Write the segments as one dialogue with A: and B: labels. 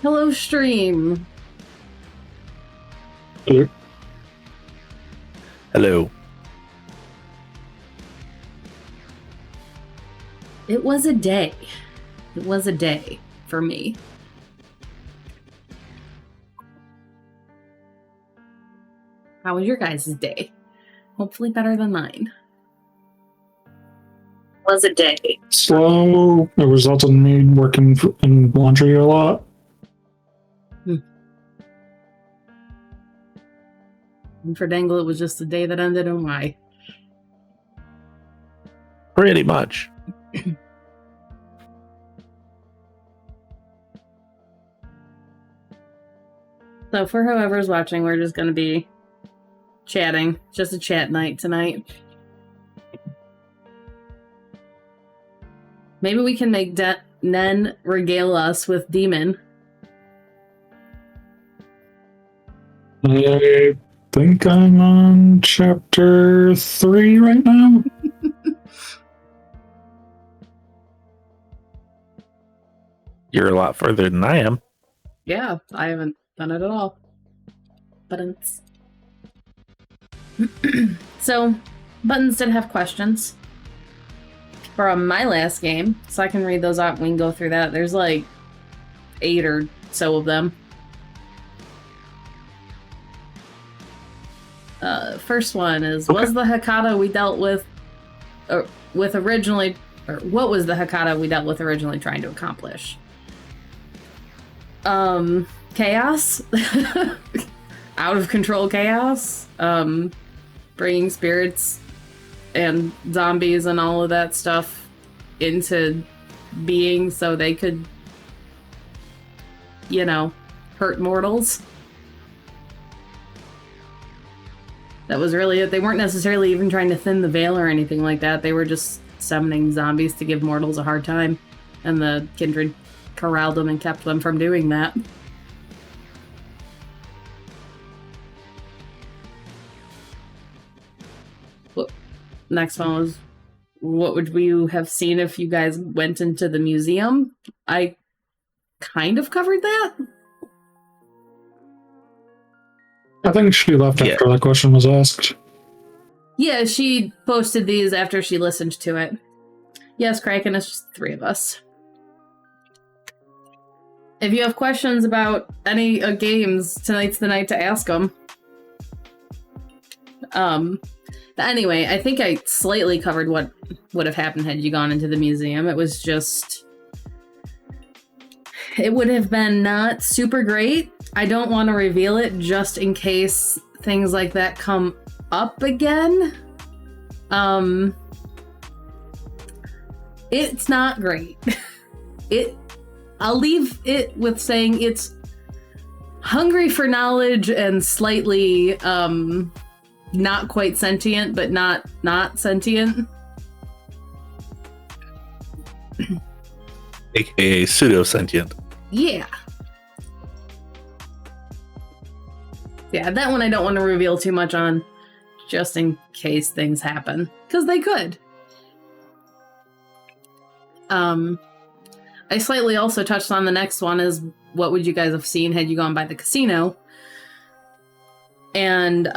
A: Hello, stream.
B: Hello.
C: Hello.
A: It was a day. It was a day for me. How was your guys' day? Hopefully better than mine. Was a day.
B: Slow. It resulted in me working in laundry a lot.
A: And for Dangle, it was just a day that ended in Y.
C: Pretty much.
A: So for whoever's watching, we're just going to be chatting. Just a chat night tonight. Maybe we can make Nen regale us with Demon.
B: I think I'm on chapter 3 right now.
C: You're a lot further than I am.
A: Yeah, I haven't done it at all. Buttons. So, Buttons did have questions from my last game, so I can read those out and we can go through that. There's like 8 or so of them. First one is,
C: okay.
A: Was the Hakata we dealt with originally, or what was the Hakata we dealt with originally trying to accomplish? Chaos? Out of control chaos? Bringing spirits and zombies and all of that stuff into being so they could, you know, hurt mortals. That was really it. They weren't necessarily even trying to thin the veil or anything like that. They were just summoning zombies to give mortals a hard time. And the Kindred corralled them and kept them from doing that. Next one was, what would you have seen if you guys went into the museum? I kind of covered that.
B: I think she left after that question was asked.
A: Yeah, she posted these after she listened to it. Yes, Kraken, it's just 3 of us. If you have questions about any games, tonight's the night to ask them. Anyway, I think I slightly covered what would have happened had you gone into the museum. It was just... It would have been not super great. I don't want to reveal it just in case things like that come up again. It's not great. I'll leave it with saying it's hungry for knowledge and slightly not quite sentient, but not sentient.
C: AKA pseudo-sentient.
A: Yeah. Yeah, that one I don't want to reveal too much on, just in case things happen. Because they could. I slightly also touched on the next one is, what would you guys have seen had you gone by the casino? And,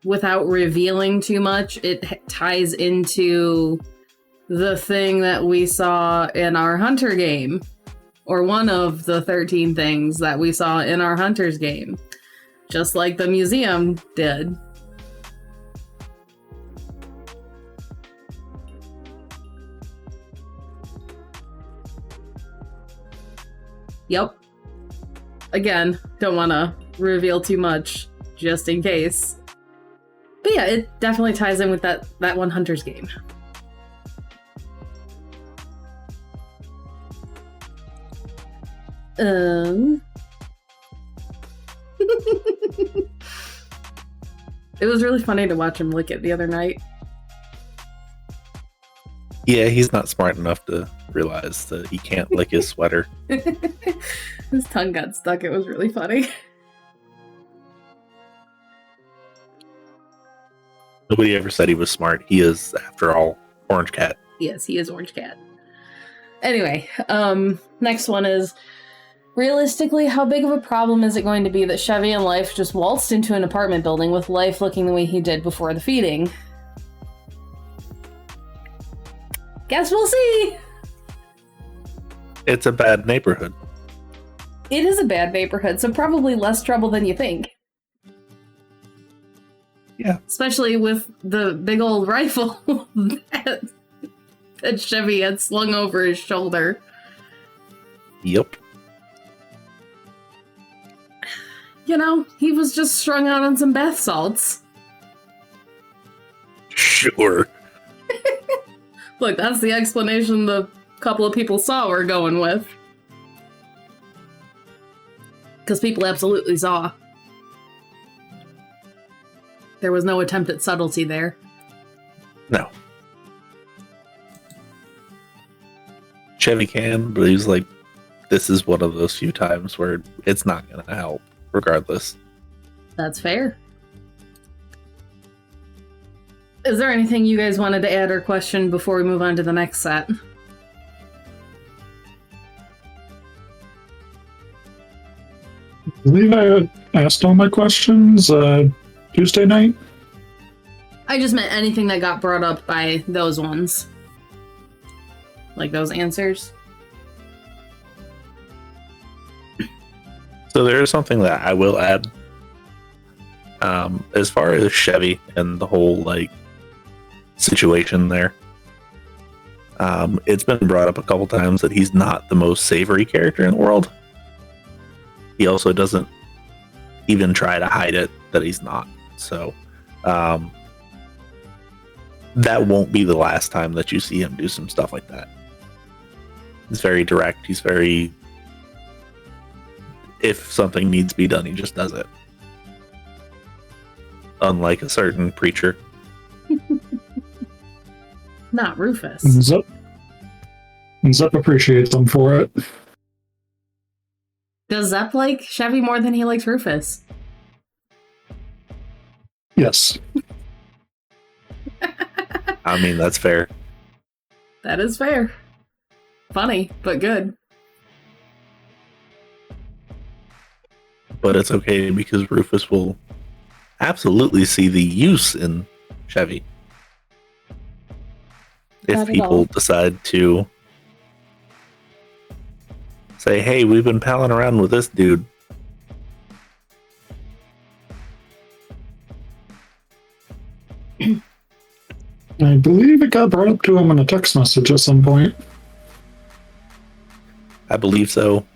A: without revealing too much, it ties into the thing that we saw in our Hunter game. Or one of the 13 things that we saw in our Hunter's game. Just like the museum did. Yep. Again, don't want to reveal too much, just in case. But yeah, it definitely ties in with that one Hunter's game. It was really funny to watch him lick it the other night.
C: Yeah, he's not smart enough to realize that he can't lick his sweater.
A: His tongue got stuck. It was really funny.
C: Nobody ever said he was smart. He is, after all, Orange Cat.
A: Yes, he is Orange Cat. Anyway, next one is, realistically, how big of a problem is it going to be that Chevy and Life just waltzed into an apartment building with Life looking the way he did before the feeding? Guess we'll see!
C: It's a bad neighborhood.
A: It is a bad neighborhood, so probably less trouble than you think.
C: Yeah.
A: Especially with the big old rifle that Chevy had slung over his shoulder.
C: Yep.
A: You know, he was just strung out on some bath salts.
C: Sure.
A: Look, that's the explanation the couple of people saw we're going with. Because people absolutely saw. There was no attempt at subtlety there.
C: No. Chevy can, but he's like, this is one of those few times where it's not going to help, regardless.
A: That's fair. Is there anything you guys wanted to add or question before we move on to the next set?
B: I believe I asked all my questions Tuesday night.
A: I just meant anything that got brought up by those ones. Like those answers.
C: So there is something that I will add. As far as Chevy and the whole like situation there, it's been brought up a couple times that he's not the most savory character in the world. He also doesn't even try to hide it that he's not. So that won't be the last time that you see him do some stuff like that. He's very direct. He's very, if something needs to be done, he just does it. Unlike a certain preacher.
A: Not Rufus.
B: And Zep appreciates him for it.
A: Does Zep like Chevy more than he likes Rufus?
B: Yes.
C: I mean, that's fair.
A: That is fair. Funny, but good.
C: But it's okay because Rufus will absolutely see the use in Chevy. If people decide to say, hey, we've been palling around with this dude.
B: I believe it got brought up to him in a text message at some point.
C: I believe so.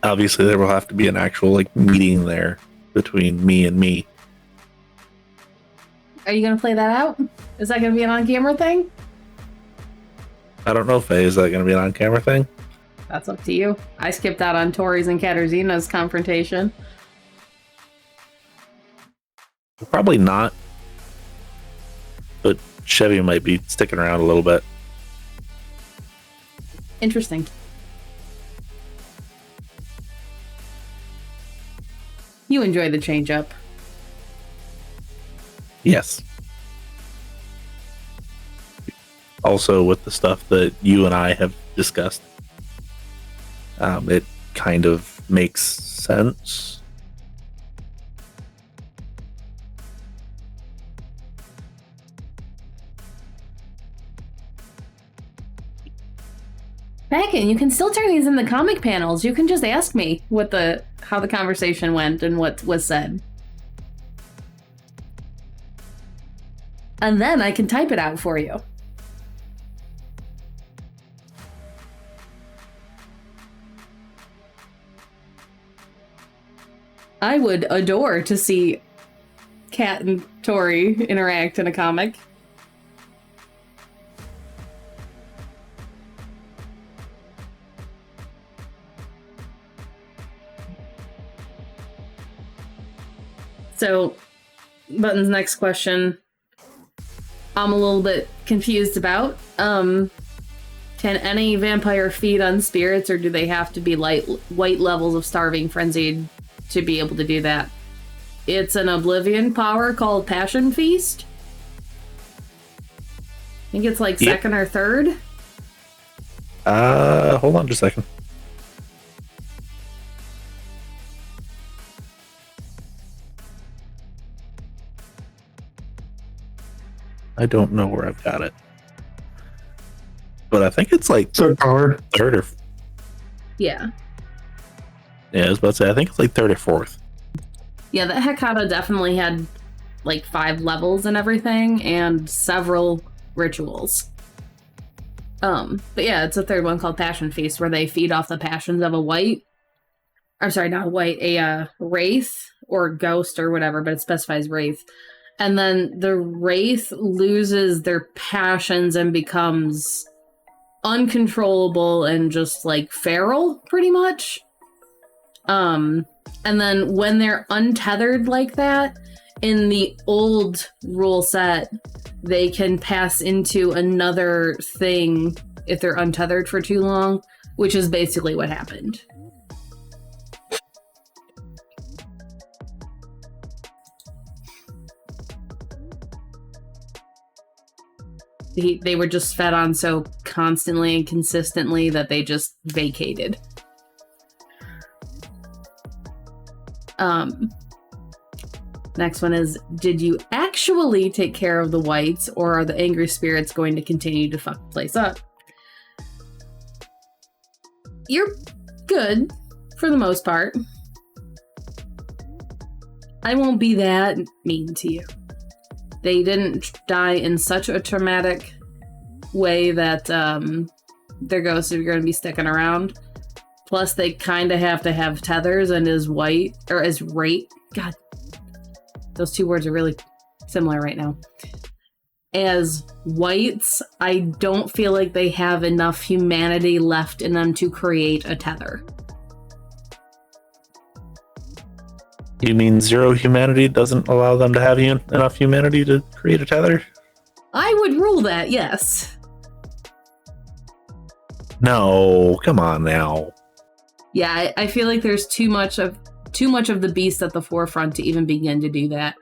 C: Obviously, there will have to be an actual like meeting there between me and me.
A: Are you gonna play that out? Is that gonna be an on-camera thing?
C: I don't know, Faye. Is that going to be an on-camera thing?
A: That's up to you. I skipped out on Tori's and Katarzyna's confrontation.
C: Probably not. But Chevy might be sticking around a little bit.
A: Interesting. You enjoy the change-up.
C: Yes. Also, with the stuff that you and I have discussed, it kind of makes sense.
A: Megan, you can still turn these in the comic panels. You can just ask me how the conversation went and what was said. And then I can type it out for you. I would adore to see Kat and Tori interact in a comic. So, Button's next question, I'm a little bit confused about. Can any vampire feed on spirits, or do they have to be white levels of starving frenzied to be able to do that? It's an oblivion power called Passion Feast. I think it's like second or third.
C: Hold on just a second. I don't know where I've got it. But I think it's like
B: Third power.
C: third or...
A: Yeah.
C: Yeah, I was about to say, I think it's like third or fourth.
A: Yeah, the Hekata definitely had like 5 levels and everything, and several rituals. But yeah, it's a third one called Passion Feast, where they feed off the passions of a white. I'm sorry, not a white, a wraith or ghost or whatever, but it specifies wraith. And then the wraith loses their passions and becomes uncontrollable and just like feral, pretty much. And then when they're untethered like that, in the old rule set, they can pass into another thing if they're untethered for too long, which is basically what happened. They were just fed on so constantly and consistently that they just vacated. Next one is, did you actually take care of the whites, or are the angry spirits going to continue to fuck the place up? You're good, for the most part. I won't be that mean to you. They didn't die in such a traumatic way that their ghosts are going to be sticking around. Plus, they kind of have to have tethers, and as white, or as rate, God, those two words are really similar right now. As whites, I don't feel like they have enough humanity left in them to create a tether.
C: You mean zero humanity doesn't allow them to have enough humanity to create a tether?
A: I would rule that, yes.
C: No, come on now.
A: Yeah, I feel like there's too much of the beast at the forefront to even begin to do that.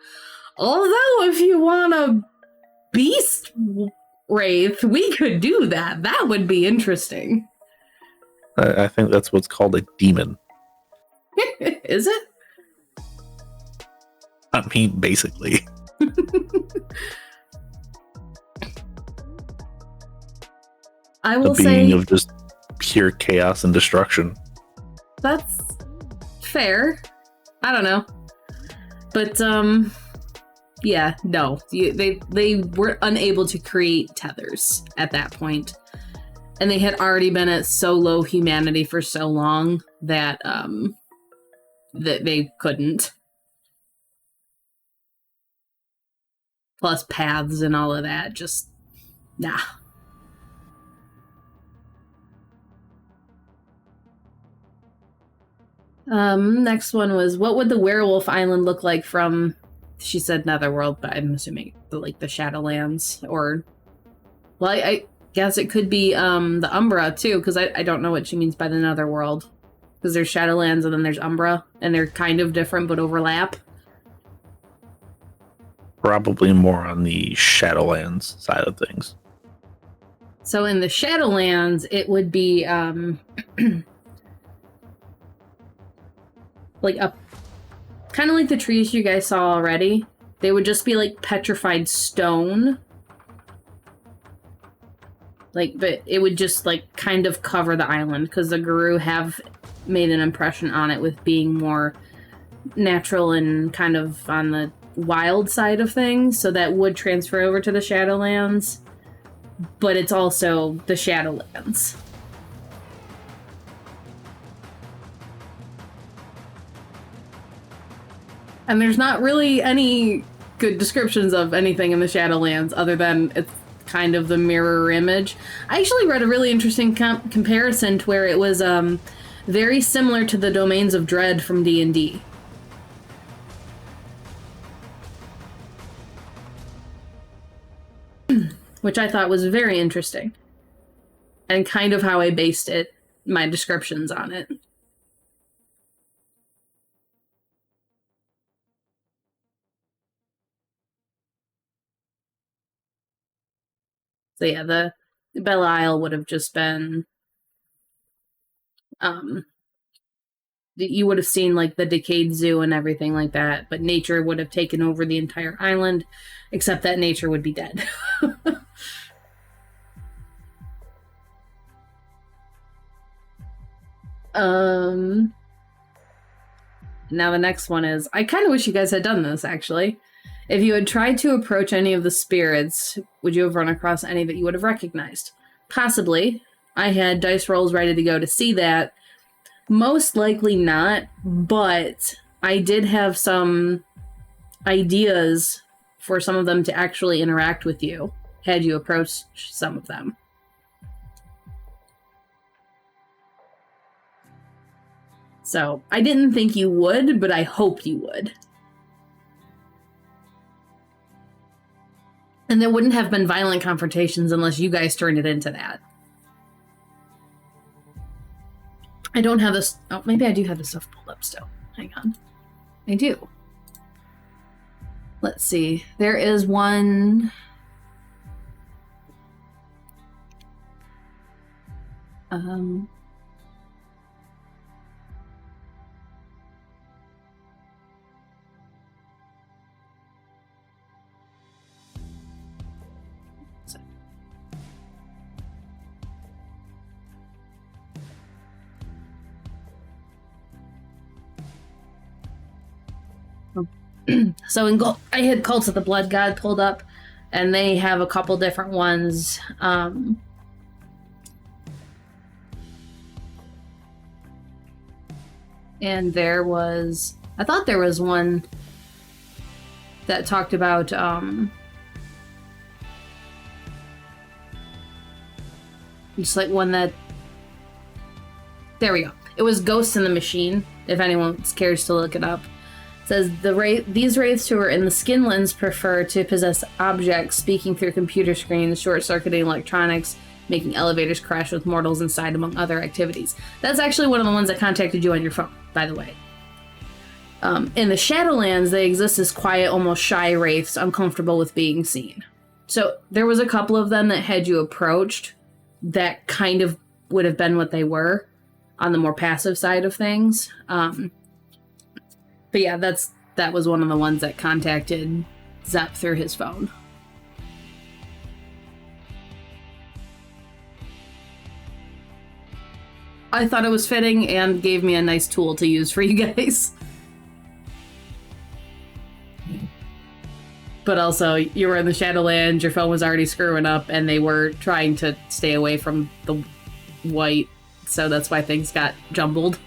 A: Although, if you want a beast wraith, we could do that. That would be interesting.
C: I think that's what's called a demon.
A: Is it?
C: I mean, basically.
A: I will
C: say... A being of just pure chaos and destruction.
A: That's fair. I don't know. But, yeah, no. They were unable to create tethers at that point. And they had already been at so low humanity for so long that, that they couldn't. Plus paths and all of that, just, nah. Next one was, what would the werewolf island look like from, she said Netherworld, but I'm assuming like the Shadowlands, or, well, I guess it could be the Umbra too, because I don't know what she means by the Netherworld, because there's Shadowlands and then there's Umbra, and they're kind of different but overlap.
C: Probably more on the Shadowlands side of things.
A: So in the Shadowlands, it would be like a kind of like the trees you guys saw already. They would just be like petrified stone. Like, but it would just like kind of cover the island, because the Guru have made an impression on it with being more natural and kind of on the wild side of things, so that would transfer over to the Shadowlands, but it's also the Shadowlands. And there's not really any good descriptions of anything in the Shadowlands other than it's kind of the mirror image. I actually read a really interesting comparison to where it was very similar to the Domains of Dread from D&D. Which I thought was very interesting. And kind of how I based it, my descriptions on it. So yeah, the Belle Isle would have just been You would have seen like the decayed zoo and everything like that, but nature would have taken over the entire island, except that nature would be dead. Now the next one is, I kind of wish you guys had done this, actually. If you had tried to approach any of the spirits, would you have run across any that you would have recognized? Possibly. I had dice rolls ready to go to see that. Most likely not, but I did have some ideas for some of them to actually interact with you, had you approached some of them. So, I didn't think you would, but I hoped you would. And there wouldn't have been violent confrontations unless you guys turned it into that. I don't have this... Oh, maybe I do have the stuff pulled up still. Hang on. I do. Let's see. There is one... So in I had Cults of the Blood God pulled up, and they have a couple different ones. And there was... I thought there was one that talked about... just like one that... There we go. It was Ghosts in the Machine, if anyone cares to look it up. It says, these wraiths who are in the Skinlands prefer to possess objects, speaking through computer screens, short-circuiting electronics, making elevators crash with mortals inside, among other activities. That's actually one of the ones that contacted you on your phone, by the way. In the Shadowlands, they exist as quiet, almost shy wraiths, uncomfortable with being seen. So there was a couple of them that had you approached that kind of would have been what they were on the more passive side of things. But yeah, that was one of the ones that contacted Zep through his phone. I thought it was fitting and gave me a nice tool to use for you guys. But also, you were in the Shadowlands, your phone was already screwing up, and they were trying to stay away from the white, so that's why things got jumbled.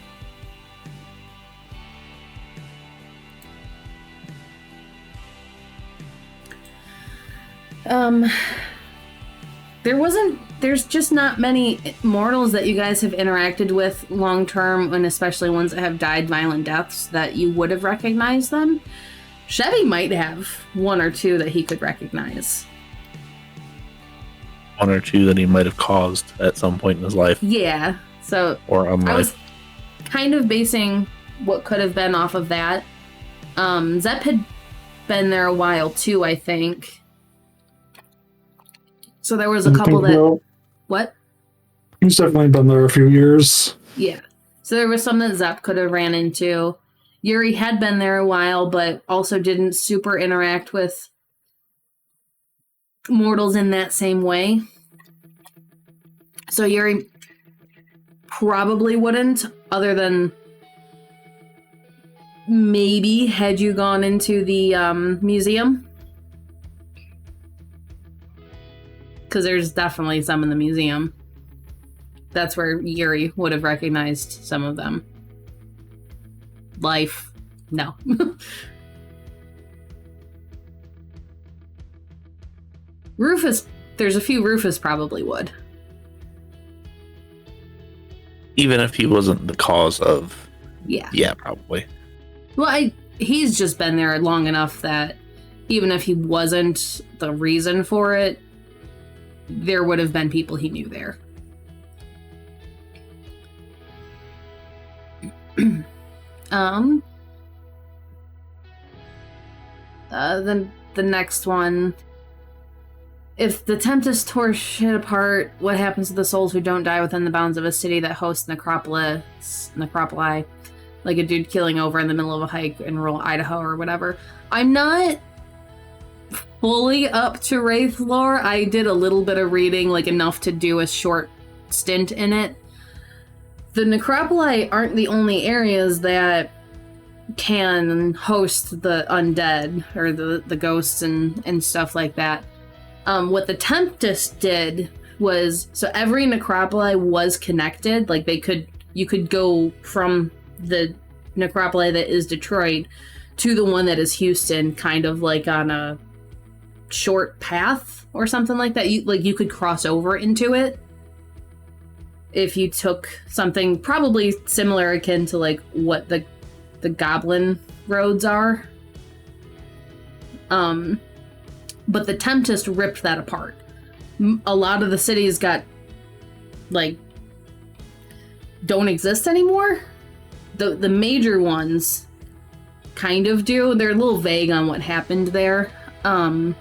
A: There's just not many mortals that you guys have interacted with long term, and especially ones that have died violent deaths, that you would have recognized them. Chevy might have one or two that he could recognize.
C: One or two that he might have caused at some point in his life.
A: Yeah, so
C: or
A: I was kind of basing what could have been off of that. Zep had been there a while too, I think. So there was a couple that... What?
B: He's definitely been there a few years.
A: Yeah. So there was some that Zep could have ran into. Yuri had been there a while, but also didn't super interact with mortals in that same way. So Yuri probably wouldn't, other than maybe had you gone into the museum. Because there's definitely some in the museum. That's where Yuri would have recognized some of them. Life. No. Rufus, there's a few Rufus probably would.
C: Even if he wasn't the cause of...
A: Yeah.
C: Yeah, probably.
A: Well, he's just been there long enough that even if he wasn't the reason for it, there would have been people he knew there. Then the next one If the Tempest tore shit apart, what happens to the souls who don't die within the bounds of a city that hosts necropoli, like a dude killing over in the middle of a hike in rural Idaho or whatever? I'm not fully up to Wraith lore. I did a little bit of reading, like enough to do a short stint in it. The necropoli aren't the only areas that can host the undead or the ghosts and stuff like that. What the Tempest did was, so every necropoli was connected. Like you could go from the necropoli that is Detroit to the one that is Houston, kind of like on a short path or something like that. You could cross over into it if you took something probably similar, akin to like what the goblin roads are. But the Tempest ripped that apart. A lot of the cities got, like, don't exist anymore. The major ones kind of do. They're a little vague on what happened there. But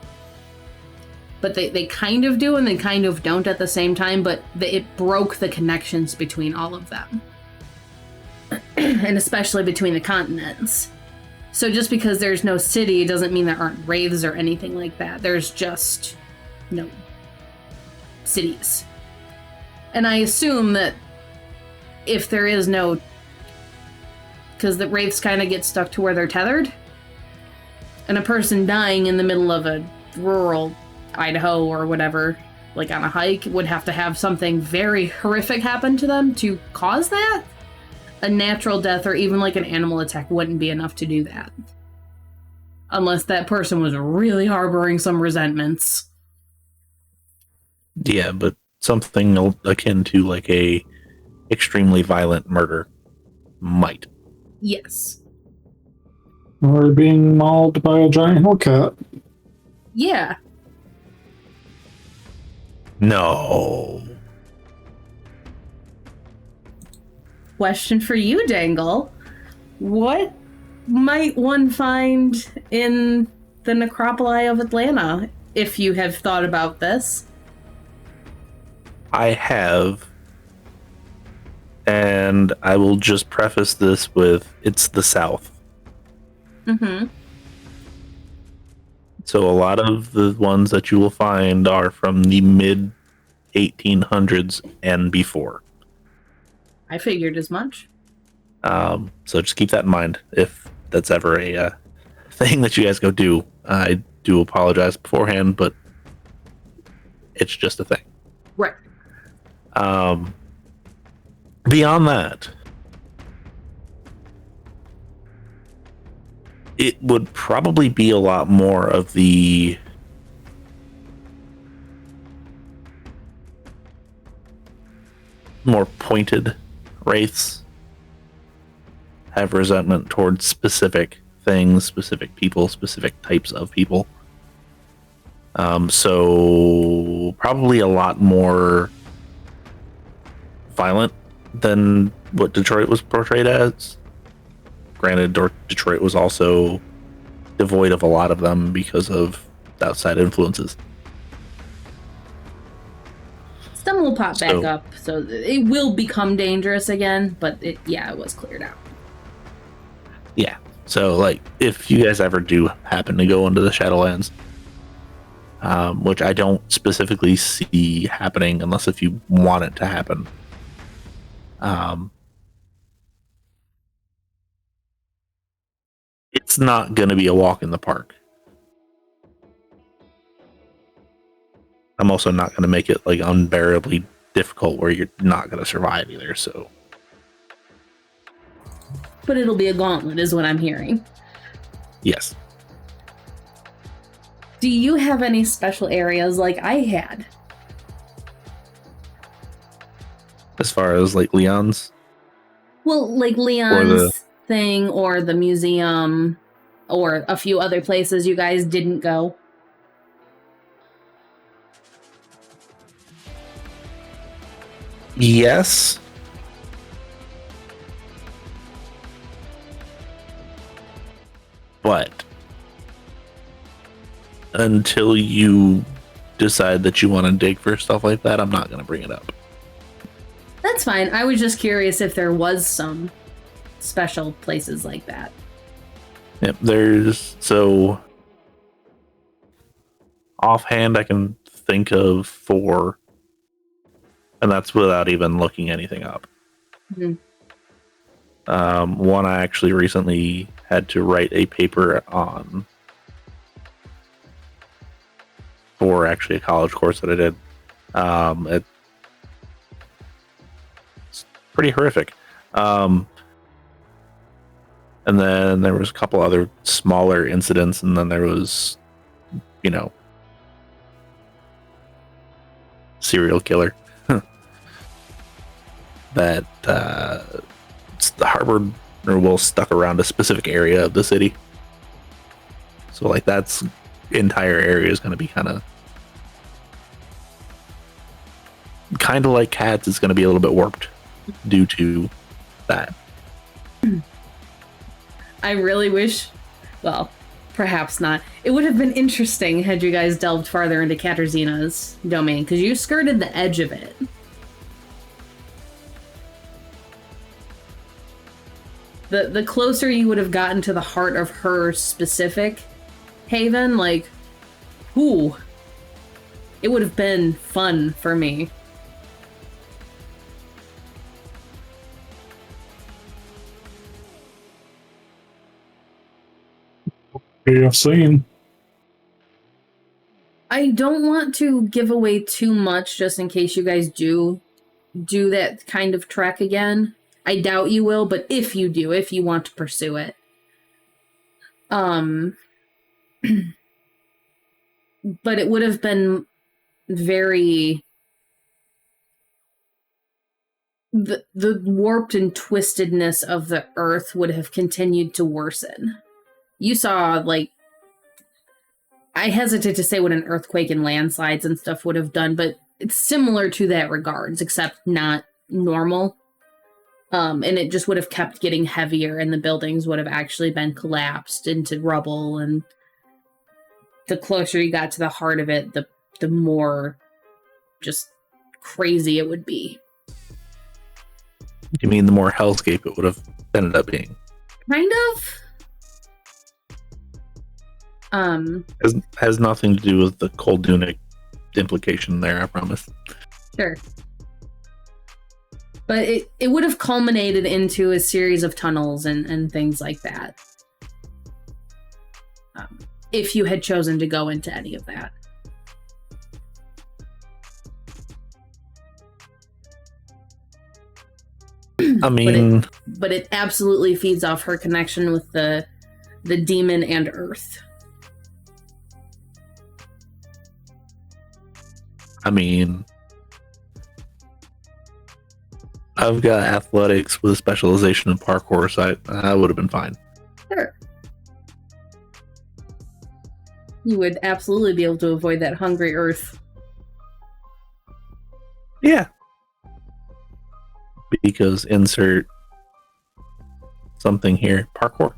A: they kind of do and they kind of don't at the same time, but it broke the connections between all of them. And especially between the continents. So just because there's no city doesn't mean there aren't wraiths or anything like that. There's just no cities. And I assume that if there is no... Because the wraiths kind of get stuck to where they're tethered. And a person dying in the middle of a rural Idaho or whatever, like on a hike, would have to have something very horrific happen to them to cause that. A natural death or even like an animal attack wouldn't be enough to do that. Unless that person was really harboring some resentments.
C: Yeah, but something akin to like a extremely violent murder might.
A: Yes.
B: Or being mauled by a giant hellcat.
A: Yeah.
C: No.
A: Question for you, Dangle. What might one find in the necropoli of Atlanta, if you have thought about this?
C: I have. And I will just preface this with, it's the South.
A: Mm-hmm.
C: So a lot of the ones that you will find are from the mid 1800s and before.
A: I figured as much.
C: So just keep that in mind if that's ever a thing that you guys go do. I do apologize beforehand, but it's just a thing.
A: Right.
C: Beyond that, it would probably be a lot more of the more pointed wraiths have resentment towards specific things, specific people, specific types of people. So probably a lot more violent than what Detroit was portrayed as. Granted, Detroit was also devoid of a lot of them because of outside influences.
A: Some will pop back up, so it will become dangerous again, but it was cleared out.
C: Yeah, so like if you guys ever do happen to go into the Shadowlands, which I don't specifically see happening unless if you want it to happen, it's not going to be a walk in the park. I'm also not going to make it like unbearably difficult where you're not going to survive either, so.
A: But it'll be a gauntlet, is what I'm hearing.
C: Yes.
A: Do you have any special areas like I had?
C: As far as like Leon's?
A: Well, like Leon's thing, or the museum, or a few other places you guys didn't go.
C: Yes. But until you decide that you want to dig for stuff like that, I'm not going to bring it up.
A: That's fine. I was just curious if there was some special places like that.
C: Yep, there's so offhand I can think of 4, and that's without even looking anything up.
A: Mm-hmm.
C: One I actually recently had to write a paper on for actually a college course that I did. It's pretty horrific. And then there was a couple other smaller incidents, and then there was, serial killer that harbored or stuck around a specific area of the city. So like that's entire area is going to be kind of like cats. It's going to be a little bit warped due to that.
A: I really wish, well, perhaps not. It would have been interesting had you guys delved farther into Katarzina's domain, because you skirted the edge of it. The closer you would have gotten to the heart of her specific haven, like, ooh, it would have been fun for me.
B: I've seen.
A: I don't want to give away too much just in case you guys do that kind of trek again. I doubt you will, but if you do, if you want to pursue it. But it would have been very... The warped and twistedness of the earth would have continued to worsen. You saw, like... I hesitate to say what an earthquake and landslides and stuff would have done, but it's similar to that regards, except not normal. And it just would have kept getting heavier, and the buildings would have actually been collapsed into rubble, and the closer you got to the heart of it, the more just crazy it would be.
C: You mean the more hellscape it would have ended up being?
A: Kind of.
C: Has nothing to do with the Koldunic implication there, I promise.
A: Sure. But it would have culminated into a series of tunnels and things like that. If you had chosen to go into any of that.
C: I mean...
A: But it absolutely feeds off her connection with the demon and Earth.
C: I mean... I've got athletics with a specialization in parkour, so I would have been fine.
A: Sure. You would absolutely be able to avoid that hungry Earth.
C: Yeah. Because insert something here. Parkour.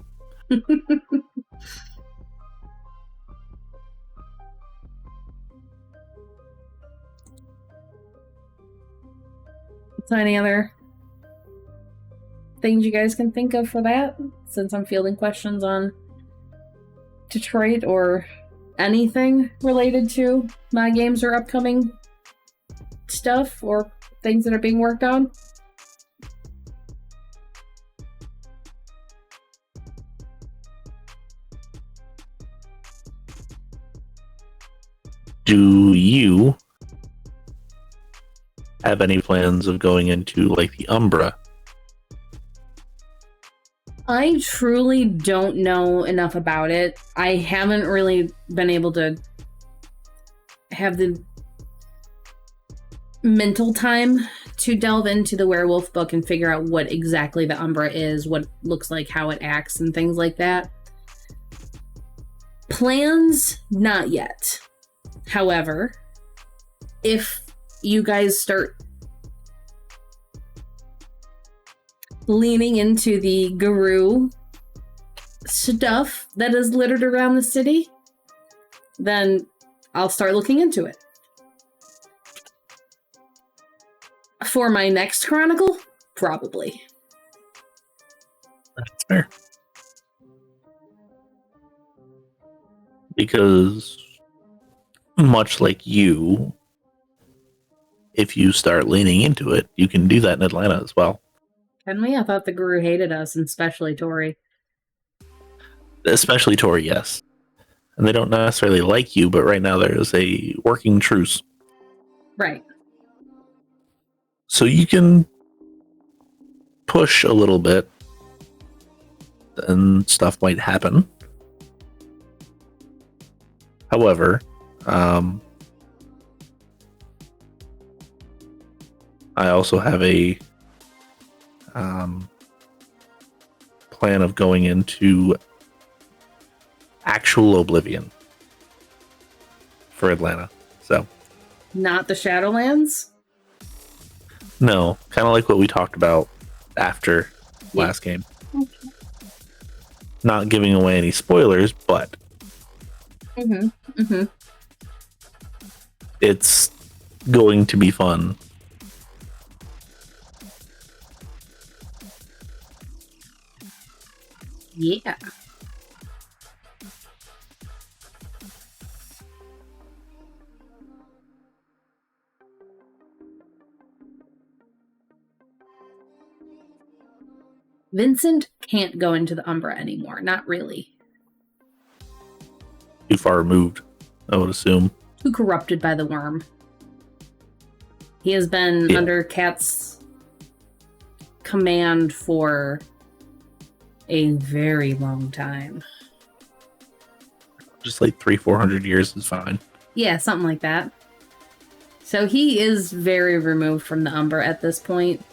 A: So any other things you guys can think of for that? Since I'm fielding questions on Detroit or anything related to my games or upcoming stuff or things that are being worked on.
C: Do you have any plans of going into like the Umbra?
A: I truly don't know enough about it. I haven't really been able to have the mental time to delve into the werewolf book and figure out what exactly the Umbra is, what it looks like, how it acts, and things like that. Plans? Not yet. However, if you guys start leaning into the guru stuff that is littered around the city, then I'll start looking into it. For my next chronicle, probably.
C: That's fair. Because much like you, if you start leaning into it, you can do that in Atlanta as well.
A: Can we? I thought the guru hated us, and especially Tori.
C: Especially Tori, yes. And they don't necessarily like you, but right now there is a working truce.
A: Right.
C: So you can push a little bit, and stuff might happen. However, I also have a plan of going into actual oblivion for Atlanta. So,
A: Not the Shadowlands?
C: no, kind of like what we talked about after
A: Yeah.
C: last game. Not giving away any spoilers, but it's going to be fun.
A: Yeah. Vincent can't go into the Umbra anymore. Not really.
C: Too far removed, I would assume.
A: Too corrupted by the worm. He has been under Cat's command for a very long time.
C: Just like 300-400 years is fine.
A: Yeah, something like that. So he is very removed from the Umbra at this point.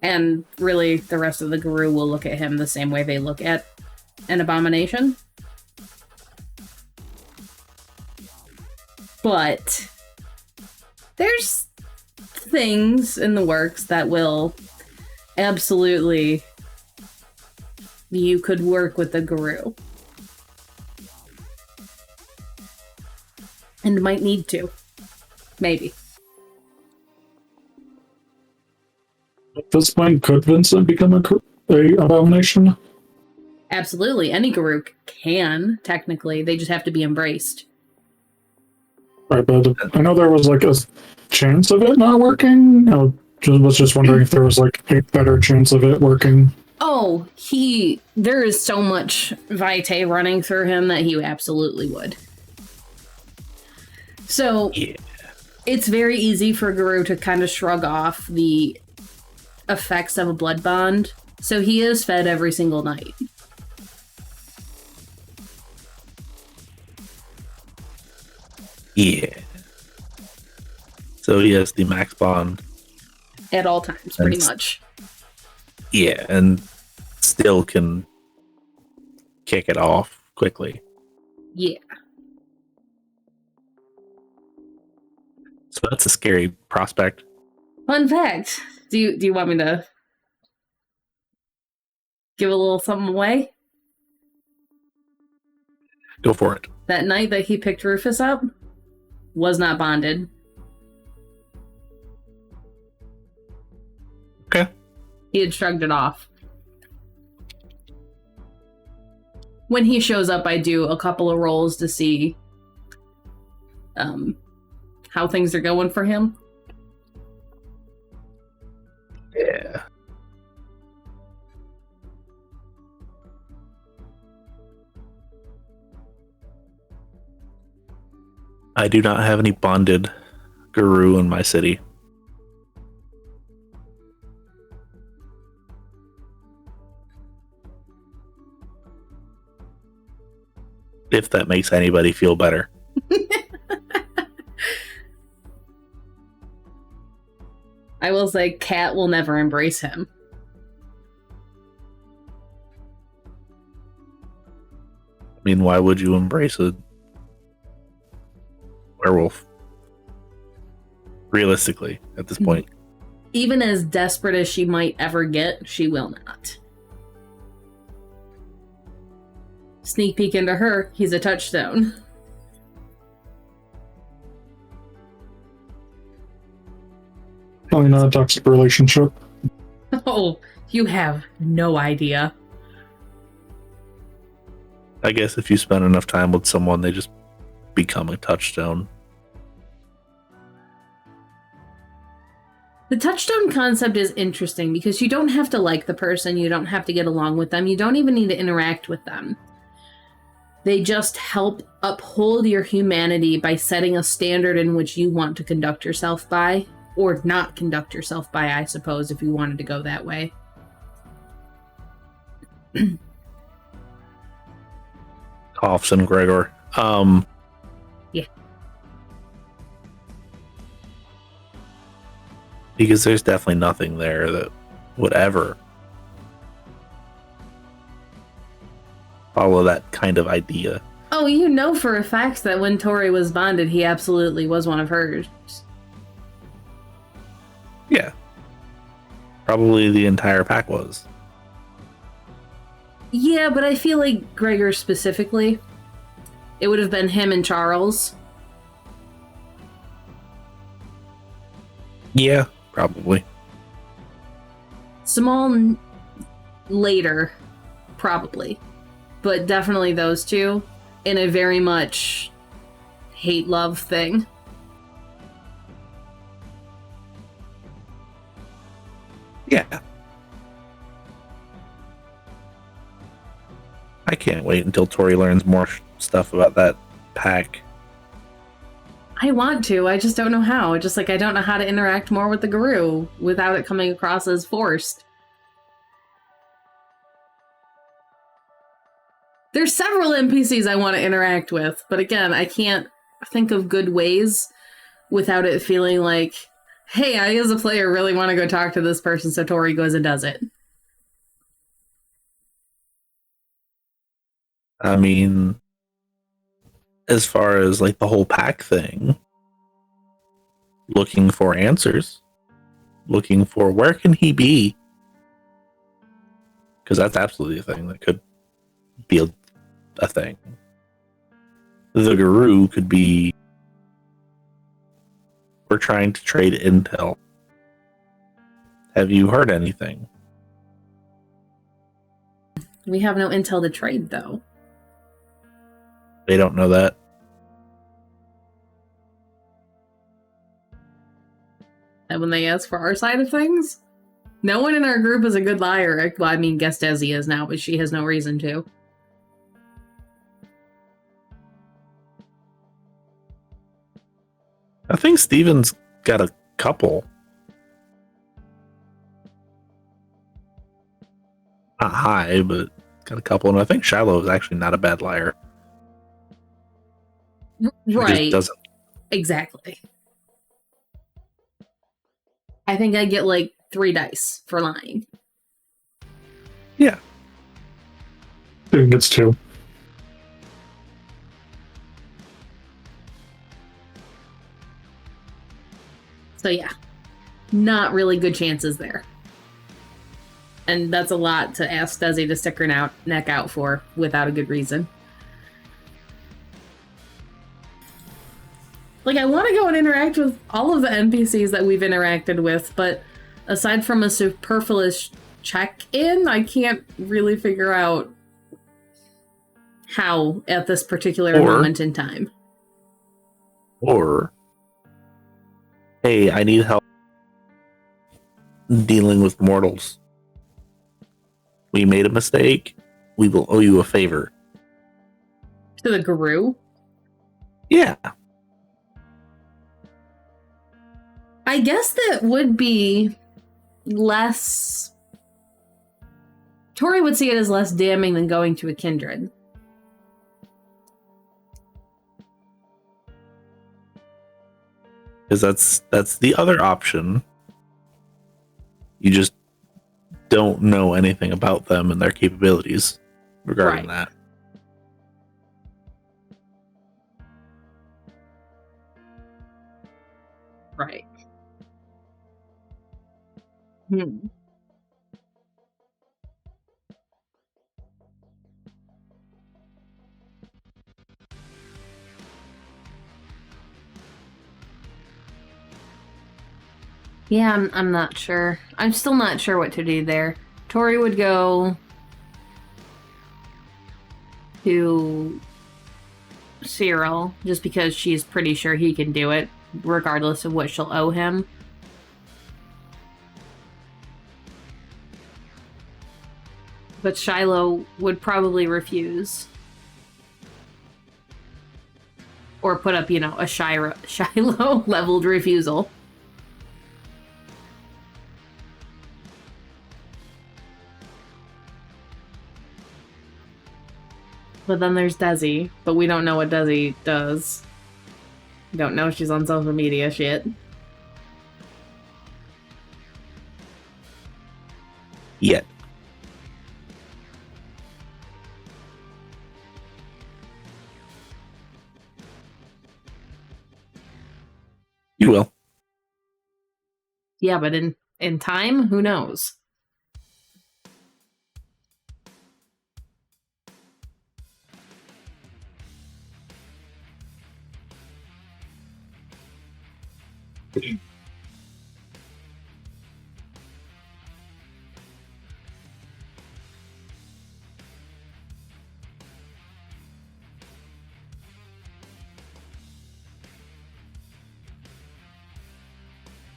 A: And really, the rest of the Guru will look at him the same way they look at an abomination. But there's things in the works that will absolutely... You could work with the Guru. And might need to. Maybe.
B: At this point, could Vincent become a abomination?
A: Absolutely. Any Guru can, technically. They just have to be embraced.
B: Right, but I know there was like a chance of it not working. I was just wondering if there was like a better chance of it working.
A: Oh, there is so much vitae running through him that he absolutely would. So, It's very easy for Guru to kind of shrug off the effects of a blood bond. So he is fed every single night.
C: Yeah. So he has the max bond.
A: At all times, pretty much.
C: Yeah, and still can kick it off quickly.
A: Yeah.
C: So that's a scary prospect.
A: Fun fact. Do you want me to give a little something away?
C: Go for it.
A: That night that he picked Rufus up was not bonded.
C: Okay.
A: He had shrugged it off. When he shows up, I do a couple of rolls to see how things are going for him.
C: Yeah. I do not have any bonded Guru in my city. If that makes anybody feel better.
A: I will say Cat will never embrace him.
C: I mean, why would you embrace a werewolf? Realistically, at this point.
A: Even as desperate as she might ever get, she will not. Sneak peek into her, he's a touchstone.
B: definitely not a toxic relationship.
A: Oh, you have no idea.
C: I guess if you spend enough time with someone, they just become a touchstone.
A: The touchstone concept is interesting because you don't have to like the person, you don't have to get along with them, you don't even need to interact with them. They just help uphold your humanity by setting a standard in which you want to conduct yourself by, or not conduct yourself by, I suppose, if you wanted to go that way.
C: Coughs and Gregor.
A: Yeah.
C: Because there's definitely nothing there that would ever follow that kind of idea.
A: Oh, you know for a fact that when Tori was bonded, he absolutely was one of hers.
C: Yeah. Probably the entire pack was.
A: Yeah, but I feel like Gregor specifically, it would have been him and Charles.
C: Yeah, probably.
A: Simone later, probably. But definitely those two in a very much hate-love thing.
C: Yeah. I can't wait until Tori learns more stuff about that pack.
A: I want to, I just don't know how. Just like I don't know how to interact more with the Guru without it coming across as forced. There's several NPCs I want to interact with, but again, I can't think of good ways without it feeling like, hey, I as a player really want to go talk to this person, so Tori goes and does it.
C: I mean, as far as like the whole pack thing, looking for answers, looking for where can he be? Because that's absolutely a thing that could be a thing. The Guru could be, we're trying to trade intel. Have you heard anything?
A: We have no intel to trade, though.
C: They don't know that.
A: And when they ask for our side of things, no one in our group is a good liar. Well, I mean, guess Desi is now, but she has no reason to.
C: I think Steven's got a couple. Not high, but got a couple. And I think Shiloh is actually not a bad liar. He
A: Right.
C: just doesn't.
A: Exactly. I think I get like 3 dice for lying.
C: Yeah.
B: Steven gets 2.
A: So yeah, not really good chances there. And that's a lot to ask Desi to stick her neck out for without a good reason. Like, I want to go and interact with all of the NPCs that we've interacted with, but aside from a superfluous check-in, I can't really figure out how at this particular moment in time.
C: Or, hey, I need help dealing with mortals. We made a mistake. We will owe you a favor.
A: To the Guru?
C: Yeah.
A: I guess that would be less... Tori would see it as less damning than going to a kindred.
C: Because that's the other option. You just don't know anything about them and their capabilities regarding that.
A: Right. Yeah, I'm not sure. I'm still not sure what to do there. Tori would go to Cyril just because she's pretty sure he can do it, regardless of what she'll owe him. But Shiloh would probably refuse. Or put up, a Shiloh leveled refusal. But then there's Desi, but we don't know what Desi does. We don't know if she's on social media shit.
C: Yet. You will.
A: Yeah, but in time, who knows?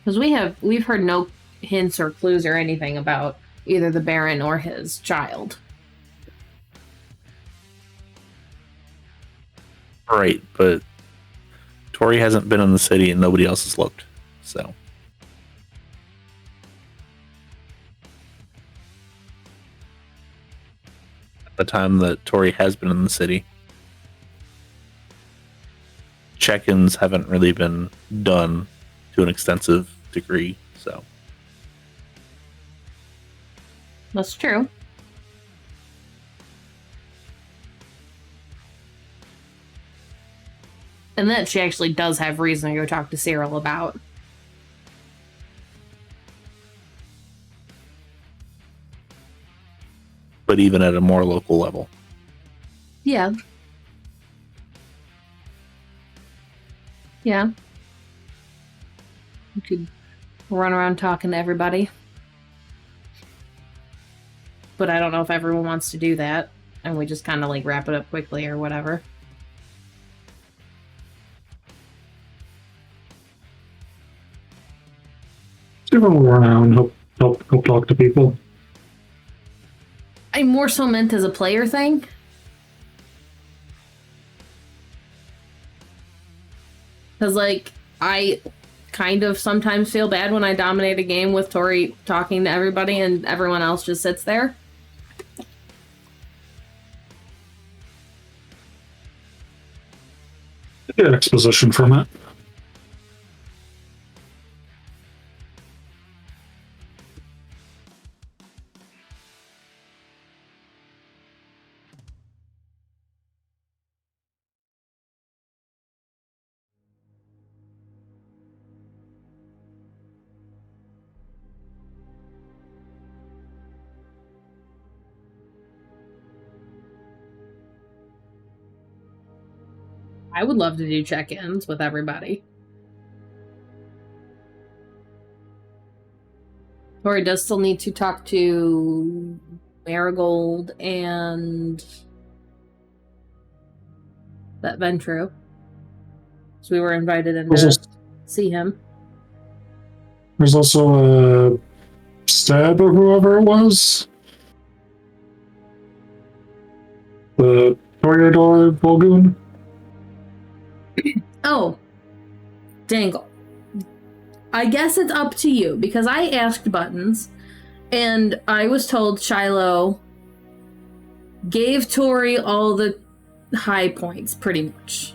A: Because we've heard no hints or clues or anything about either the Baron or his child.
C: Right, but Tori hasn't been in the city and nobody else has looked. So at the time that Tori has been in the city, check-ins haven't really been done to an extensive degree. So
A: That's true. And that she actually does have reason to go talk to Cyril about.
C: but even at a more local level.
A: Yeah. Yeah. You could run around talking to everybody. But I don't know if everyone wants to do that. And we just kind of like wrap it up quickly or whatever.
B: Give them around, help talk to people.
A: I more so meant as a player thing. Because, like, I kind of sometimes feel bad when I dominate a game with Tori talking to everybody and everyone else just sits there.
B: Get exposition from it.
A: I would love to do check-ins with everybody. Tori does still need to talk to Marigold and that Ventru. So we were invited in to see him.
B: There's also a stab or whoever it was. The Toreador Volgoon.
A: Oh, Dangle. I guess it's up to you, because I asked Buttons, and I was told Shiloh gave Tori all the high points, pretty much,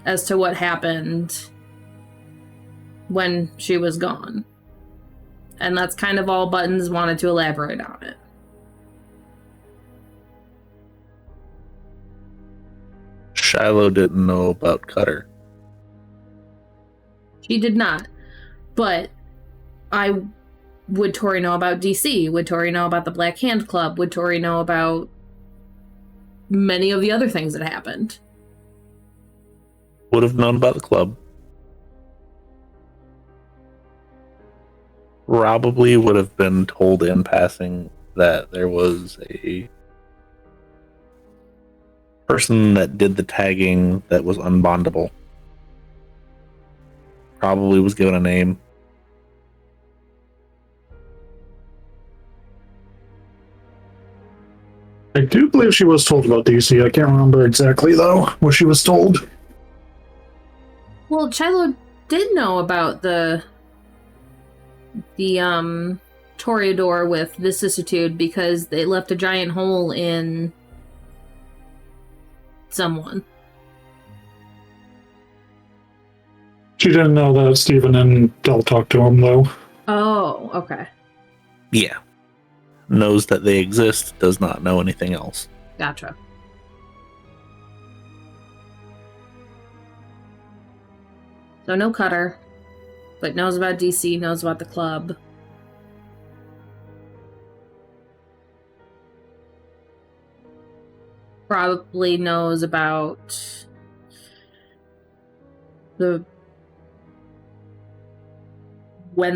A: as to what happened when she was gone. And that's kind of all Buttons wanted to elaborate on it.
C: Shiloh didn't know about Cutter.
A: She did not. But would Tori know about DC? Would Tori know about the Black Hand Club? Would Tori know about many of the other things that happened?
C: Would have known about the club. probably would have been told in passing that there was a person that did the tagging that was unbondable. Probably was given a name.
B: I do believe she was told about DC. I can't remember exactly, though, what she was told.
A: Well, Chilo did know about the Toreador with vicissitude because they left a giant hole in someone.
B: She didn't know that Steven and Del talked to him, though.
A: Oh, okay.
C: Yeah. Knows that they exist, does not know anything else.
A: Gotcha. So no Cutter, but knows about DC, knows about the club. Probably knows about when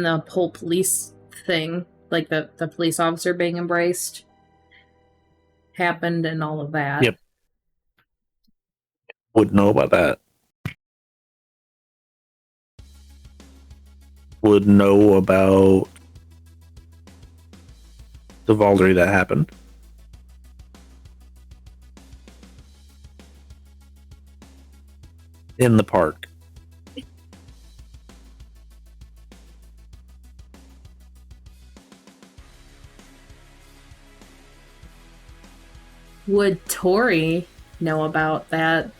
A: the whole police thing, like the police officer being embraced, happened and all of that.
C: Yep. Would know about that. Would know about the Valdery that happened. In the park.
A: Would Tori know about that?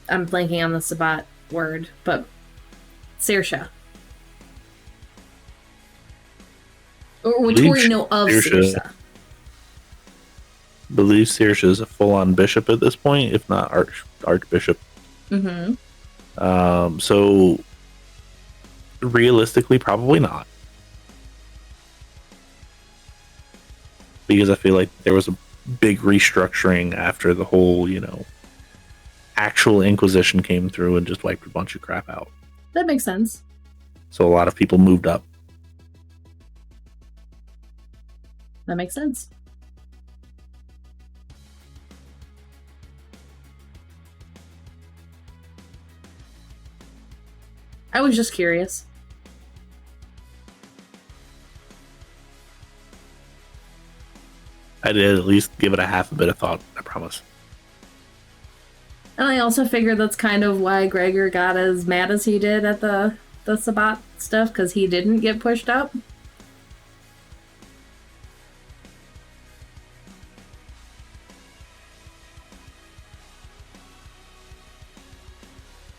A: I'm blanking on the Sabat word, but Saoirse. Or would Tori know of Saoirse?
C: I believe Saoirse is a full-on bishop at this point, if not archbishop.
A: Mm-hmm.
C: So realistically, probably not. Because I feel like there was a big restructuring after the whole, actual Inquisition came through and just wiped a bunch of crap out.
A: That makes sense.
C: So a lot of people moved up.
A: That makes sense. I was just curious.
C: I did at least give it a half a bit of thought, I promise.
A: And I also figured that's kind of why Gregor got as mad as he did at the Sabat stuff, because he didn't get pushed up.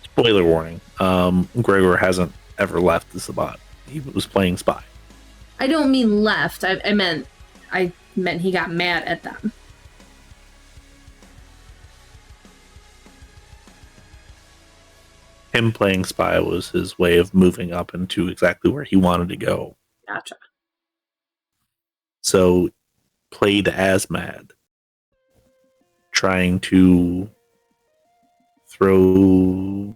C: Spoiler warning, Gregor hasn't ever left the Sabat. He was playing spy.
A: I don't mean left. I meant he got mad at them.
C: Him playing spy was his way of moving up into exactly where he wanted to go.
A: Gotcha.
C: So, played as mad, trying to throw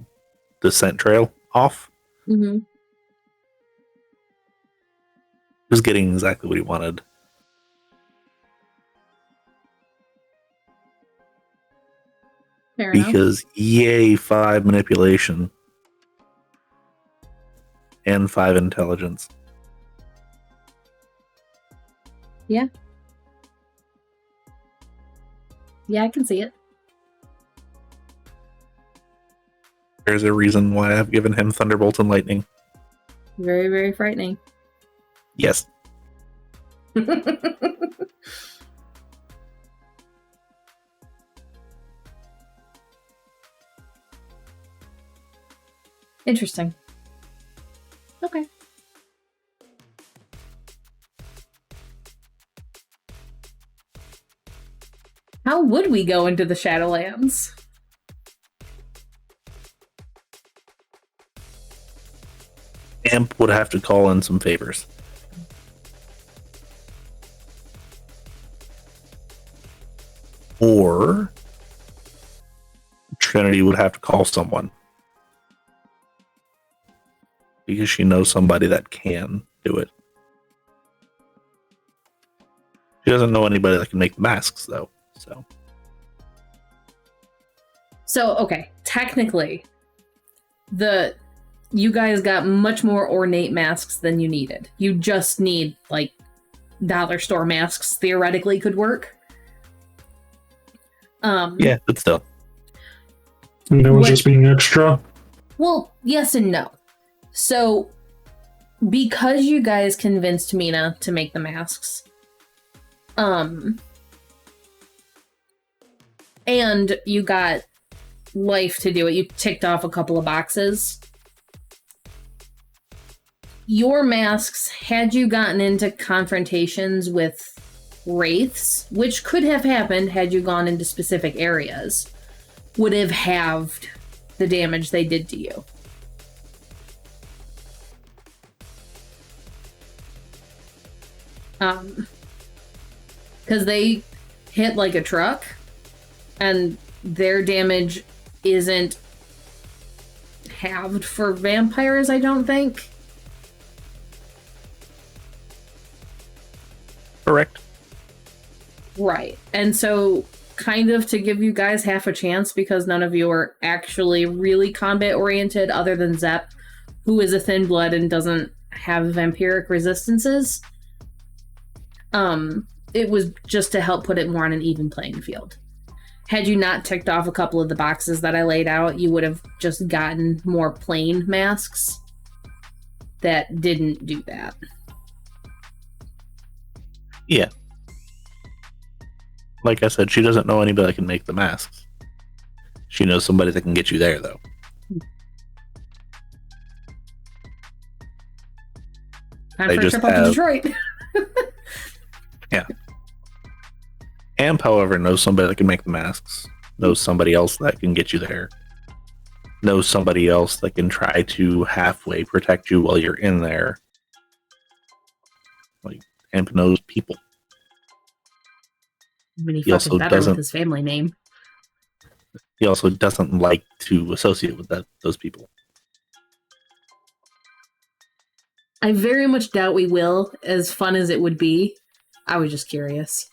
C: the scent trail off.
A: Mm-hmm.
C: Was getting exactly what he wanted.
A: Fair enough.
C: Because yay, 5 manipulation and 5 intelligence.
A: Yeah. Yeah, I can see it.
C: There's a reason why I've given him Thunderbolt and Lightning.
A: Very, very frightening.
C: Yes.
A: Interesting. Okay. How would we go into the Shadowlands?
C: Amp would have to call in some favors. Or Trinity would have to call someone. because she knows somebody that can do it. She doesn't know anybody that can make the masks, though.
A: So, okay, technically, you guys got much more ornate masks than you needed. You just need, like, dollar store masks theoretically could work.
C: Yeah, but still.
B: And it was just being extra?
A: Well, yes and no. So, because you guys convinced Mina to make the masks, and you got Life to do it, you ticked off a couple of boxes. Your masks, had you gotten into confrontations with wraiths, which could have happened had you gone into specific areas, would have halved the damage they did to you. Because they hit like a truck, and their damage isn't halved for vampires, I don't think.
C: Correct.
A: Right. And so, kind of to give you guys half a chance, because none of you are actually really combat oriented other than Zep, who is a thin blood and doesn't have vampiric resistances. It was just to help put it more on an even playing field. Had you not ticked off a couple of the boxes that I laid out, you would have just gotten more plain masks that didn't do that.
C: Yeah. Like I said, she doesn't know anybody that can make the masks. She knows somebody that can get you there, though.
A: Time for a trip up to Detroit.
C: Yeah. Amp, however, knows somebody that can make the masks. Knows somebody else that can get you there. Knows somebody else that can try to halfway protect you while you're in there. Like, Amp knows people.
A: I mean, he also better with his family name.
C: He also doesn't like to associate with those people.
A: I very much doubt we will, as fun as it would be. I was just curious.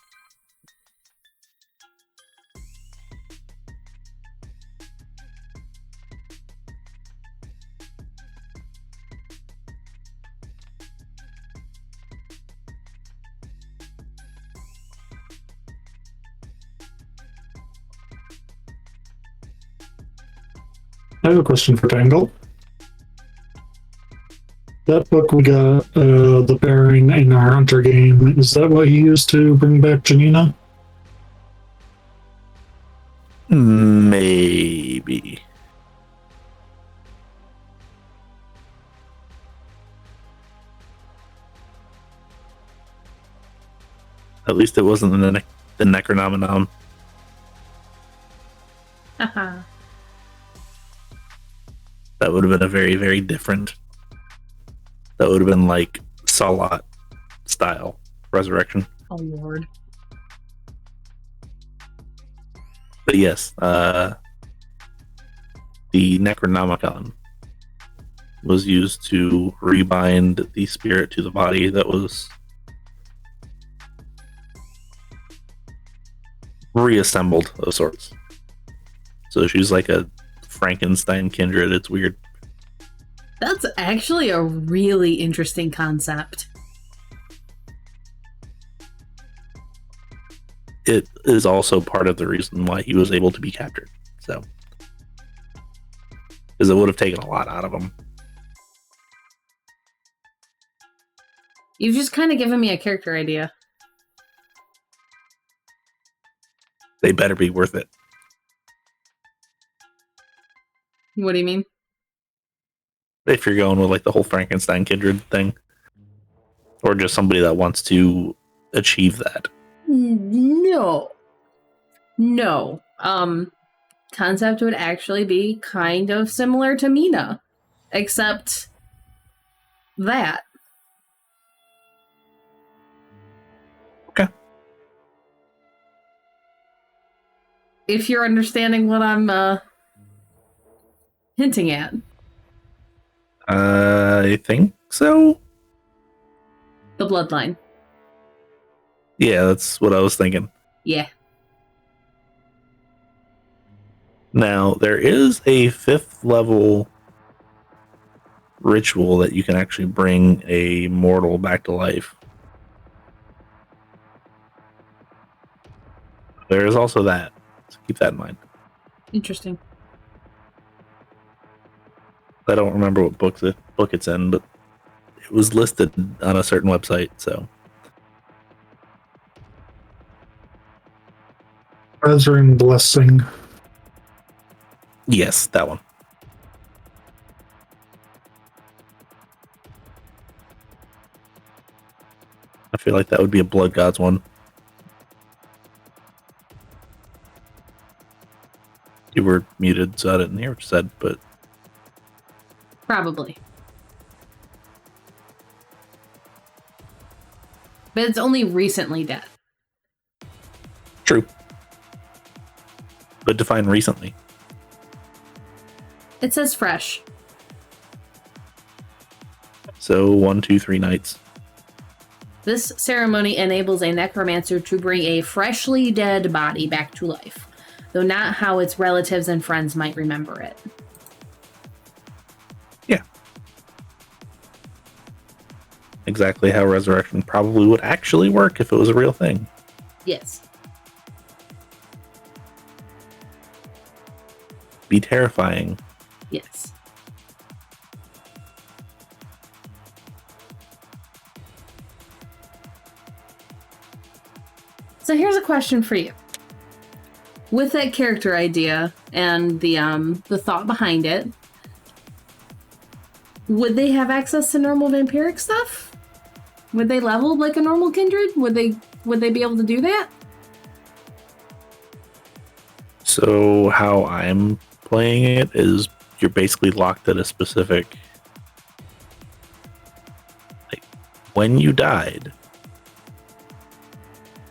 B: I have a question for Tangle. That book we got, the pairing in our hunter game, is that what you used to bring back Janina?
C: Maybe. At least it wasn't the Necronomicon.
A: Haha.
C: That would have been a very, very different. That would have been like Salat style resurrection.
A: Oh Lord.
C: But yes, the Necronomicon was used to rebind the spirit to the body that was reassembled of sorts. So she's like a Frankenstein kindred. It's weird.
A: That's actually a really interesting concept.
C: It is also part of the reason why he was able to be captured. So, because it would have taken a lot out of him.
A: You've just kind of given me a character idea.
C: They better be worth it.
A: What do you mean?
C: If you're going with like the whole Frankenstein kindred thing, or just somebody that wants to achieve that.
A: No. Concept would actually be kind of similar to Mina, except that.
C: Okay.
A: If you're understanding what I'm hinting at.
C: I think so.
A: The bloodline.
C: Yeah, that's what I was thinking.
A: Yeah.
C: Now, there is a 5th level ritual that you can actually bring a mortal back to life. There is also that. So keep that in mind.
A: Interesting.
C: I don't remember what book it's in, but it was listed on a certain website, so.
B: Brethren Blessing.
C: Yes, that one. I feel like that would be a Blood Gods one. You were muted, so I didn't hear what you said, but...
A: Probably. But it's only recently dead.
C: True. But define recently.
A: It says fresh.
C: So 1, 2, 3 nights.
A: This ceremony enables a necromancer to bring a freshly dead body back to life, though not how its relatives and friends might remember it.
C: Yeah. Exactly how resurrection probably would actually work if it was a real thing.
A: Yes.
C: Be terrifying.
A: Yes. So here's a question for you. With that character idea and the thought behind it, would they have access to normal vampiric stuff? Would they level like a normal kindred? Would they be able to do that?
C: So how I'm playing it is you're basically locked at a specific... Like, when you died,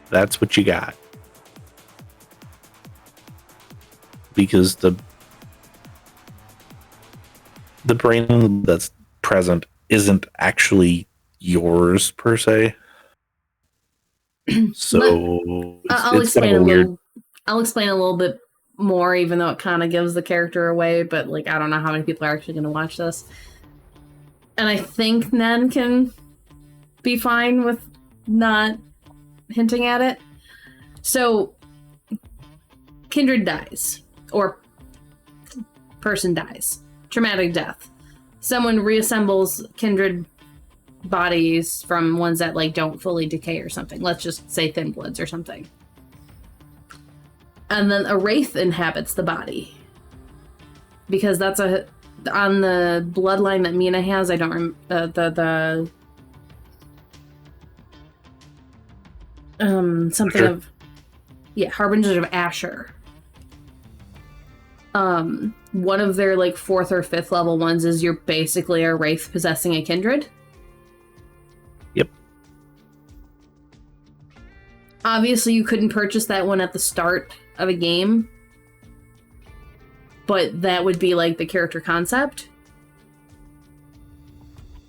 C: that's what you got. Because the brain that's present isn't actually yours per se. So
A: I'll
C: it's kind
A: explain
C: of a weird.
A: I'll explain a little bit more, even though it kind of gives the character away. But like, I don't know how many people are actually going to watch this, and I think Nen can be fine with not hinting at it. So, kindred dies. Or person dies. Traumatic death. Someone reassembles kindred bodies from ones that like don't fully decay or something. Let's just say thin bloods or something. And then a wraith inhabits the body. Because that's on the bloodline that Mina has, I don't remember something
C: Asher.
A: of Harbingers of Asher. One of their like 4th or 5th level ones is you're basically a wraith possessing a kindred.
C: Yep.
A: Obviously, you couldn't purchase that one at the start of a game, but that would be like the character concept.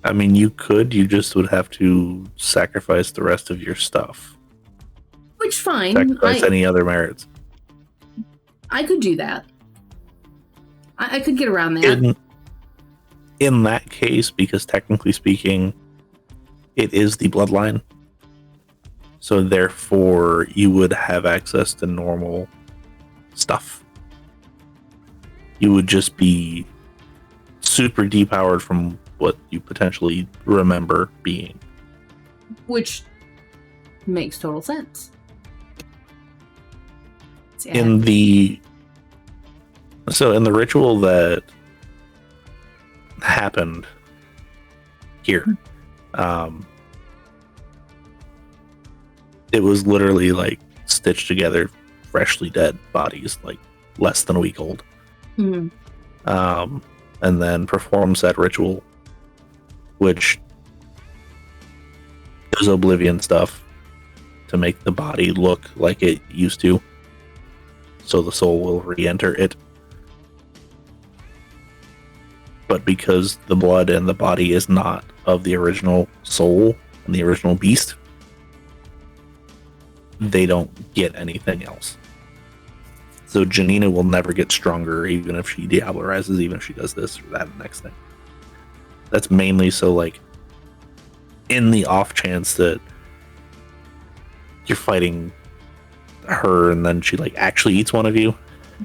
C: I mean, you could. You just would have to sacrifice the rest of your stuff.
A: Which, fine.
C: Sacrifice any other merits.
A: I could do that. I could get around that.
C: In that case, because technically speaking, it is the bloodline. So therefore, you would have access to normal stuff. You would just be super depowered from what you potentially remember being.
A: Which makes total sense.
C: In the ritual that happened here, it was literally like stitched together freshly dead bodies, like less than a week old.
A: Mm-hmm.
C: And then performs that ritual, which is oblivion stuff to make the body look like it used to, so the soul will re-enter it. but because the blood and the body is not of the original soul and the original beast, they don't get anything else. So Janina will never get stronger, even if she Diablo rises, even if she does this or that next thing. That's mainly so, like, in the off chance that you're fighting her and then she, like, actually eats one of you,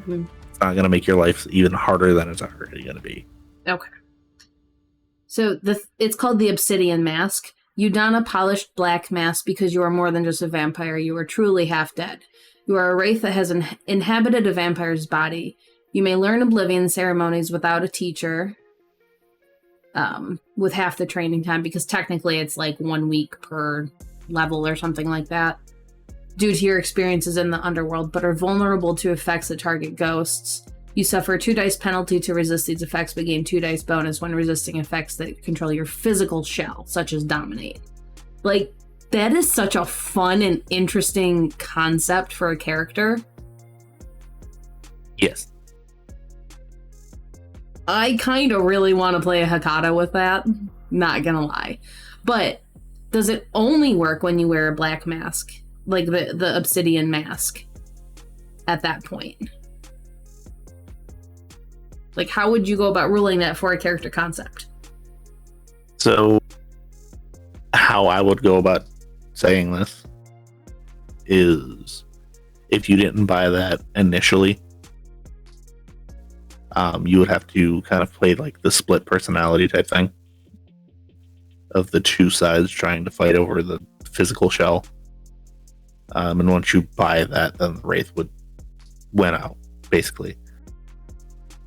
C: it's not going to make your life even harder than it's already going to be.
A: Okay. So it's called the Obsidian Mask. You don a polished black mask because you are more than just a vampire. You are truly half dead. You are a wraith that has inhabited a vampire's body. You may learn Oblivion ceremonies without a teacher, with half the training time, because technically it's like 1 week per level or something like that, due to your experiences in the underworld, but are vulnerable to effects that target ghosts. You suffer a 2 dice penalty to resist these effects, but gain 2 dice bonus when resisting effects that control your physical shell, such as Dominate. Like, that is such a fun and interesting concept for a character.
C: Yes.
A: I kind of really want to play a Hakata with that, not gonna lie. But does it only work when you wear a black mask? Like the Obsidian Mask at that point? Like, how would you go about ruling that for a character concept?
C: So, how I would go about saying this is, if you didn't buy that initially, you would have to kind of play like the split personality type thing of the two sides trying to fight over the physical shell. And once you buy that, then the Wraith would win out, basically.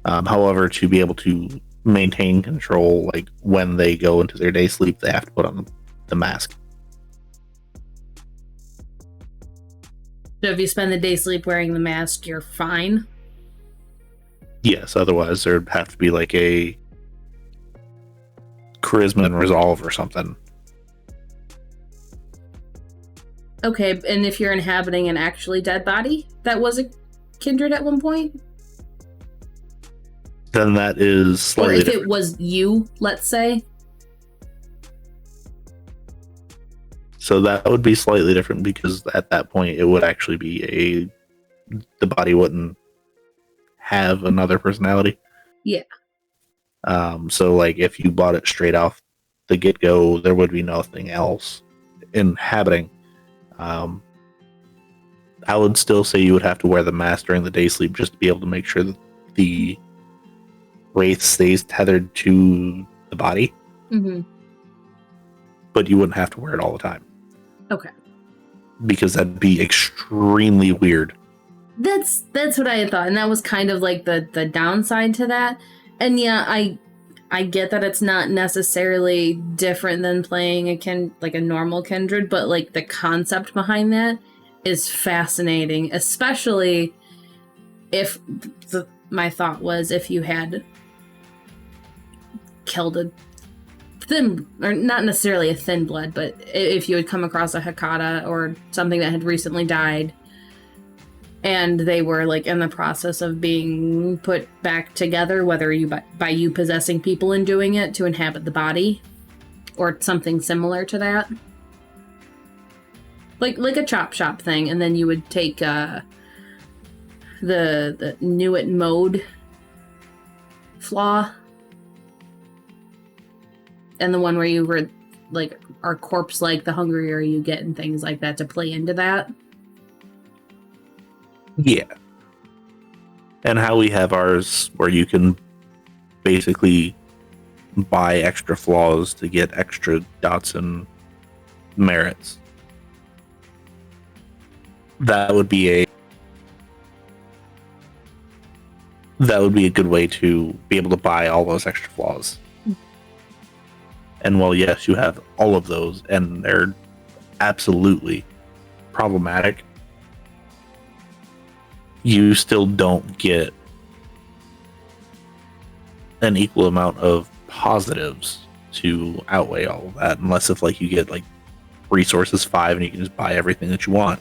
C: However, to be able to maintain control, like when they go into their day sleep, they have to put on the mask.
A: So if you spend the day sleep wearing the mask, you're fine?
C: Yes, otherwise there'd have to be like a charisma and resolve or something.
A: Okay, and if you're inhabiting an actually dead body that was a kindred at one point?
C: Then that is slightly
A: Or if
C: different.
A: it was you, let's say?
C: So that would be slightly different, because at that point it would actually be the body wouldn't have another personality.
A: Yeah.
C: So like if you bought it straight off the get-go, there would be nothing else inhabiting. I would still say you would have to wear the mask during the day sleep just to be able to make sure that the Wraith stays tethered to the body.
A: Mm-hmm.
C: But you wouldn't have to wear it all the time.
A: Okay.
C: Because that'd be extremely weird.
A: That's what I had thought, and that was kind of like the downside to that. And yeah, I get that it's not necessarily different than playing a normal kindred, but like the concept behind that is fascinating, especially if my thought was if you had killed a thin, or not necessarily a thin blood, but if you had come across a Hakata or something that had recently died, and they were like in the process of being put back together, whether you by you possessing people and doing it to inhabit the body, or something similar to that, like a chop shop thing, and then you would take the Nuit mode flaw, and the one where you were like are corpse like, the hungrier you get and things like that, to play into that.
C: Yeah. And how we have ours, where you can basically buy extra flaws to get extra dots and merits. That would be a good way to be able to buy all those extra flaws. And while yes, you have all of those and they're absolutely problematic, you still don't get an equal amount of positives to outweigh all of that, unless if like you get like resources 5 and you can just buy everything that you want.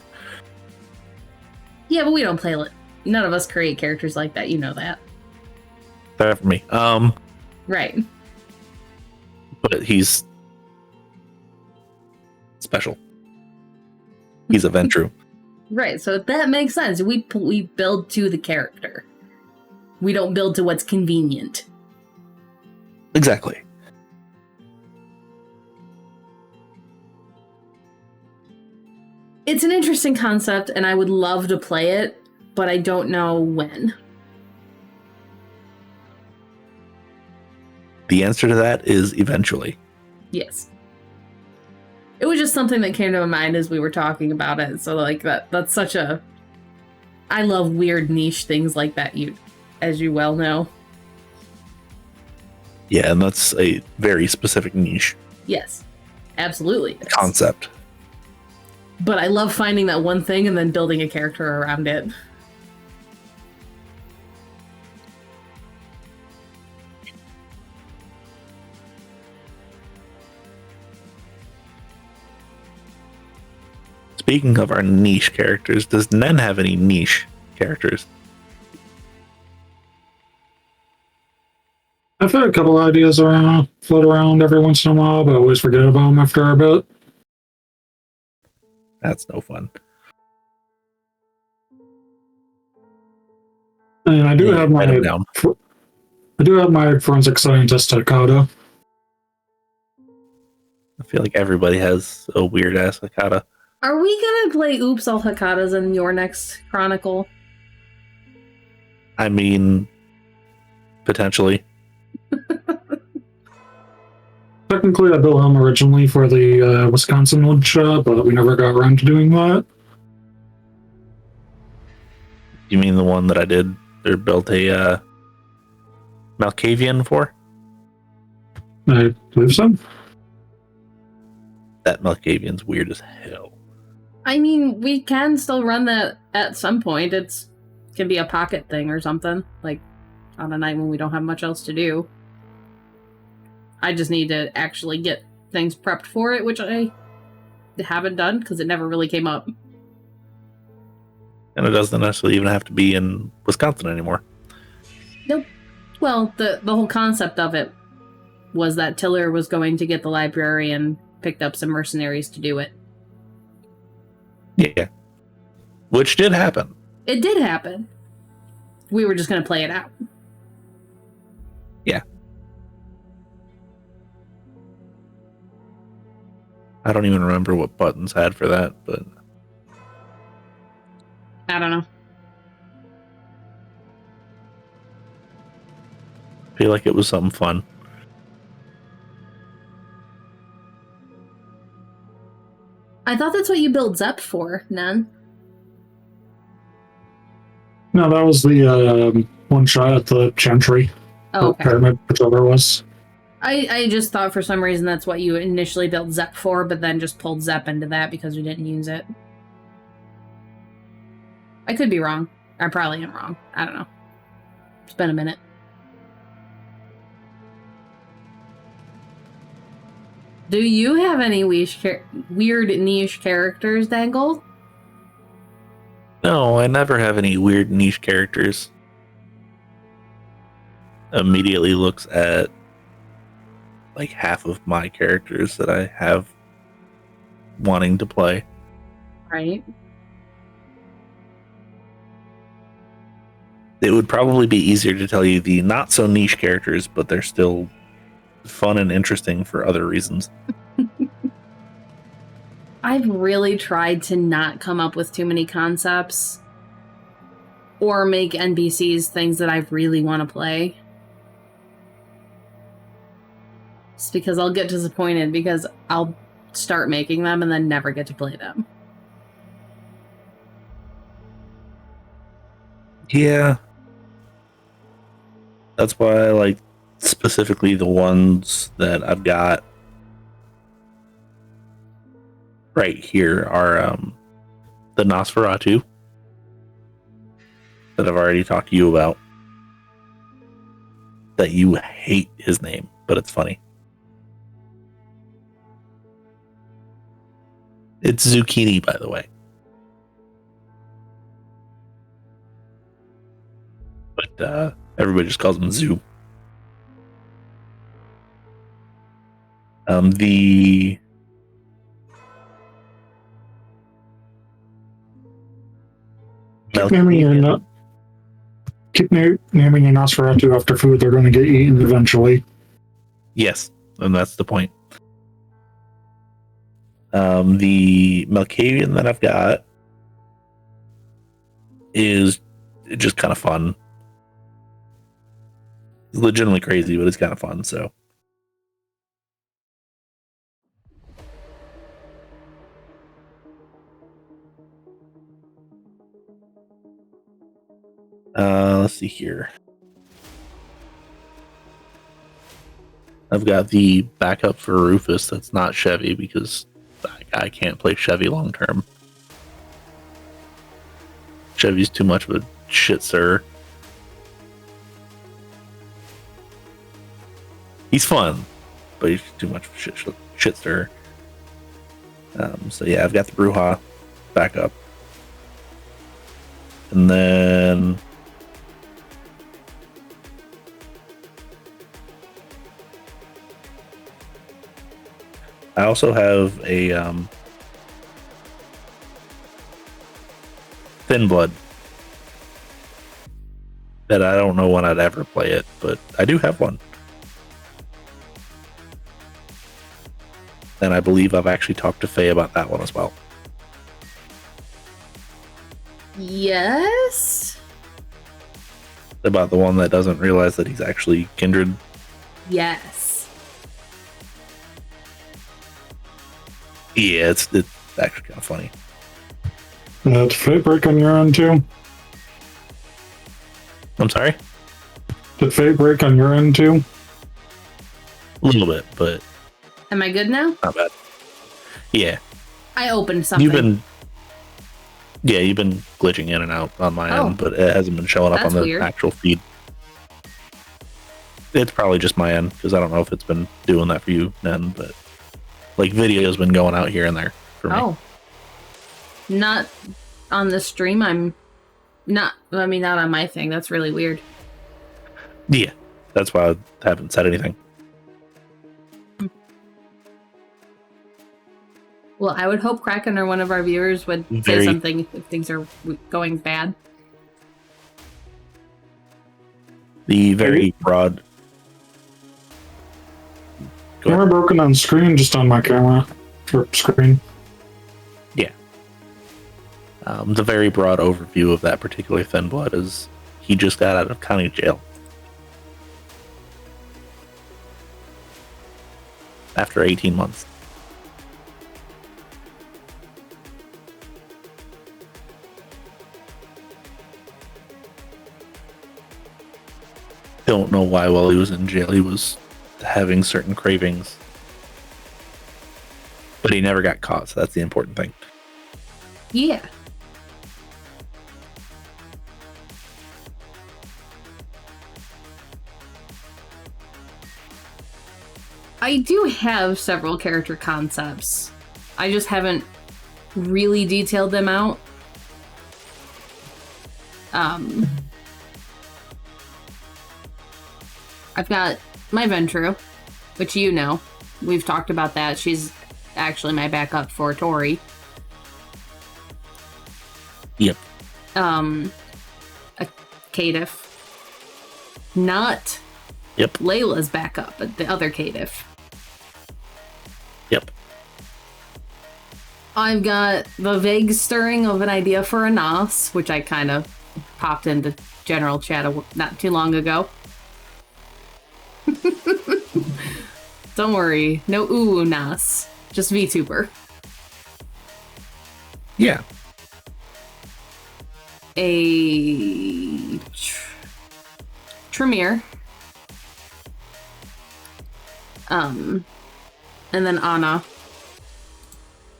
A: Yeah, but we don't play none of us create characters like that, you know that.
C: Fair for me.
A: Right.
C: But he's special. He's a Ventru.
A: Right, so that makes sense. We build to the character. We don't build to what's convenient.
C: Exactly.
A: It's an interesting concept, and I would love to play it, but I don't know when.
C: The answer to that is eventually.
A: Yes. It was just something that came to my mind as we were talking about it. So like that's such a I love weird niche things like that, as you well know.
C: Yeah, and that's a very specific niche.
A: Yes. Absolutely.
C: Concept.
A: But I love finding that one thing and then building a character around it.
C: Speaking of our niche characters, does Nen have any niche characters?
B: I've had a couple ideas float around every once in a while, but I always forget about them after a bit.
C: That's no fun.
B: And I do have my
C: down.
B: I do have my forensic scientist Takata.
C: I feel like everybody has a weird ass Hakata.
A: Are we gonna play Oops All Hakatas in your next Chronicle?
C: I mean, potentially.
B: Technically, I built him originally for the Wisconsin wood shop, but we never got around to doing that.
C: You mean the one that I did or built a Malkavian for?
B: I believe so.
C: That Malkavian's weird as hell.
A: I mean, we can still run that at some point. It can be a pocket thing or something, like on a night when we don't have much else to do. I just need to actually get things prepped for it, which I haven't done because it never really came up.
C: And it doesn't necessarily even have to be in Wisconsin anymore.
A: Nope. Well, the whole concept of it was that Tiller was going to get the library and picked up some mercenaries to do it.
C: Yeah. Which did happen.
A: It did happen. We were just going to play it out.
C: Yeah. I don't even remember what Buttons had for that, but
A: I don't know.
C: I feel like it was something fun.
A: I thought that's what you built Zep for, Nan.
B: No, that was the one shot at the Chantry.
A: Oh, okay.
B: Pyramid, whichever it was.
A: I just thought for some reason that's what you initially built Zep for, but then just pulled Zep into that because we didn't use it. I could be wrong. I probably am wrong. I don't know. It's been a minute. Do you have any weird niche characters, Dangle?
C: No, I never have any weird niche characters. Immediately looks at like half of my characters that I have wanting to play.
A: Right.
C: It would probably be easier to tell you the not so niche characters, but they're still fun and interesting for other reasons.
A: I've really tried to not come up with too many concepts or make NPCs things that I really want to play. It's because I'll get disappointed because I'll start making them and then never get to play them.
C: Yeah. That's why I like specifically the ones that I've got right here are the Nosferatu that I've already talked to you about. That you hate his name, but it's funny. It's Zucchini, by the way. But everybody just calls him Zoo. The
B: Keep naming your Nosferatu after food. They're going to get eaten eventually.
C: Yes, and that's the point. The Malkavian that I've got is just kind of fun. It's legitimately crazy, but it's kind of fun, so. Let's see here. I've got the backup for Rufus that's not Chevy because I can't play Chevy long term. Chevy's too much of a shit sir. He's fun, but he's too much of a shit stir. So yeah, I've got the Bruja backup. And then I also have a Thin Blood that I don't know when I'd ever play it, but I do have one. And I believe I've actually talked to Faye about that one as well.
A: Yes?
C: About the one that doesn't realize that he's actually kindred.
A: Yes.
C: Yeah, it's actually kind of funny.
B: Did Fate break on your end too?
C: I'm sorry?
B: Did Fate break on your end too?
C: A little bit, but
A: Am I good now?
C: not bad. Yeah.
A: I opened something.
C: You've been glitching in and out on my end, but it hasn't been showing up
A: That's
C: on the
A: weird.
C: actual feed. It's probably just my end, because I don't know if it's been doing that for you then, but like video's been going out here and there for me.
A: Oh. Not on the stream. Not on my thing. That's really weird.
C: Yeah. That's why I haven't said anything.
A: Well, I would hope Kraken or one of our viewers would say something if things are going bad.
C: The very broad.
B: Camera broken on screen, just on my camera or screen.
C: Yeah. The very broad overview of that particular Thin Blood is he just got out of county jail after 18 months. Don't know why while he was in jail he was having certain cravings, but he never got caught, so that's the important thing.
A: Yeah. I do have several character concepts. I just haven't really detailed them out. I've got my Ventru, which you know. We've talked about that. She's actually my backup for Tori.
C: Yep.
A: A Caitiff. Not Layla's backup, but the other Caitiff.
C: Yep.
A: I've got the vague stirring of an idea for a Nos, which I kind of popped into general chat not too long ago. Don't worry, no Nas, just VTuber.
C: Yeah.
A: A Tremere. And then Anna.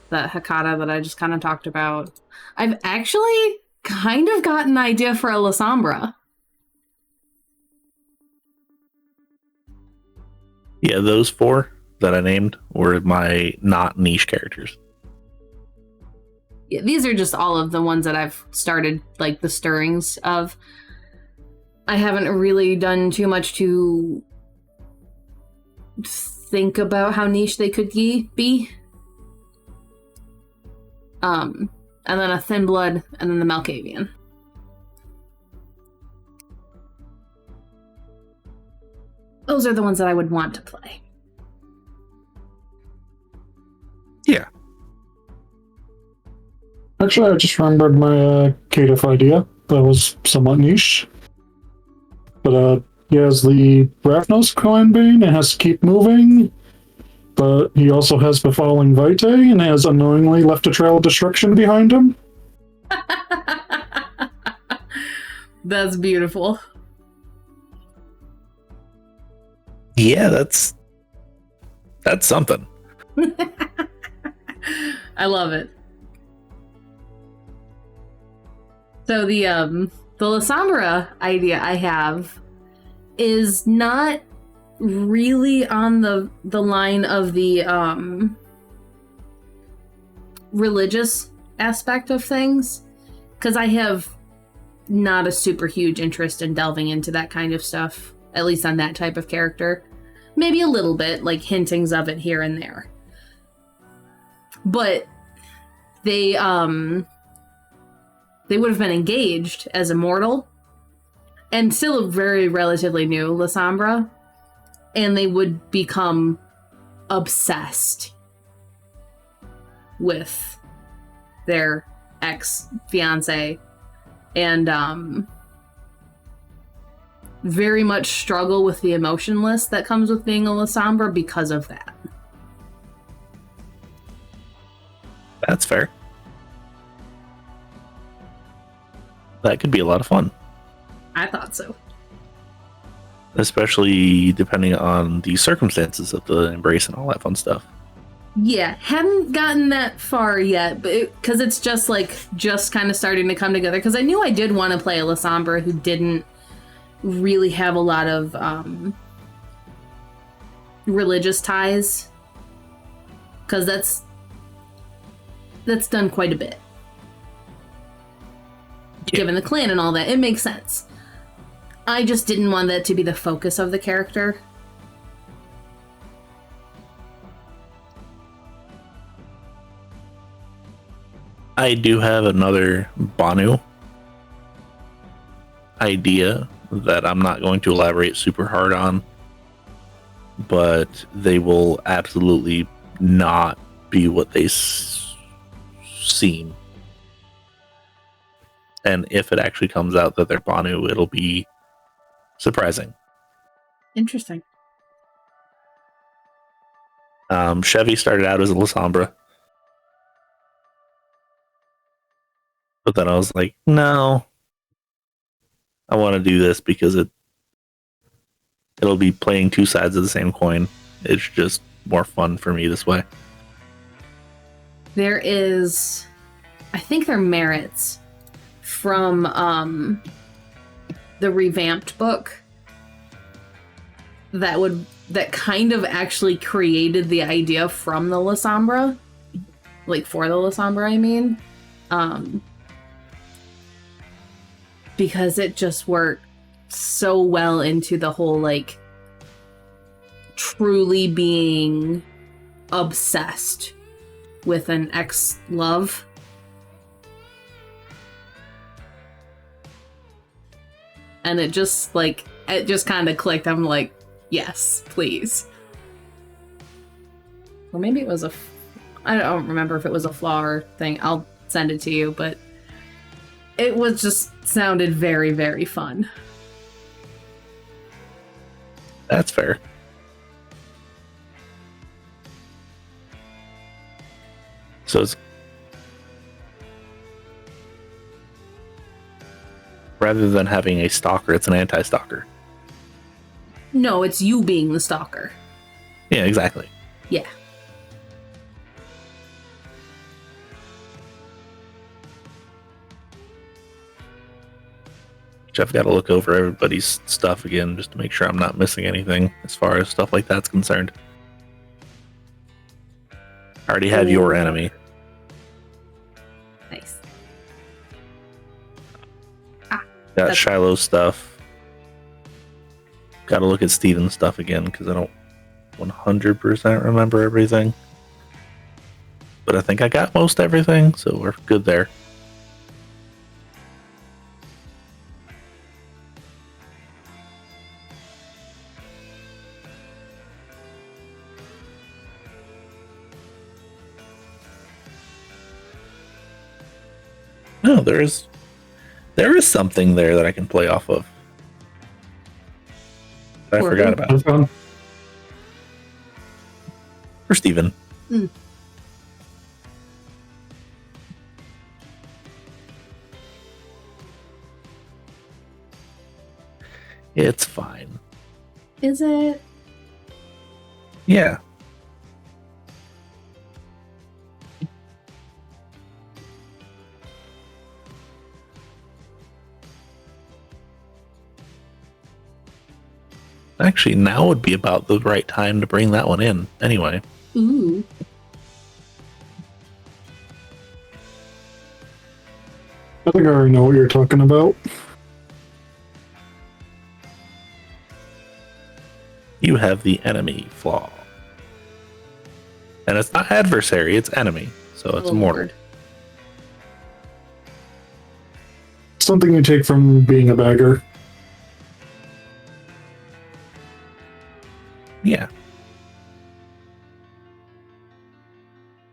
A: That Hakata that I just kind of talked about. I've actually kind of got an idea for a Lasombra.
C: Yeah, those four that I named were my not niche characters.
A: Yeah, these are just all of the ones that I've started, like, the stirrings of. I haven't really done too much to think about how niche they could be. And then a Thin Blood, and then the Malkavian. Those are the ones that I would want to play.
C: Yeah.
B: Actually, I just remembered my Caitiff idea. That was somewhat niche. But he has the Raphnos Coinbane and has to keep moving. But he also has Befalling Vitae and has unknowingly left a trail of destruction behind him.
A: That's beautiful.
C: Yeah, that's something.
A: I love it. So the Lasombra idea I have is not really on the line of the religious aspect of things, because I have not a super huge interest in delving into that kind of stuff, at least on that type of character. Maybe a little bit, like hintings of it here and there. But they would have been engaged as immortal and still a very relatively new Lasombra, and they would become obsessed with their ex-fiance and very much struggle with the emotionless that comes with being a Lasombra because of that.
C: That's fair. That could be a lot of fun.
A: I thought so.
C: Especially depending on the circumstances of the embrace and all that fun stuff.
A: Yeah, hadn't gotten that far yet, but because it's just kind of starting to come together. Because I knew I did want to play a Lasombra who didn't really have a lot of religious ties, because that's done quite a bit. Yeah. Given the clan and all that, it makes sense. I just didn't want that to be the focus of the character.
C: I do have another Banu idea that I'm not going to elaborate super hard on, but they will absolutely not be what they seem. And if it actually comes out that they're Banu, it'll be surprising.
A: Interesting.
C: Chevy started out as a Lasombra, but then I was like, no, I want to do this because it'll be playing two sides of the same coin. It's just more fun for me this way.
A: There is, I think there are merits from the revamped book that kind of actually created the idea from the Lasombra, like for the Lasombra, I mean, because it just worked so well into the whole like truly being obsessed with an ex-love. And it just kind of clicked. I'm like, yes, please. Or maybe it was I don't remember if it was a flower thing. I'll send it to you, but it was just sounded very, very fun.
C: That's fair. So it's rather than having a stalker, it's an anti-stalker.
A: No, it's you being the stalker.
C: Yeah, exactly.
A: Yeah.
C: I've got to look over everybody's stuff again just to make sure I'm not missing anything as far as stuff like that's concerned. I already have your enemy.
A: Nice.
C: Got Shiloh's stuff. Got to look at Steven's stuff again because I don't 100% remember everything. But I think I got most everything, so we're good there. No, there is something there that I can play off of. That I forgot about. For Steven.
A: Mm.
C: It's fine.
A: Is it?
C: Yeah. Actually, now would be about the right time to bring that one in. Anyway.
A: Ooh.
B: I think I already know what you're talking about.
C: You have the enemy flaw. And it's not adversary, it's enemy. So it's mortal.
B: Something you take from being a bagger.
C: Yeah.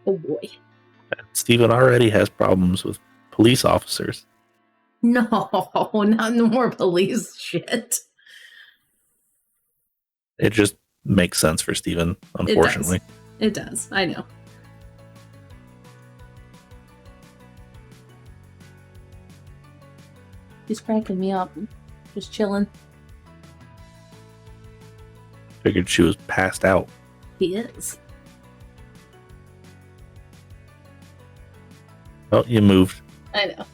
A: Oh boy.
C: Steven already has problems with police officers.
A: No, not no more police shit.
C: It just makes sense for Steven, unfortunately.
A: It does. I know. He's cracking me up. Just chilling.
C: Figured she was passed out.
A: He is.
C: Oh, you moved.
A: I know.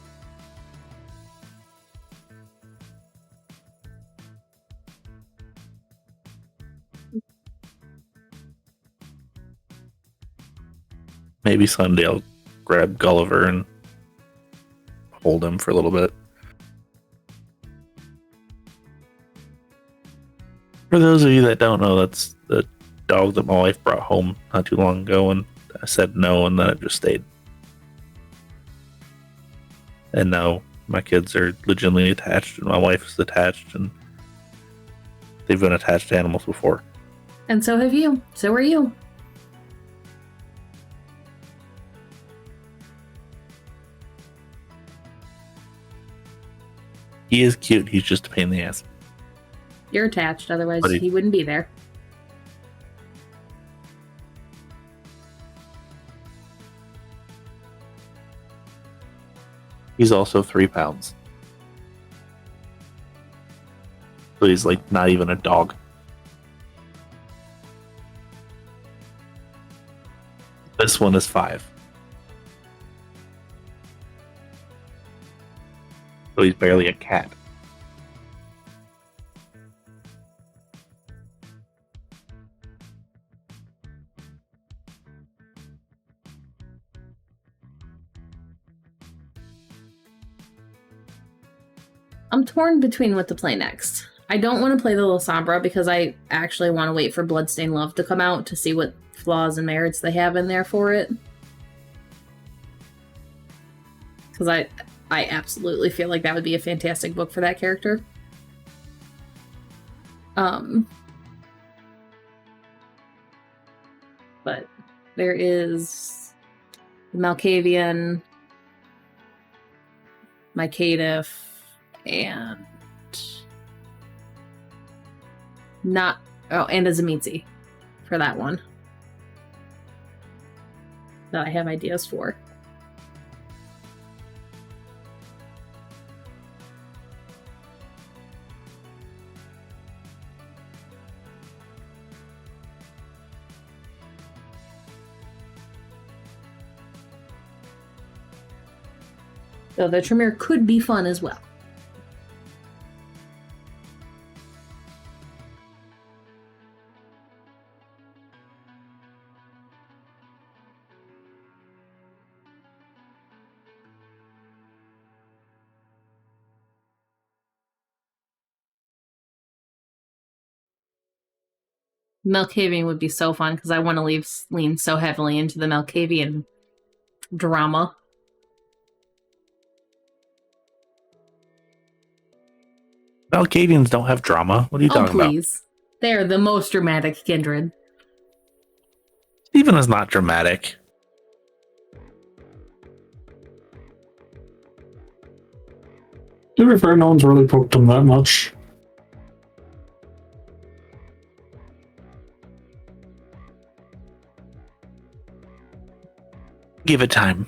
C: Maybe someday I'll grab Gulliver and hold him for a little bit. For those of you that don't know, that's the dog that my wife brought home not too long ago, and I said no, and then it just stayed. And now my kids are legitimately attached, and my wife is attached, and they've been attached to animals before.
A: And so have you. So are you.
C: He is cute, he's just a pain in the ass.
A: You're attached, otherwise
C: Buddy.
A: he wouldn't be there.
C: He's also 3 pounds. So he's like not even a dog. This one is 5. So he's barely a cat.
A: I'm torn between what to play next. I don't want to play the La Sombra because I actually want to wait for Bloodstained Love to come out to see what flaws and merits they have in there for it. Because I absolutely feel like that would be a fantastic book for that character. But there is Malkavian, Mycatif, and and a Zamitzi for that one that I have ideas for. So the Tremere could be fun as well. Malkavian would be so fun because I want to lean so heavily into the Malkavian drama.
C: Malkavians don't have drama. What are you talking about?
A: Please. They're the most dramatic kindred.
C: Steven is not dramatic.
B: To be fair, no one's really poked him that much.
C: Give it time.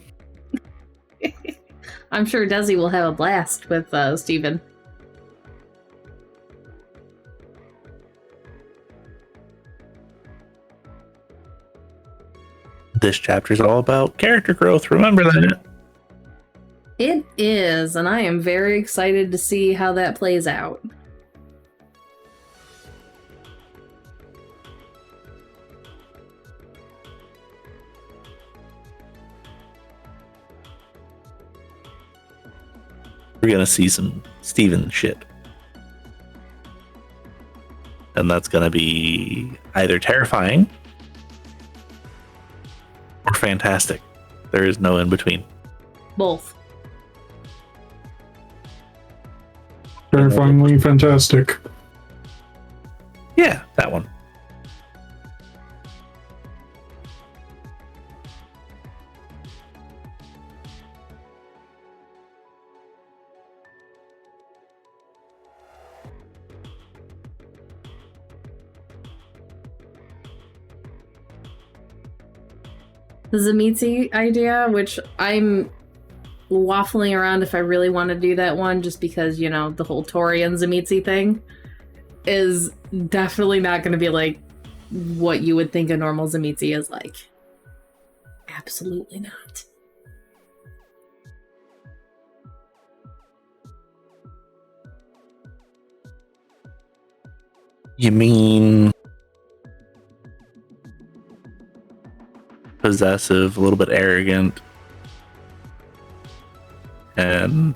A: I'm sure Desi will have a blast with Steven.
C: This chapter is all about character growth. Remember that.
A: It is, and I am very excited to see how that plays out.
C: We're gonna see some Steven shit. And that's gonna be either terrifying or fantastic. There is no in between.
A: Both.
B: Terrifyingly fantastic.
C: Yeah, that one.
A: The Zamitzi idea, which I'm waffling around if I really want to do that one, just because, you know, the whole Tori and Zamitzi thing is definitely not going to be like what you would think a normal Zamitzi is like. Absolutely not.
C: You mean possessive, a little bit arrogant, and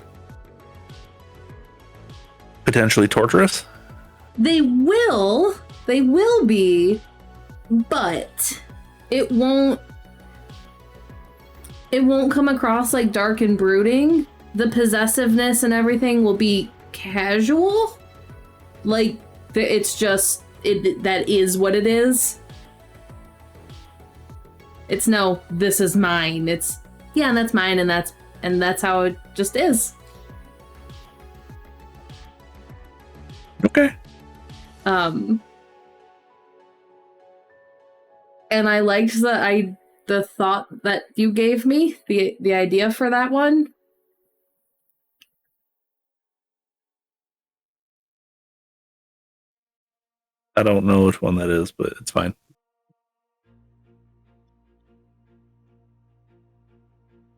C: potentially torturous?
A: They will be, but it won't come across like dark and brooding. The possessiveness and everything will be casual. Like, it's just, that is what it is. It's no, this is mine. It's, yeah, and that's mine, and that's how it just is.
C: Okay.
A: And I liked the thought that you gave me, the idea for that one.
C: I don't know which one that is, but it's fine.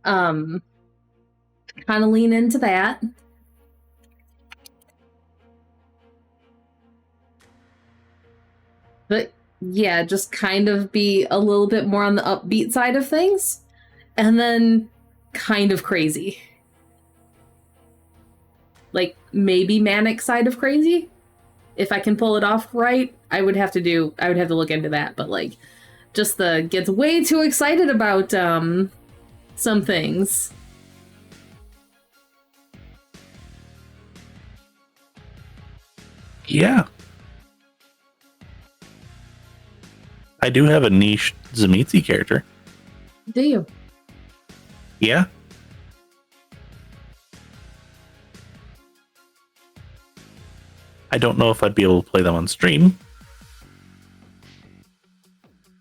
A: Kind of lean into that. But yeah, just kind of be a little bit more on the upbeat side of things. And then kind of crazy. Like, maybe manic side of crazy. If I can pull it off right, I would have to look into that. But like, just gets way too excited about some things.
C: Yeah. I do have a niche Zamitzi character.
A: Do you?
C: Yeah. I don't know if I'd be able to play them on stream.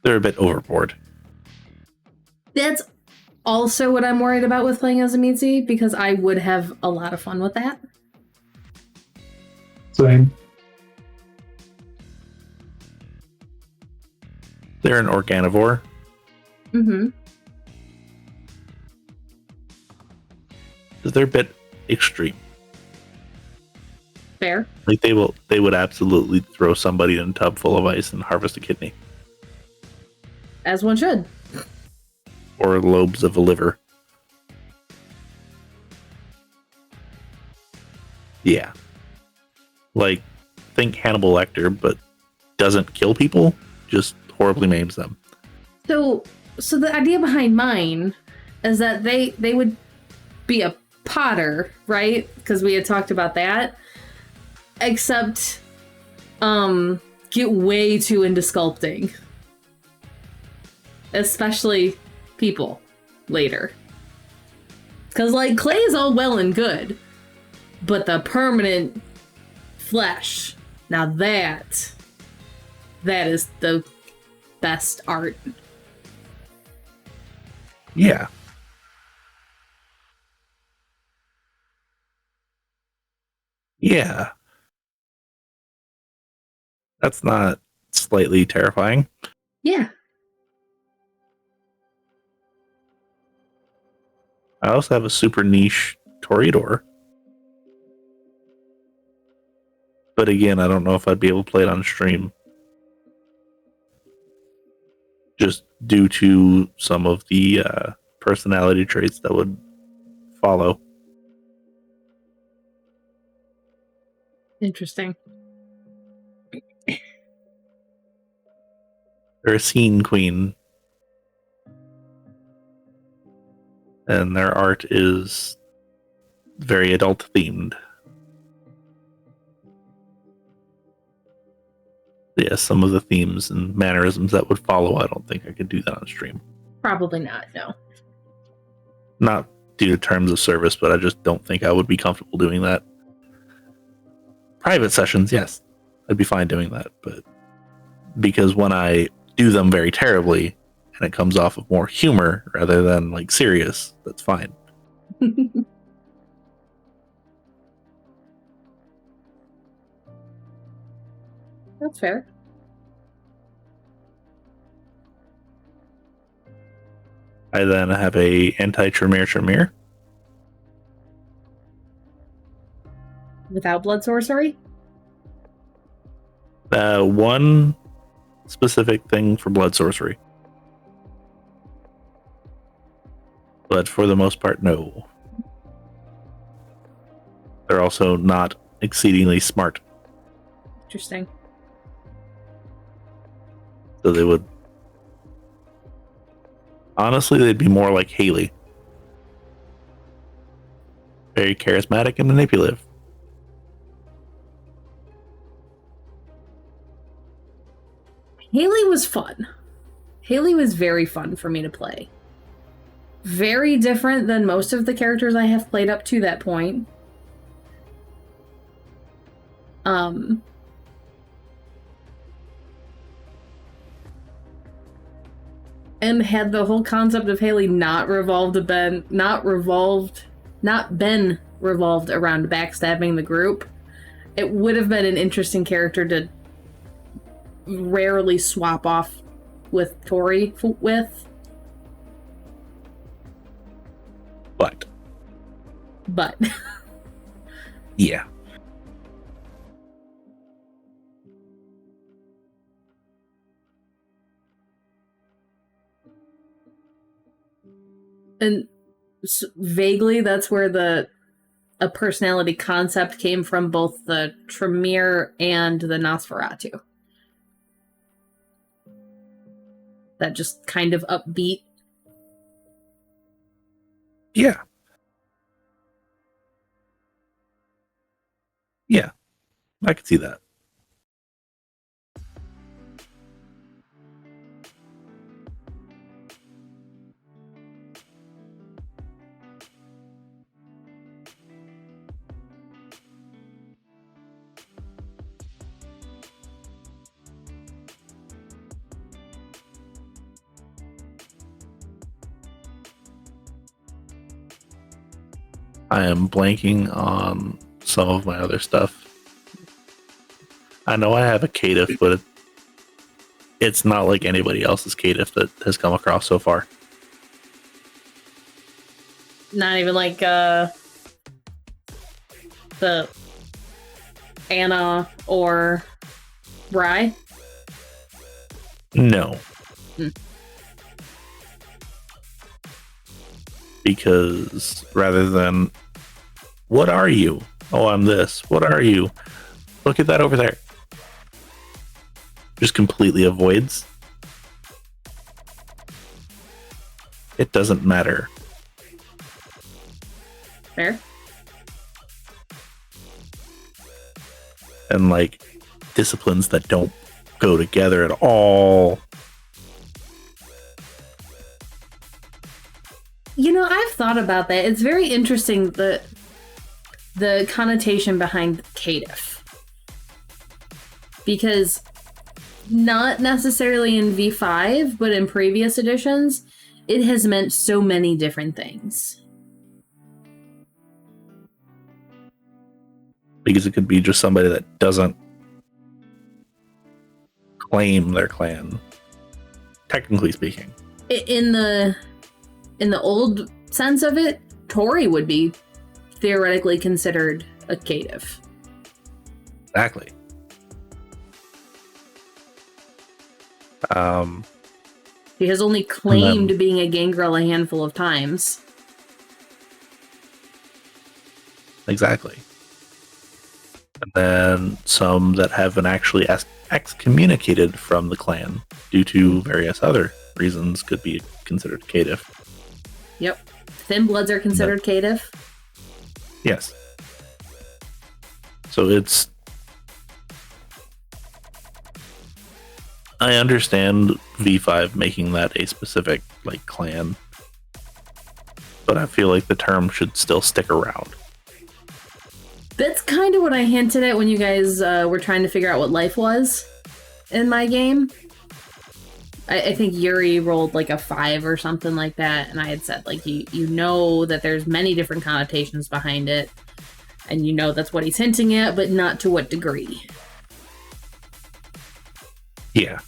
C: They're a bit overboard.
A: That's also what I'm worried about with playing as a Zamitzi, because I would have a lot of fun with that.
B: Same.
C: They're an organivore.
A: Mm-hmm.
C: They're a bit extreme.
A: Fair.
C: Like they would absolutely throw somebody in a tub full of ice and harvest a kidney.
A: As one should.
C: Or lobes of a liver. Yeah. Like, think Hannibal Lecter, but doesn't kill people. just horribly maims them.
A: So the idea behind mine is that they would be a potter, right? Because we had talked about that. Except, get way too into sculpting. Especially people later. Because, like, clay is all well and good. But the permanent flesh, now that is the best art.
C: Yeah. Yeah. That's not slightly terrifying.
A: Yeah.
C: I also have a super niche Toreador. But again, I don't know if I'd be able to play it on stream. Just due to some of the personality traits that would follow.
A: Interesting.
C: They're a scene queen. And their art is very adult themed. Yeah, some of the themes and mannerisms that would follow, I don't think I could do that on stream.
A: Probably not, no.
C: Not due to terms of service, but I just don't think I would be comfortable doing that. Private sessions, yes, I'd be fine doing that, but because when I do them very terribly and it comes off of more humor rather than like serious, that's fine.
A: That's fair.
C: I then have a anti-Tremere.
A: Without blood sorcery?
C: One specific thing for blood sorcery. But for the most part, no. They're also not exceedingly smart.
A: Interesting.
C: So they would... Honestly, they'd be more like Haley. Very charismatic and manipulative.
A: Haley was fun. Haley was very fun for me to play. Very different than most of the characters I have played up to that point. And had the whole concept of Haley not been revolved around backstabbing the group, it would have been an interesting character to rarely swap off with Tori with. But.
C: Yeah.
A: And vaguely, that's where a personality concept came from, both the Tremere and the Nosferatu. That just kind of upbeat.
C: Yeah. Yeah. I could see that. I am blanking on some of my other stuff. I know I have a caitiff, but it's not like anybody else's caitiff that has come across so far.
A: Not even like the Anna or Rye?
C: No. Because rather than, what are you? Oh, I'm this. What are you? Look at that over there. just completely avoids, it doesn't matter.
A: Fair.
C: And like disciplines that don't go together at all.
A: You know, I've thought about that. It's very interesting, the connotation behind caitiff. Because not necessarily in V5, but in previous editions, it has meant so many different things.
C: Because it could be just somebody that doesn't claim their clan, technically speaking.
A: In the old sense of it, Tori would be theoretically considered a caitiff.
C: Exactly.
A: He has only claimed being a gangrel a handful of times.
C: Exactly. And then some that have been actually excommunicated from the clan due to various other reasons could be considered caitiff.
A: Yep. Thin Bloods are considered caitiff.
C: Yes. So it's... I understand V5 making that a specific like clan, but I feel like the term should still stick around.
A: That's kind of what I hinted at when you guys were trying to figure out what life was in my game. I think Yuri rolled like a 5 or something like that, and I had said, like, you know that there's many different connotations behind it, and you know that's what he's hinting at, but not to what degree.
C: Yeah.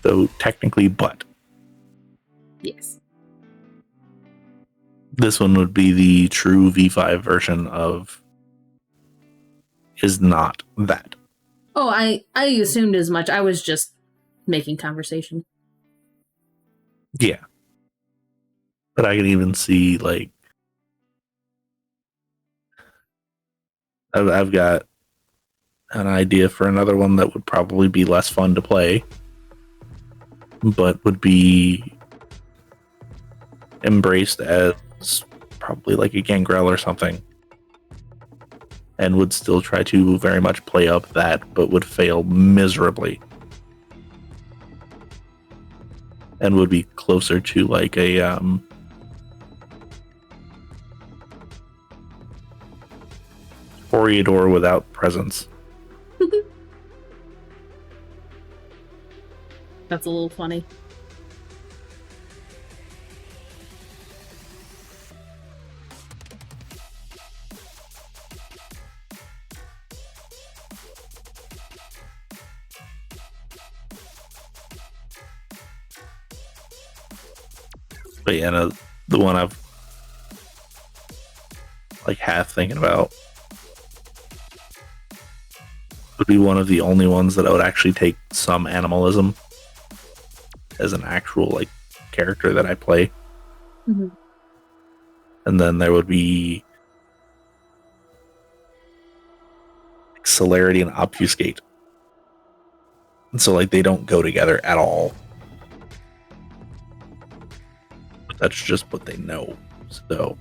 C: So technically, but.
A: Yes.
C: This one would be the true V5 version of is not that.
A: Oh, I assumed as much. I was just making conversation.
C: Yeah. But I can even see, like, I've got an idea for another one that would probably be less fun to play, but would be embraced as probably like a gangrel or something, and would still try to very much play up that, but would fail miserably, and would be closer to like a Toreador without presence.
A: That's a little funny.
C: But yeah, no, the one I've like half thinking about would be one of the only ones that I would actually take some animalism as an actual like character that I play.
A: Mm-hmm.
C: And then there would be like, celerity and obfuscate. And so like they don't go together at all. But that's just what they know. So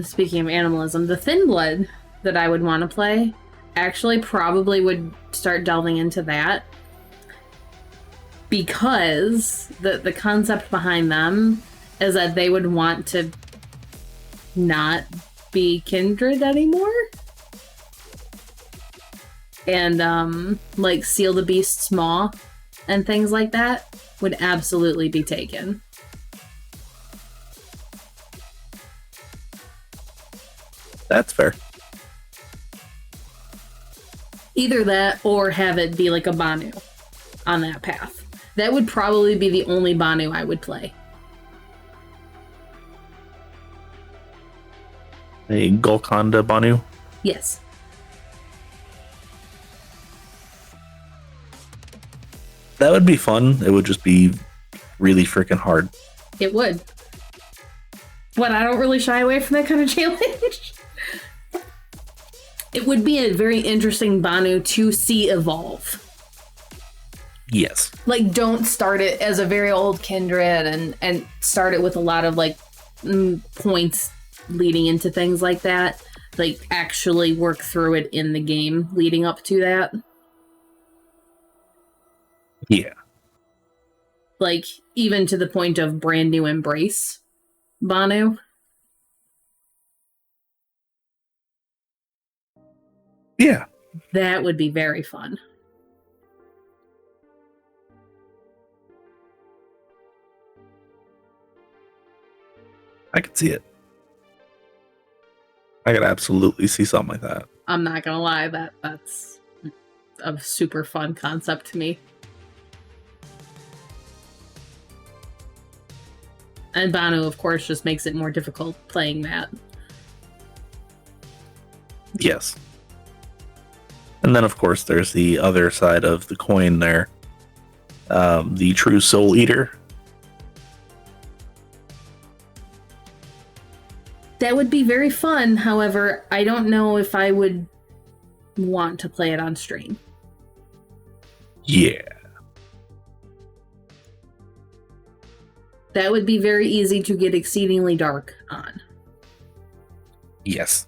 A: speaking of animalism, the Thin Blood that I would want to play actually probably would start delving into that, because the concept behind them is that they would want to not be kindred anymore, and like Seal the Beast's Maw and things like that would absolutely be taken.
C: that's fair.
A: Either that or have it be like a Banu on that path. That would probably be the only Banu I would play.
C: A Golconda Banu.
A: Yes.
C: That would be fun. It would just be really freaking hard.
A: It would. But I don't really shy away from that kind of challenge. It would be a very interesting Banu to see evolve.
C: Yes.
A: Like, don't start it as a very old kindred and start it with a lot of, like, points leading into things like that. Like, actually work through it in the game leading up to that.
C: Yeah.
A: Like, even to the point of brand new embrace Banu.
C: Yeah.
A: That would be very fun.
C: I could see it. I could absolutely see something like that.
A: I'm not gonna lie, that's a super fun concept to me. And Banu, of course, just makes it more difficult playing that.
C: Yes. And then, of course, there's the other side of the coin there. The true soul eater.
A: That would be very fun. However, I don't know if I would want to play it on stream.
C: Yeah.
A: That would be very easy to get exceedingly dark on.
C: Yes.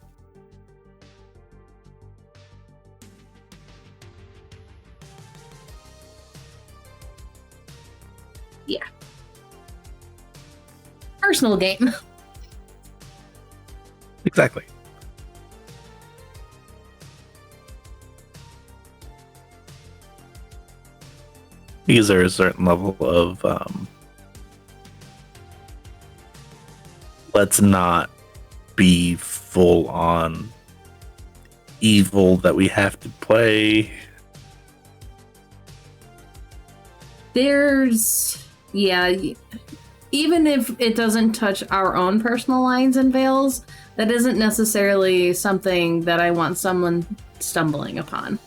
A: Yeah. Personal game.
C: Exactly. Because there is a certain level of let's not be full on evil that we have to play.
A: There's, yeah, even if it doesn't touch our own personal lines and veils, that isn't necessarily something that I want someone stumbling upon.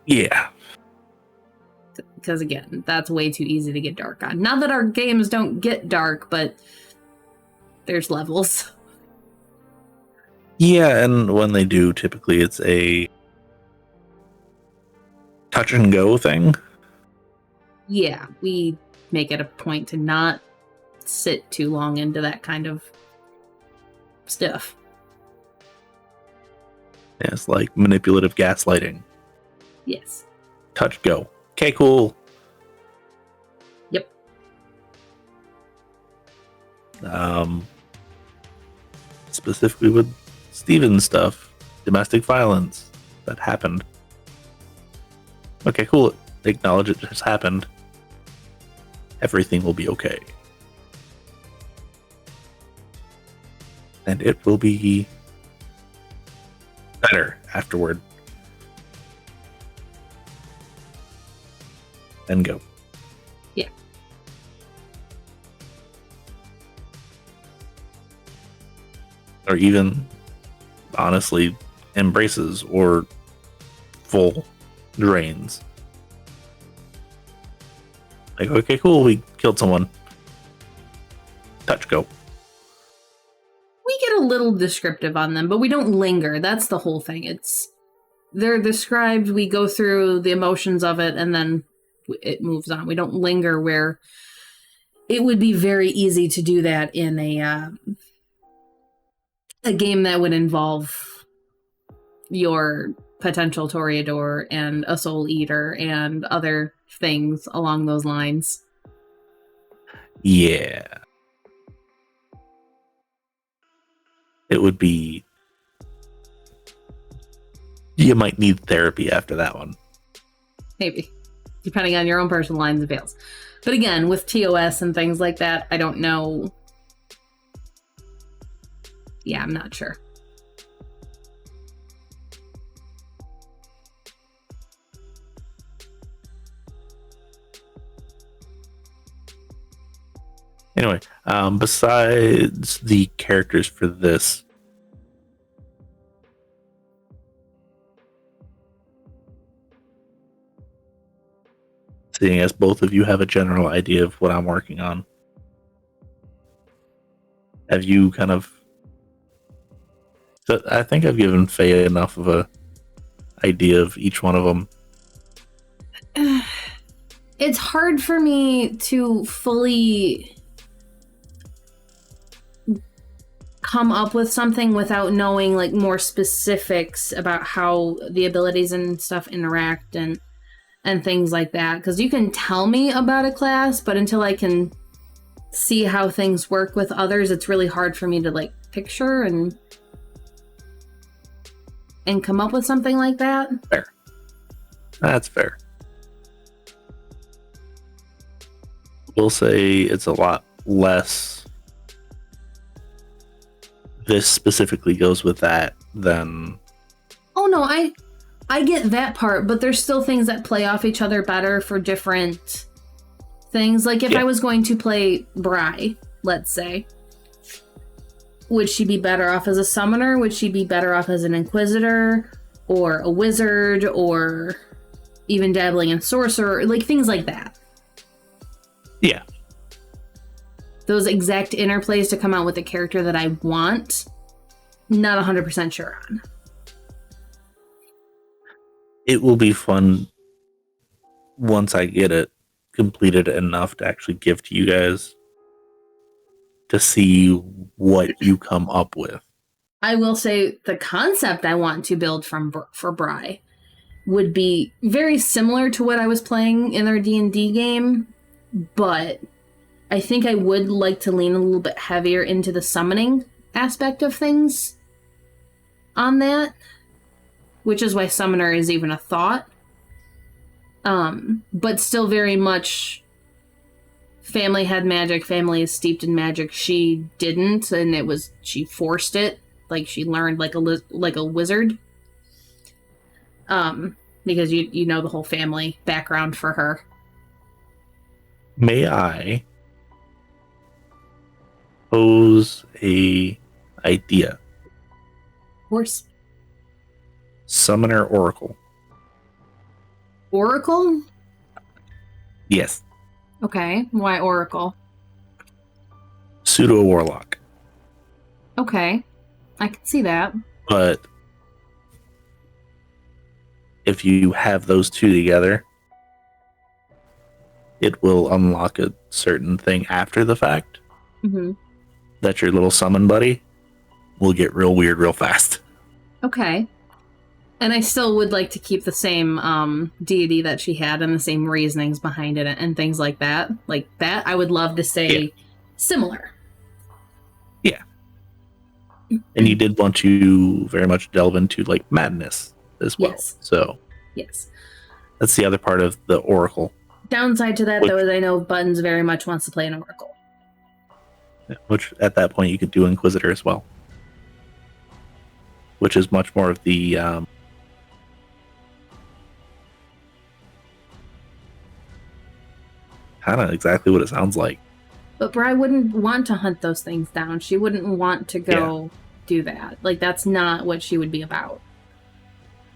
C: Yeah.
A: Because again, that's way too easy to get dark on. Not that our games don't get dark, but there's levels.
C: Yeah, and when they do, typically it's a touch and go thing.
A: Yeah, we make it a point to not sit too long into that kind of stuff.
C: Yeah, it's like manipulative gaslighting.
A: Yes.
C: Touch, go. Okay, cool.
A: Yep.
C: Specifically with Steven's stuff, domestic violence that happened. Okay, cool. Acknowledge it just happened. Everything will be okay. And it will be better afterward. And go.
A: Yeah.
C: Or even, honestly, embraces or full drains. Like, okay, cool, we killed someone. Touch, go.
A: We get a little descriptive on them, but we don't linger. That's the whole thing. They're described, we go through the emotions of it, and then it moves on. We don't linger, where it would be very easy to do that in a game that would involve your potential Toreador and a Soul Eater and other things along those lines.
C: Yeah. It would be... You might need therapy after that one.
A: Maybe. Depending on your own personal lines and veils. But again, with TOS and things like that, I don't know. Yeah, I'm not sure.
C: Anyway, besides the characters for this, seeing as both of you have a general idea of what I'm working on, Have you kind of... I think I've given Faye enough of a idea of each one of them.
A: It's hard for me to fully come up with something without knowing like more specifics about how the abilities and stuff interact and things like that. Because you can tell me about a class, but until I can see how things work with others, it's really hard for me to like picture and come up with something like that.
C: Fair. That's fair. We'll say it's a lot less this specifically goes with that than...
A: Oh no, I get that part, but there's still things that play off each other better for different things. Like if I was going to play Bri, let's say, would she be better off as a summoner? Would she be better off as an inquisitor or a wizard or even dabbling in sorcerer? Like things like that.
C: Yeah.
A: Those exact interplays to come out with the character that I want, not 100% sure on.
C: It will be fun once I get it completed enough to actually give to you guys to see what you come up with.
A: I will say the concept I want to build for Bri would be very similar to what I was playing in their D&D game, but I think I would like to lean a little bit heavier into the summoning aspect of things on that, which is why summoner is even a thought. But still very much family had magic, family is steeped in magic. She didn't, and she forced it, like she learned like a wizard. Because you know the whole family background for her.
C: May I pose a idea?
A: Of course.
C: Summoner Oracle.
A: Oracle?
C: Yes.
A: Okay. Why Oracle?
C: Pseudo Warlock.
A: Okay. I can see that.
C: But if you have those two together, it will unlock a certain thing after the fact.
A: Mm-hmm.
C: That your little summon buddy will get real weird real fast.
A: Okay. And I still would like to keep the same deity that she had and the same reasonings behind it and things like that. Like that, I would love to say similar.
C: Yeah. And you did want to very much delve into like madness as well.
A: Yes.
C: So
A: yes,
C: that's the other part of the Oracle.
A: Downside to that, though, is I know Buttons very much wants to play an Oracle.
C: Which at that point you could do Inquisitor as well. Which is much more of the kind of exactly what it sounds like.
A: But Bri wouldn't want to hunt those things down. She wouldn't want to go do that. Like, that's not what she would be about.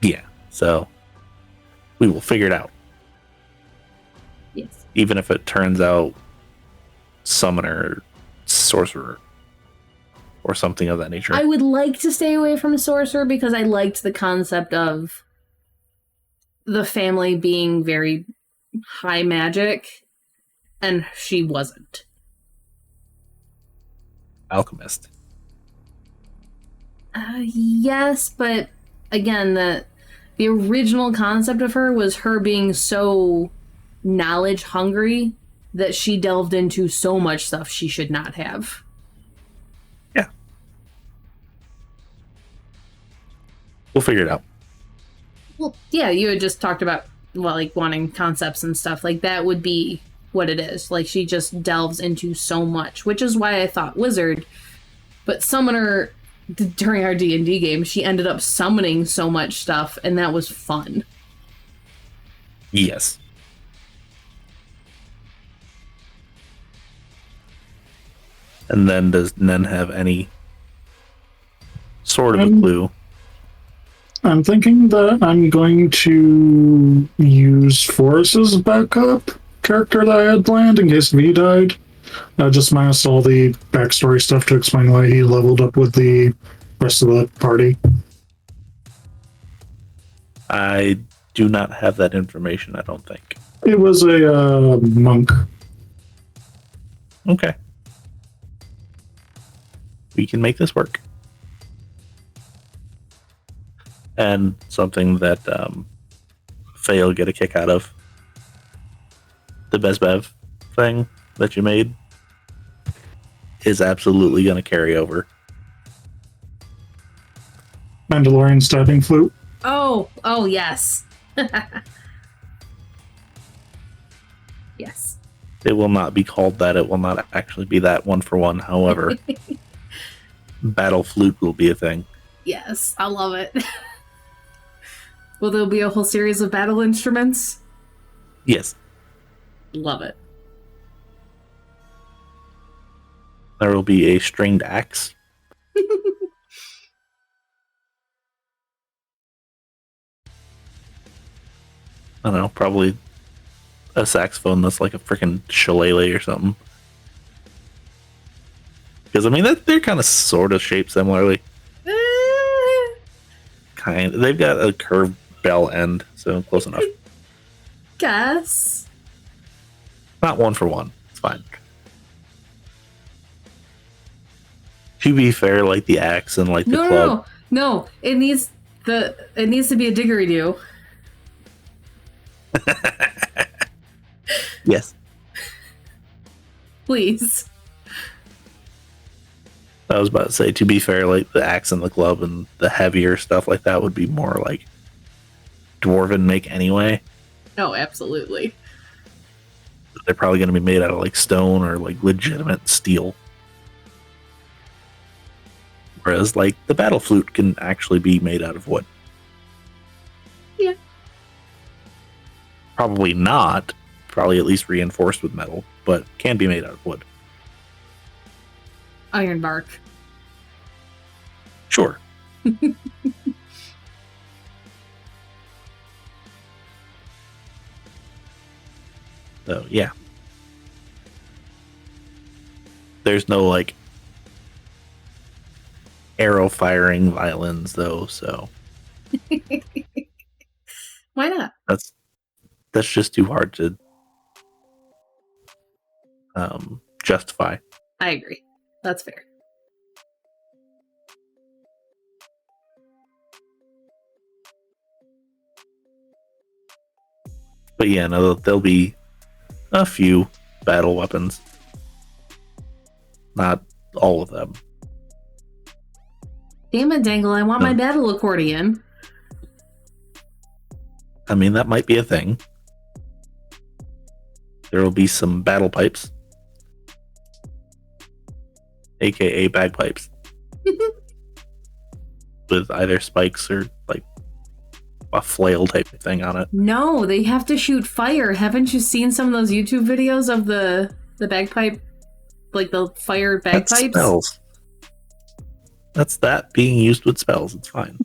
C: Yeah, so we will figure it out.
A: Yes.
C: Even if it turns out summoner, sorcerer, or something of that nature.
A: I would like to stay away from sorcerer because I liked the concept of the family being very high magic, and she wasn't.
C: Alchemist.
A: Yes, but again, the original concept of her was her being so knowledge hungry that she delved into so much stuff she should not have.
C: Yeah. We'll figure it out.
A: Well, yeah, you had just talked about, well, like wanting concepts and stuff. Like that would be what it is. Like she just delves into so much, which is why I thought wizard. But summoner, during our D&D game, she ended up summoning so much stuff, and that was fun.
C: Yes. And then does Nen have any sort of a clue?
B: I'm thinking that I'm going to use Forrest's backup character that I had planned in case V died. just minus all the backstory stuff to explain why he leveled up with the rest of the party.
C: I do not have that information, I don't think.
B: It was a monk.
C: Okay. We can make this work. And something that Faye will get a kick out of. The Bezbev thing that you made is absolutely going to carry over.
B: Mandalorian stabbing flute.
A: Oh, yes. Yes.
C: It will not be called that. It will not actually be that one for one. However, battle flute will be a thing.
A: Yes, I love it. Will there be a whole series of battle instruments?
C: Yes.
A: Love it.
C: There will be a stringed axe. I don't know, probably a saxophone that's like a freaking shillelagh or something. Because, I mean, they're kind of sort of shaped similarly. They've got a curved bell end, so close enough.
A: Guess.
C: Not one for one. It's fine. To be fair, like the axe and like the club.
A: No. It needs to be a didgeridoo.
C: Yes.
A: Please.
C: I was about to say, to be fair, like the axe and the club and the heavier stuff like that would be more like dwarven make anyway.
A: Oh, absolutely.
C: They're probably going to be made out of like stone or like legitimate steel. Whereas like the battle flute can actually be made out of wood.
A: Yeah.
C: Probably not. Probably at least reinforced with metal, but can be made out of wood.
A: Ironbark.
C: Sure. So, yeah. There's no, like, arrow firing violins, though, so.
A: Why not?
C: That's just too hard to justify.
A: I agree. That's fair.
C: But yeah, no, there'll be a few battle weapons. Not all of them.
A: Damn it, Dangle, I want my battle accordion.
C: I mean, that might be a thing. There will be some battle pipes. AKA bagpipes. With either spikes or like a flail type thing on it.
A: No, they have to shoot fire. Haven't you seen some of those YouTube videos of the bagpipe, like the fire bagpipes?
C: That's spells. That's that being used with spells. It's fine.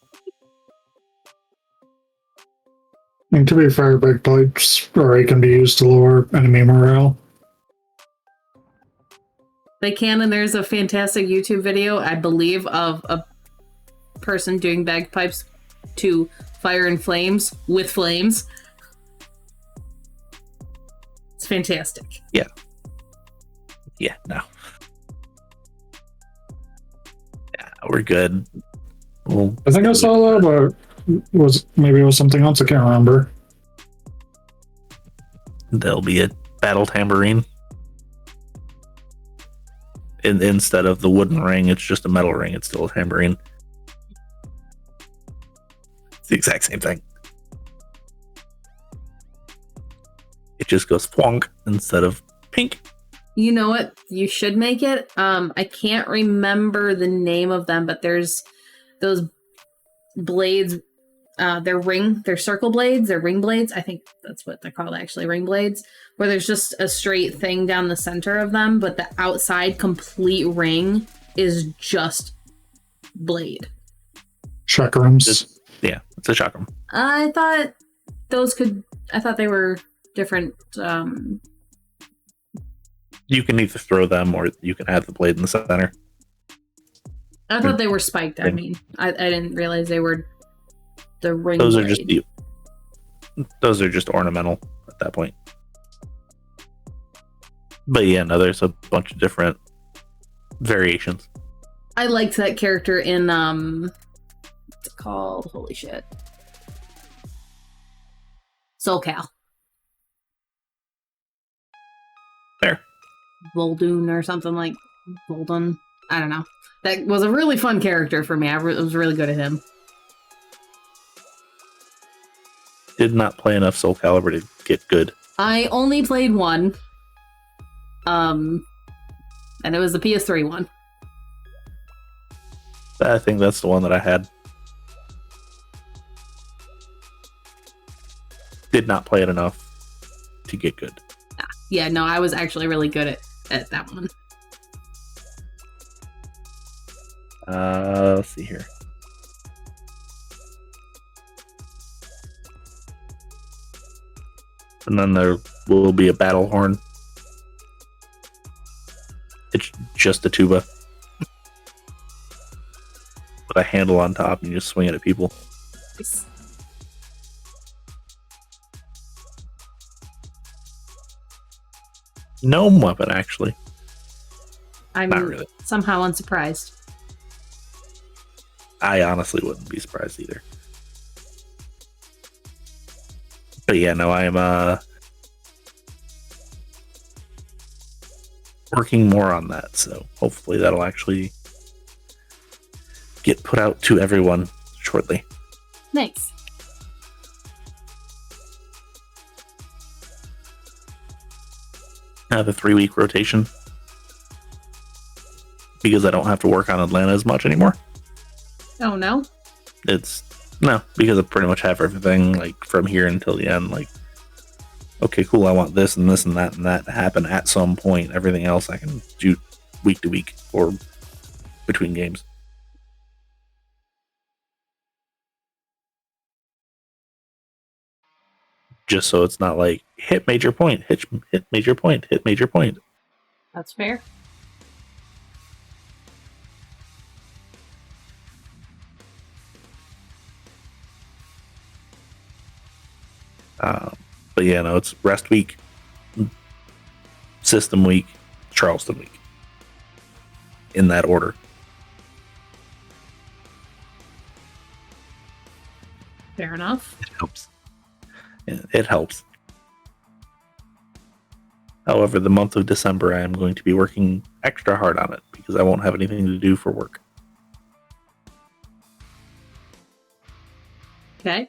B: And to be fair, bagpipes can be used to lower enemy morale.
A: They can, and there's a fantastic YouTube video, I believe, of a person doing bagpipes to fire and flames with flames. It's fantastic.
C: Yeah. Yeah, no. Yeah, we're good.
B: I think I saw that, but it was something else. I can't remember.
C: There'll be a battle tambourine. Instead of the wooden ring, it's just a metal ring. It's still a tambourine. It's the exact same thing. It just goes flonk instead of pink.
A: You know what? You should make it. I can't remember the name of them, but there's those blades. They're circle blades. They're ring blades. I think that's what they're called, actually, ring blades. Where there's just a straight thing down the center of them, but the outside complete ring is just blade.
B: Chakrams.
C: Yeah, it's a chakram.
A: I thought they were different
C: You can either throw them or you can have the blade in the center.
A: I thought they were spiked. I mean, I didn't realize they were the ring
C: Those
A: blade.
C: are just those are just ornamental at that point. But yeah, no, there's a bunch of different variations.
A: I liked that character in what's it called? Holy shit. Soul Cal.
C: Fair.
A: Voldoon or something like Volden. I don't know. That was a really fun character for me. I was really good at him.
C: Did not play enough Soul Calibur to get good.
A: I only played one. And it was the PS3 one.
C: I think that's the one that I had. Did not play it enough to get good.
A: Yeah, no, I was actually really good at that one.
C: Let's see here. And then there will be a battle horn. It's just a tuba with a handle on top, and you just swing it at people.
A: Nice.
C: Gnome weapon, actually.
A: I'm
C: Not really.
A: somehow unsurprised.
C: I honestly wouldn't be surprised either. But yeah, no, I am working more on that, so hopefully that'll actually get put out to everyone shortly.
A: Nice.
C: The 3-week rotation, because I don't have to work on Atlanta as much anymore.
A: Oh, no?
C: No, because I pretty much have everything like from here until the end. Like, okay, cool, I want this and this and that to happen at some point. Everything else I can do week to week or between games. Just so it's not like hit major point, hit major point, hit major point.
A: That's fair.
C: But yeah, no, it's rest week, system week, Charleston week. In that order.
A: Fair enough.
C: It helps. It helps. However, the month of December, I am going to be working extra hard on it because I won't have anything to do for work.
A: Okay.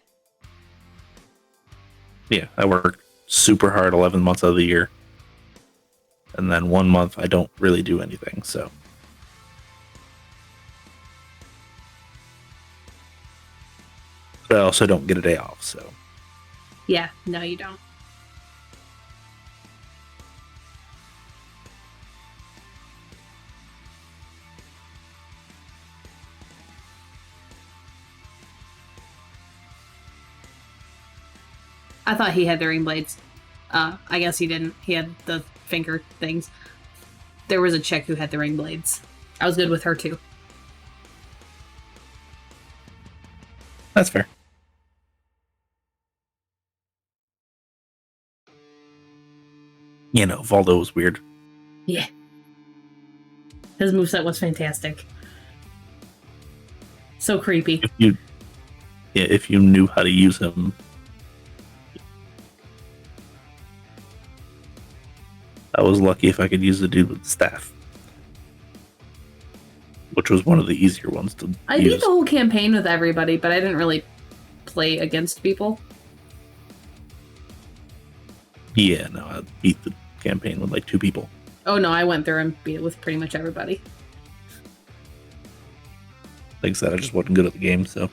C: Yeah, I work super hard 11 months out of the year. And then 1 month, I don't really do anything, so. But I also don't get a day off, so.
A: Yeah, no, you don't. I thought he had the ring blades. I guess he didn't. He had the finger things. There was a chick who had the ring blades. I was good with her too.
C: That's fair. You know, Valdo was weird.
A: Yeah. His moveset was fantastic. So creepy.
C: If you knew how to use him. I was lucky if I could use the dude with the staff. Which was one of the easier ones to
A: I
C: use.
A: beat the whole campaign with everybody, but I didn't really play against people.
C: Yeah, no, I beat the campaign with like 2 people.
A: Oh no, I went through and beat it with pretty much everybody.
C: Like I said, I just wasn't good at the game, so.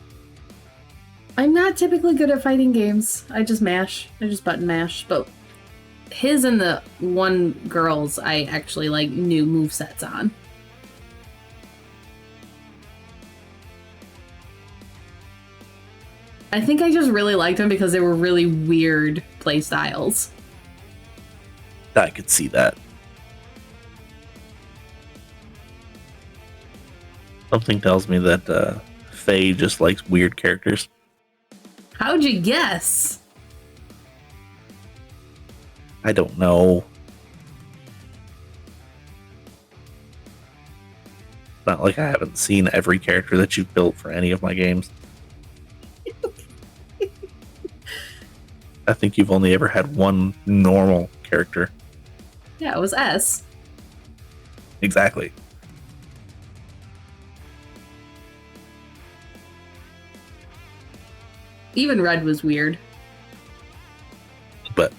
A: I'm not typically good at fighting games. I just mash. I just button mash. But his and the one girl's, I actually like new movesets on. I think I just really liked them because they were really weird play styles.
C: I could see that. Something tells me that Faye just likes weird characters.
A: How'd you guess?
C: I don't know. Not like I haven't seen every character that you've built for any of my games. I think you've only ever had one normal character.
A: Yeah, it was S.
C: Exactly.
A: Even Red was weird.
C: But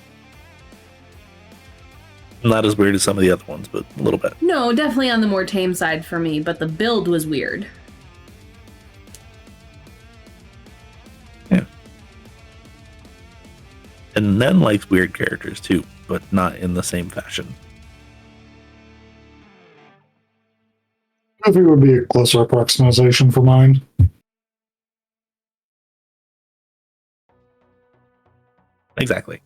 C: not as weird as some of the other ones, but a little bit.
A: No, definitely on the more tame side for me, but the build was weird.
C: Yeah. And Nen likes weird characters too, but not in the same fashion.
B: I think it would be a closer approximation for mine.
C: Exactly.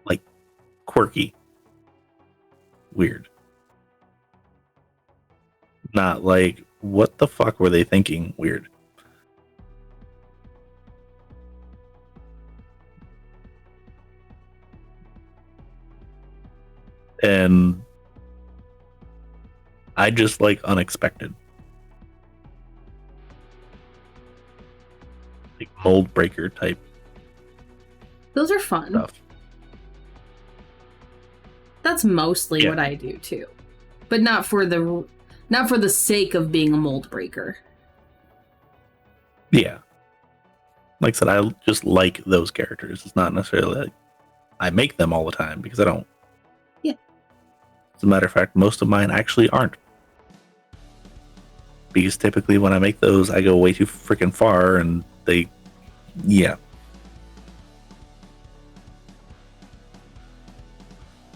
C: Like, quirky. Weird. Not like, what the fuck were they thinking? Weird. And I just like unexpected. Like mold breaker type
A: Those are fun.
C: stuff.
A: That's mostly what I do too. But not for the sake of being a mold breaker.
C: Yeah. Like I said, I just like those characters. It's not necessarily like I make them all the time because I don't.
A: Yeah.
C: As a matter of fact, most of mine actually aren't. Because typically when I make those, I go way too freaking far and they, yeah.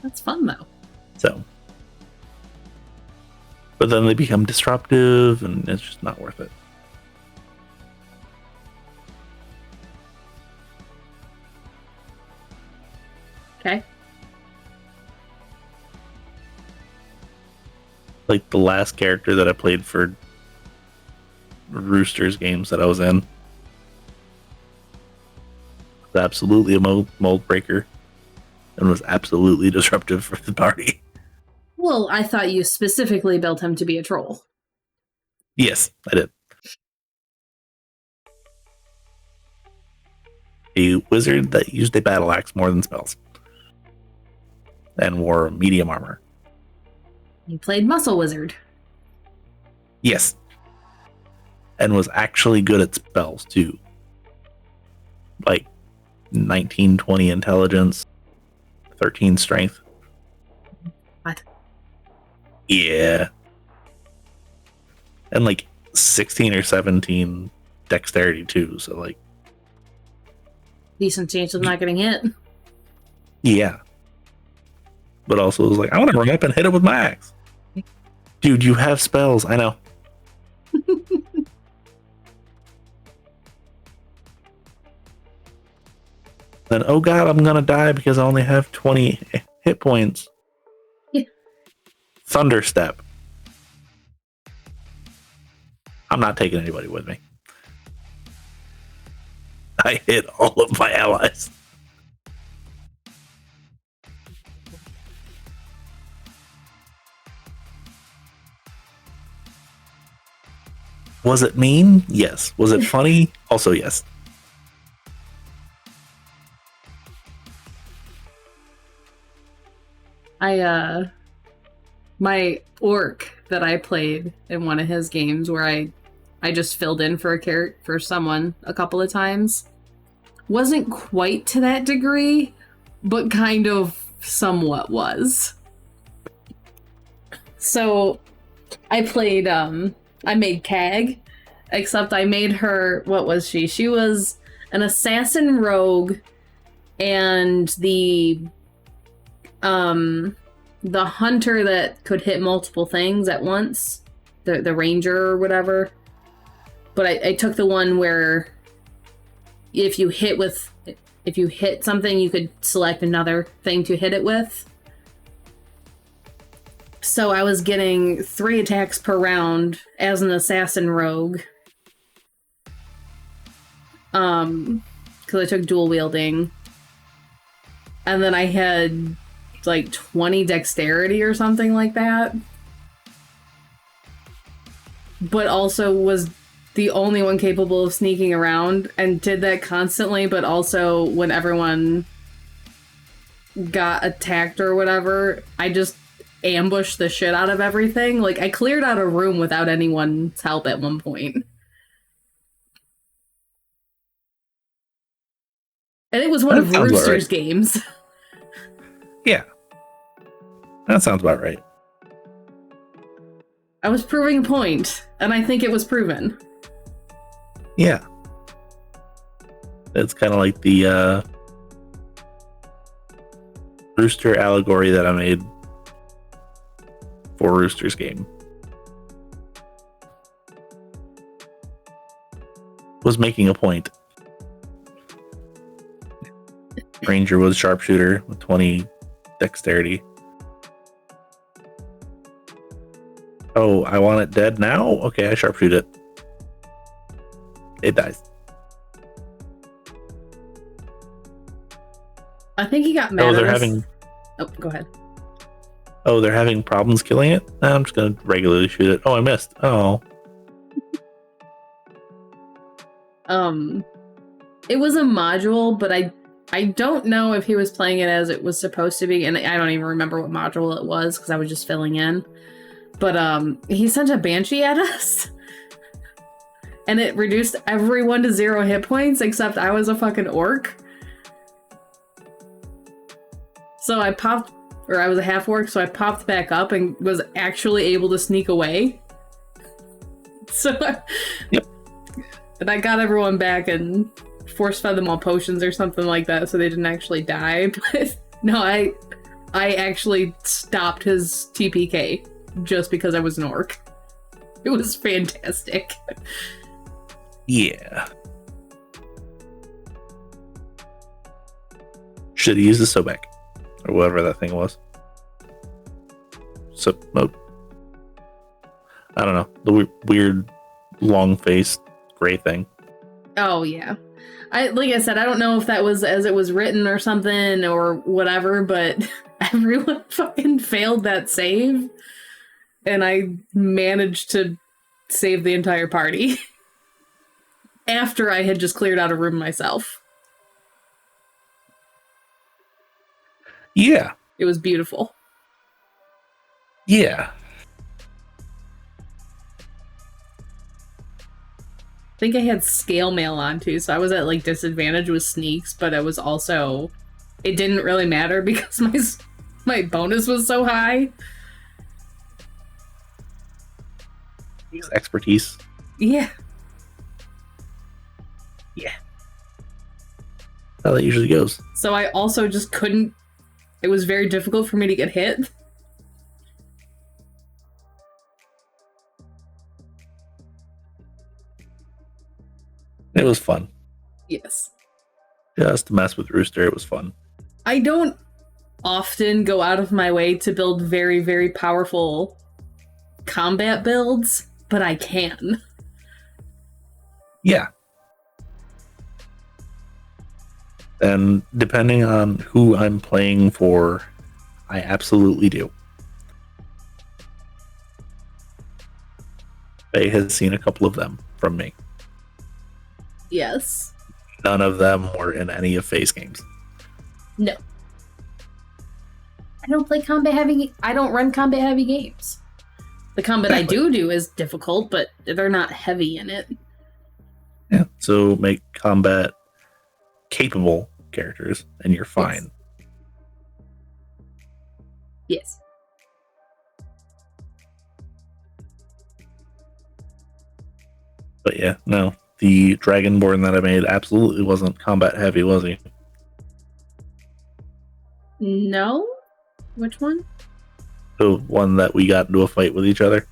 A: That's fun though.
C: So. But then they become disruptive and it's just not worth it.
A: Okay.
C: Like the last character that I played for Roosters games that I was in was absolutely a mold breaker and was absolutely disruptive for the party.
A: Well, I thought you specifically built him to be a troll.
C: Yes, I did. A wizard that used a battle axe more than spells and wore medium armor.
A: You played Muscle Wizard.
C: Yes. And was actually good at spells too. Like 19, 20 intelligence, 13 strength.
A: What?
C: Yeah. And like 16 or 17 dexterity too, so like
A: Decent chance of not getting hit.
C: yeah. But also it was like, I want to run up and hit it with my axe. Dude, you have spells, I know. Then, oh god, I'm gonna die because I only have 20 hit points.
A: Yeah.
C: Thunderstep. I'm not taking anybody with me. I hit all of my allies. Was it mean? Yes. Was it funny? Also, yes.
A: My orc that I played in one of his games where I just filled in for for someone a couple of times wasn't quite to that degree, but kind of somewhat was. So I played I made Kag, except I made her, what was she? She was an assassin rogue and the hunter that could hit multiple things at once, the ranger or whatever. But I took the one where if you hit something, you could select another thing to hit it with. So I was getting 3 attacks per round as an assassin rogue. Because I took dual wielding. And then I had like 20 dexterity or something like that. But also was the only one capable of sneaking around and did that constantly, but also when everyone got attacked or whatever, I just ambushed the shit out of everything. Like, I cleared out a room without anyone's help at one point. And it was one of Rooster's games.
C: Yeah. That sounds about right.
A: I was proving a point, and I think it was proven.
C: Yeah. It's kind of like the Rooster allegory that I made for Rooster's game. Was making a point. Ranger was sharpshooter with 20 dexterity. Oh, I want it dead now? Okay, I sharpshoot it. It dies.
A: I think he got mad
C: Oh,
A: at
C: they're
A: us.
C: having...
A: Oh, go ahead.
C: Oh, they're having problems killing it? I'm just going to regularly shoot it. Oh, I missed. Oh.
A: It was a module, but I don't know if he was playing it as it was supposed to be, and I don't even remember what module it was, because I was just filling in. But, he sent a Banshee at us, and it reduced everyone to 0 hit points, except I was a fucking orc. So I popped, or I was a half orc, so I popped back up and was actually able to sneak away. So,
C: yep.
A: And I got everyone back and force-fed them all potions or something like that, so they didn't actually die. But no, I actually stopped his TPK just because I was an orc. It was fantastic.
C: Yeah. Should have used the Sobek. Or whatever that thing was. Mode. I don't know. The weird, long-faced gray thing.
A: Oh, yeah. Like I said, I don't know if that was as it was written or something or whatever, but everyone fucking failed that save. And I managed to save the entire party. After I had just cleared out a room myself.
C: Yeah.
A: It was beautiful.
C: Yeah.
A: I think I had scale mail on too, so I was at like disadvantage with sneaks, but it was also, it didn't really matter because my bonus was so high.
C: Expertise.
A: Yeah.
C: Yeah. How that usually goes.
A: So I also just couldn't, it was very difficult for me to get hit.
C: It was fun.
A: Yes.
C: Just to mess with Rooster, it was fun.
A: I don't often go out of my way to build very, very powerful combat builds, but I can.
C: Yeah. And depending on who I'm playing for, I absolutely do. Faye has seen a couple of them from me.
A: Yes.
C: None of them were in any of Faye's games.
A: No. I don't play combat heavy. I don't run combat heavy games. The combat
C: Exactly.
A: I do is difficult, but they're not heavy in it.
C: Yeah. So make combat capable characters, and you're fine.
A: Yes.
C: But yeah, no. The Dragonborn that I made absolutely wasn't combat heavy, was he?
A: No? Which one?
C: The one that we got into a fight with each other.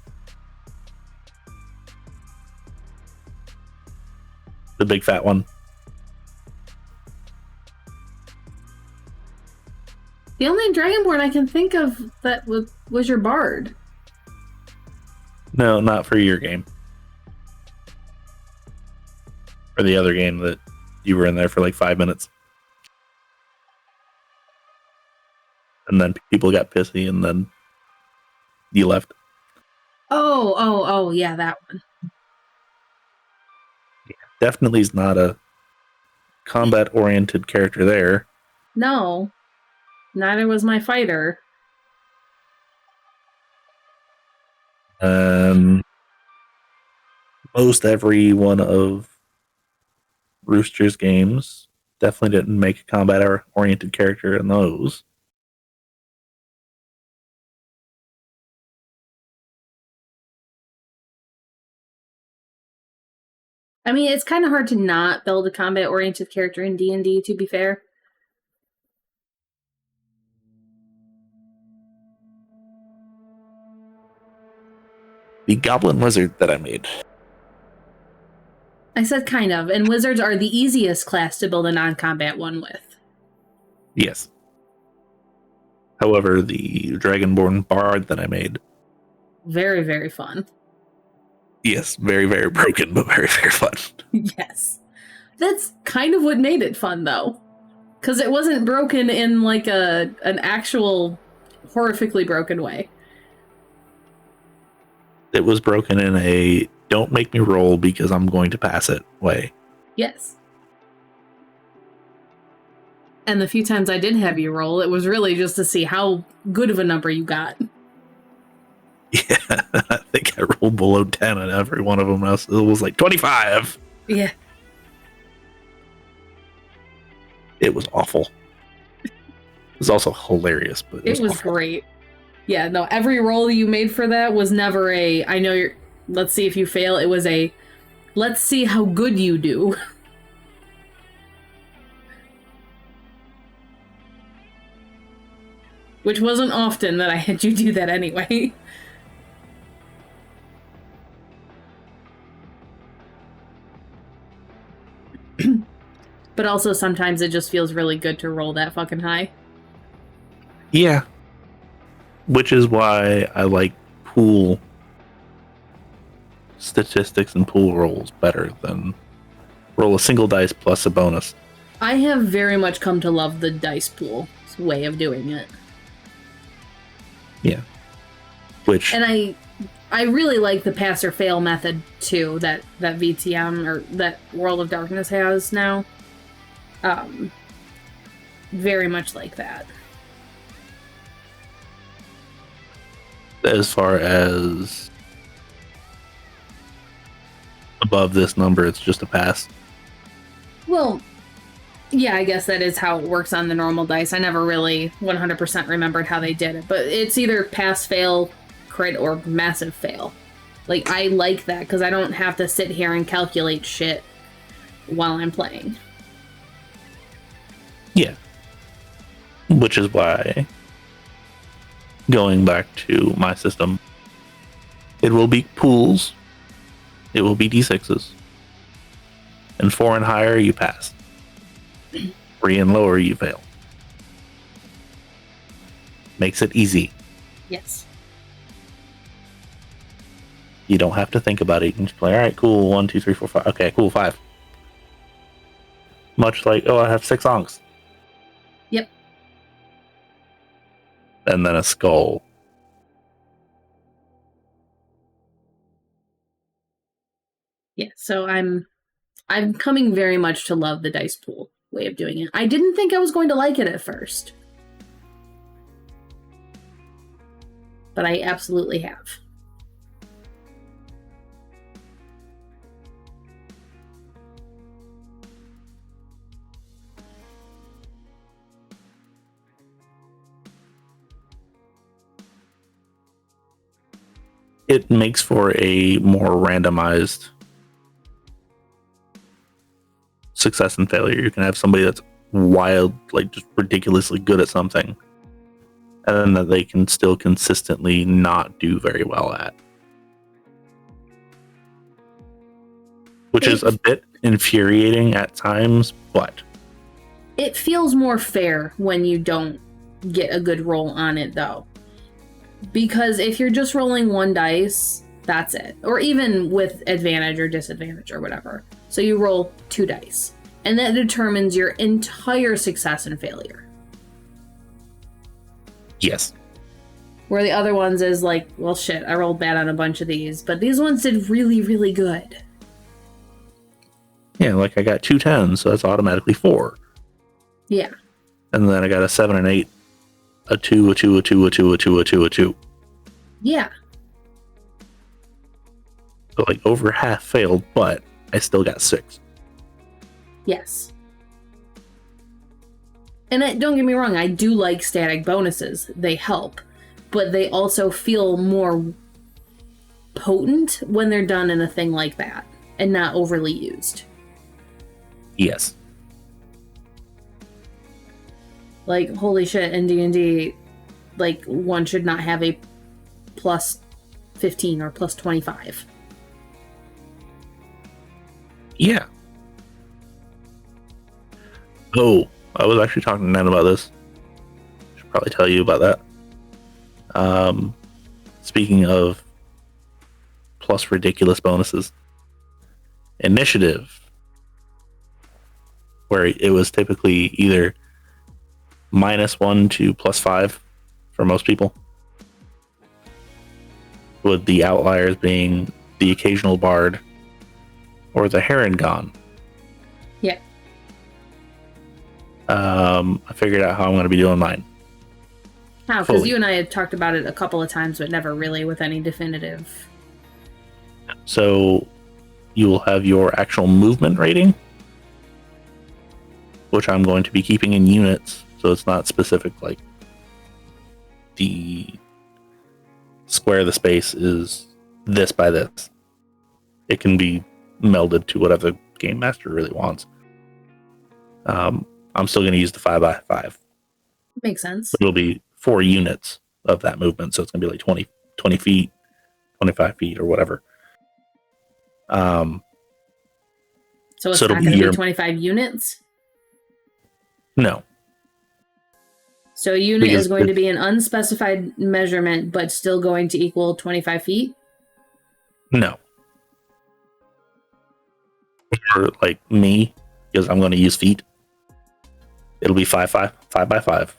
C: The big fat one.
A: The only Dragonborn I can think of that was your bard.
C: No, not for your game. For the other game that you were in there for like 5 minutes. And then people got pissy and then you left.
A: Oh, yeah, that one.
C: Yeah, definitely is not a combat-oriented character there.
A: No. Neither was my fighter.
C: Most every one of Rooster's games definitely didn't make a combat-oriented character in those.
A: I mean, it's kind of hard to not build a combat-oriented character in D&D, to be fair.
C: The Goblin Wizard that I made.
A: I said kind of, and wizards are the easiest class to build a non-combat one with.
C: Yes. However, the Dragonborn Bard that I made.
A: Very, very fun.
C: Yes, very, very broken, but very, very fun.
A: Yes. That's kind of what made it fun, though. Because it wasn't broken in, like, an actual horrifically broken way.
C: It was broken in a don't make me roll because I'm going to pass it way.
A: Yes. And the few times I did have you roll, it was really just to see how good of a number you got.
C: Yeah, I think I rolled below 10 on every one of them. It was like 25.
A: Yeah.
C: It was awful. It was also hilarious, but
A: it was
C: awful.
A: Great. Yeah, no, every roll you made for that was never a, I know you're, let's see if you fail. It was a, let's see how good you do. Which wasn't often that I had you do that anyway. But also sometimes it just feels really good to roll that fucking high.
C: Yeah. Which is why I like pool statistics and pool rolls better than roll a single dice plus a bonus.
A: I have very much come to love the dice pool way of doing it.
C: Yeah. Which...
A: And I really like the pass or fail method too that VTM or that World of Darkness has now. Very much like that.
C: As far as above this number, it's just a pass.
A: Well, yeah, I guess that is how it works on the normal dice. I never really 100% remembered how they did it, but it's either pass, fail, crit, or massive fail. Like, I like that because I don't have to sit here and calculate shit while I'm playing.
C: Yeah. Which is why, going back to my system, it will be pools, it will be D6s, and 4 and higher you pass, 3 and lower you fail. Makes it easy.
A: Yes.
C: You don't have to think about it. You can just play, alright, cool, 1, 2, 3, 4, 5. Okay, cool, 5. Much like, oh, I have 6 onks.
A: Yep.
C: And then a skull.
A: Yeah, so I'm coming very much to love the dice pool way of doing it. I didn't think I was going to like it at first. But I absolutely have.
C: It makes for a more randomized success and failure. You can have somebody that's wild, like just ridiculously good at something, and then that they can still consistently not do very well at. Which is a bit infuriating at times, but
A: it feels more fair when you don't get a good roll on it, though. Because if you're just rolling one dice, that's it. Or even with advantage or disadvantage or whatever. So you roll 2 dice. And that determines your entire success and failure.
C: Yes.
A: Where the other ones is like, well, shit, I rolled bad on a bunch of these. But these ones did really, really good.
C: Yeah, like I got 2 10s, so that's automatically 4.
A: Yeah.
C: And then I got a 7 and 8, a 2, a 2, a 2, a 2, a 2, a 2, a 2.
A: Yeah.
C: So like over half failed, but I still got 6.
A: Yes. And don't get me wrong, I do like static bonuses. They help. But they also feel more potent when they're done in a thing like that and not overly used.
C: Yes.
A: Like, holy shit, in D&D, like, one should not have a plus 15 or plus 25.
C: Yeah. Oh, I was actually talking to Nan about this. Should probably tell you about that. Speaking of plus ridiculous bonuses, initiative, where it was typically either -1 to +5 for most people, with the outliers being the occasional bard or the Heron.
A: Yeah.
C: I figured out how I'm going to be doing mine.
A: How? Because you and I had talked about it a couple of times, but never really with any definitive.
C: So you will have your actual movement rating, which I'm going to be keeping in units, so it's not specific like the square of the space is this by this. It can be melded to whatever the game master really wants. I'm still going to use the 5x5.
A: Makes sense.
C: It'll be 4 units of that movement, so it's going to be like 20 feet, 25 feet, or whatever.
A: So it's
C: so
A: not going to be 25 units?
C: No.
A: So a unit is going to be an unspecified measurement, but still going to equal 25 feet?
C: No. Or like me, because I'm going to use feet. It'll be 5 by 5.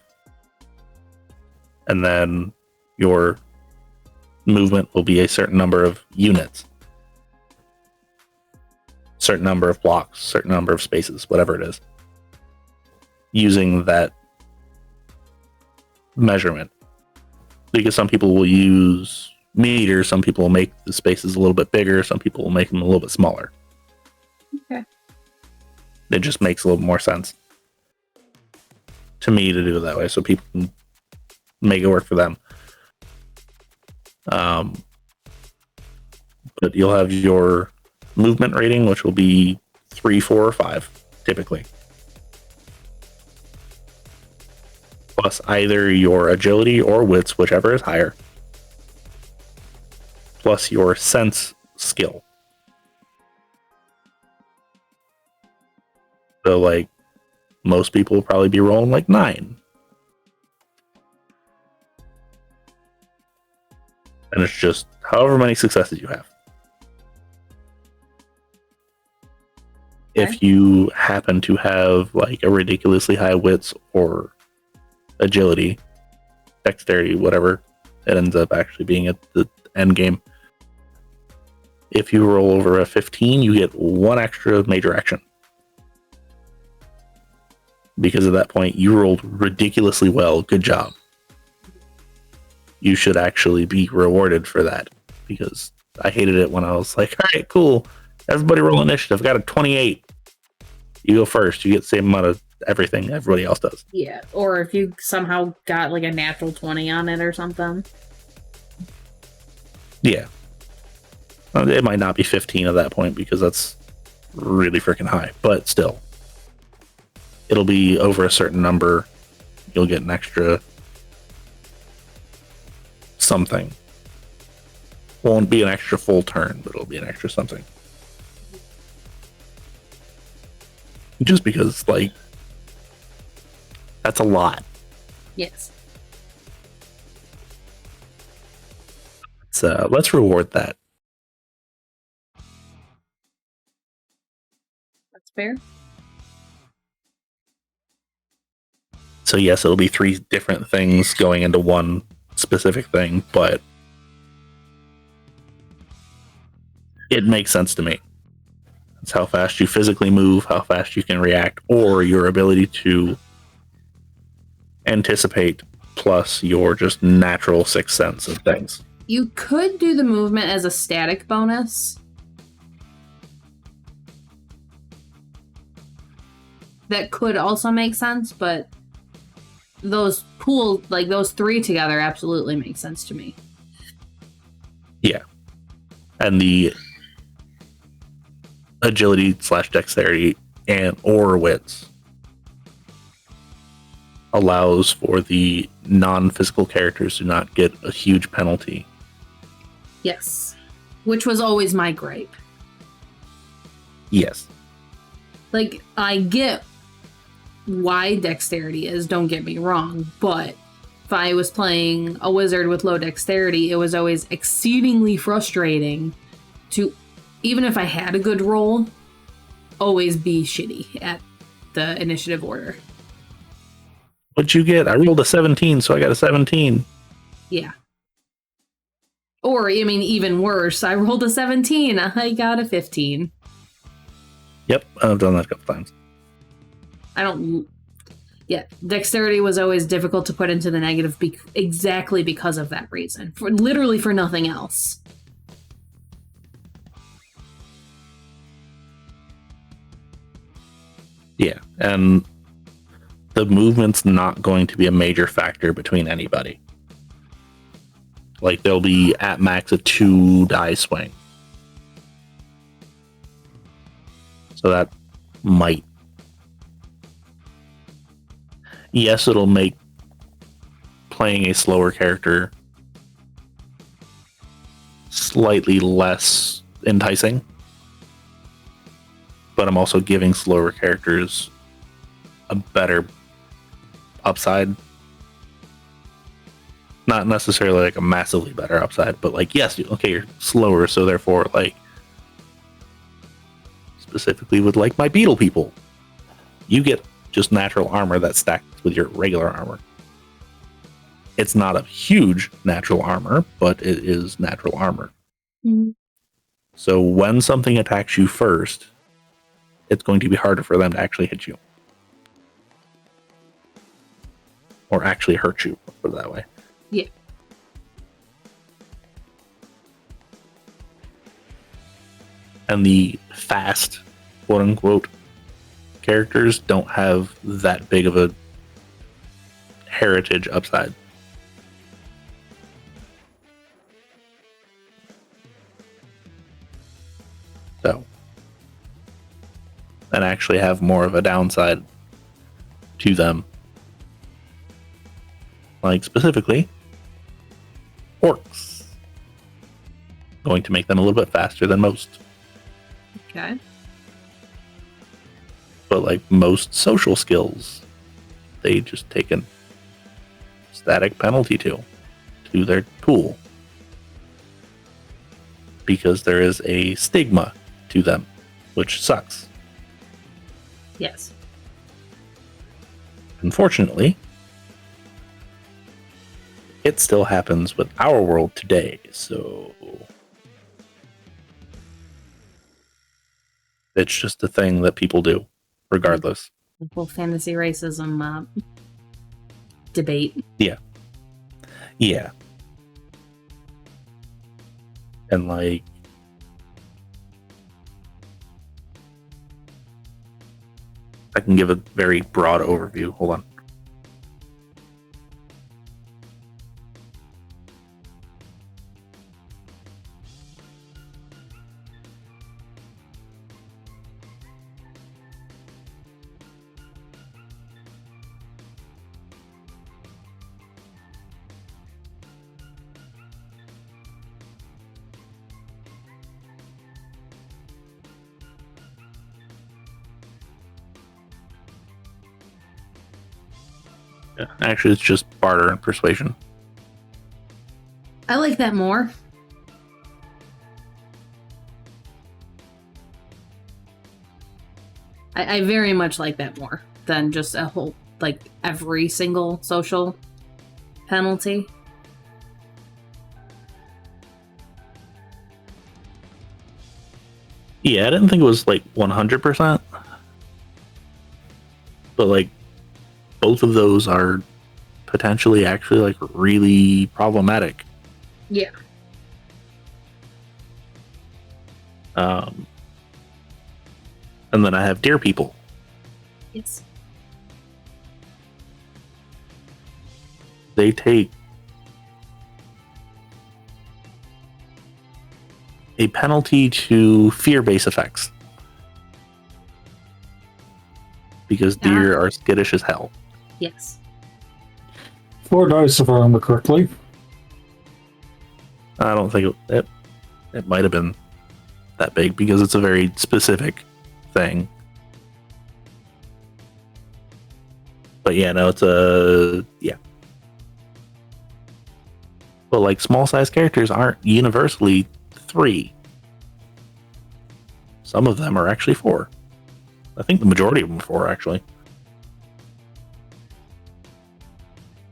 C: And then your movement will be a certain number of units. Certain number of blocks, certain number of spaces, whatever it is. Using that measurement. Because some people will use meters, some people will make the spaces a little bit bigger, some people will make them a little bit smaller.
A: Okay.
C: It just makes a little more sense to me to do it that way, so people can make it work for them. But you'll have your movement rating, which will be 3, 4, or 5, typically. Plus either your agility or wits, whichever is higher. Plus your sense skill. So, like, most people will probably be rolling like 9. And it's just however many successes you have.
A: Okay.
C: If you happen to have like a ridiculously high wits or agility, dexterity, whatever, it ends up actually being at the end game. If you roll over a 15, you get 1 extra major action. Because at that point, you rolled ridiculously well. Good job. You should actually be rewarded for that. Because I hated it when I was like, all right, cool. Everybody roll initiative. Got a 28. You go first. You get the same amount of everything everybody else does.
A: Yeah. Or if you somehow got like a natural 20 on it or something.
C: Yeah. It might not be 15 at that point because that's really freaking high. But still. It'll be over a certain number. You'll get an extra something. Won't be an extra full turn, but it'll be an extra something. Just because, like, that's a lot.
A: Yes.
C: Let's reward that.
A: That's fair.
C: So yes, it'll be 3 different things going into one specific thing, but it makes sense to me. It's how fast you physically move, how fast you can react, or your ability to anticipate, plus your just natural sixth sense of things.
A: You could do the movement as a static bonus. That could also make sense, but those those 3 together absolutely make sense to me.
C: Yeah. And the agility / dexterity and or wits allows for the non-physical characters to not get a huge penalty.
A: Yes. Which was always my gripe.
C: Yes.
A: Like, I get why dexterity is, don't get me wrong, but if I was playing a wizard with low dexterity, it was always exceedingly frustrating to, even if I had a good roll, always be shitty at the initiative order.
C: What'd you get? I rolled a 17, so I got a 17.
A: Yeah. Or, I mean, even worse, I rolled a 17, I got a 15.
C: Yep, I've done that a couple times.
A: Dexterity was always difficult to put into the negative exactly because of that reason. Literally for nothing else.
C: Yeah, and the movement's not going to be a major factor between anybody. Like, there'll be at max a 2 die swing. So that might... Yes, it'll make playing a slower character slightly less enticing. But I'm also giving slower characters a better upside. Not necessarily like a massively better upside, but like, yes, okay, you're slower, so therefore, like, specifically with like my beetle people, you get just natural armor that stacks with your regular armor. It's not a huge natural armor, but it is natural armor.
A: Mm-hmm.
C: So when something attacks you first, it's going to be harder for them to actually hit you. Or actually hurt you, put it that way.
A: Yeah.
C: And the fast, quote unquote, characters don't have that big of a heritage upside. So, and actually have more of a downside to them. Like, specifically, orcs. Going to make them a little bit faster than most.
A: Okay.
C: But like most social skills, they just take a static penalty to their pool. Because there is a stigma to them, which sucks.
A: Yes.
C: Unfortunately, it still happens with our world today, so it's just a thing that people do, regardless.
A: The whole fantasy racism debate.
C: Yeah. Yeah. And like, I can give a very broad overview. Hold on. Yeah, actually, it's just barter and persuasion.
A: I like that more. I very much like that more than just a whole, like, every single social penalty.
C: Yeah, I didn't think it was like 100%. But like both of those are potentially actually like really problematic.
A: Yeah.
C: And then I have dear people.
A: Yes.
C: They take a penalty to fear-based effects. Because deer are skittish as hell.
A: Yes.
B: 4 dice, if I remember correctly.
C: I don't think it might have been that big because it's a very specific thing. But yeah, no, it's yeah. But like small size characters aren't universally 3. Some of them are actually 4. I think the majority of them are 4 actually.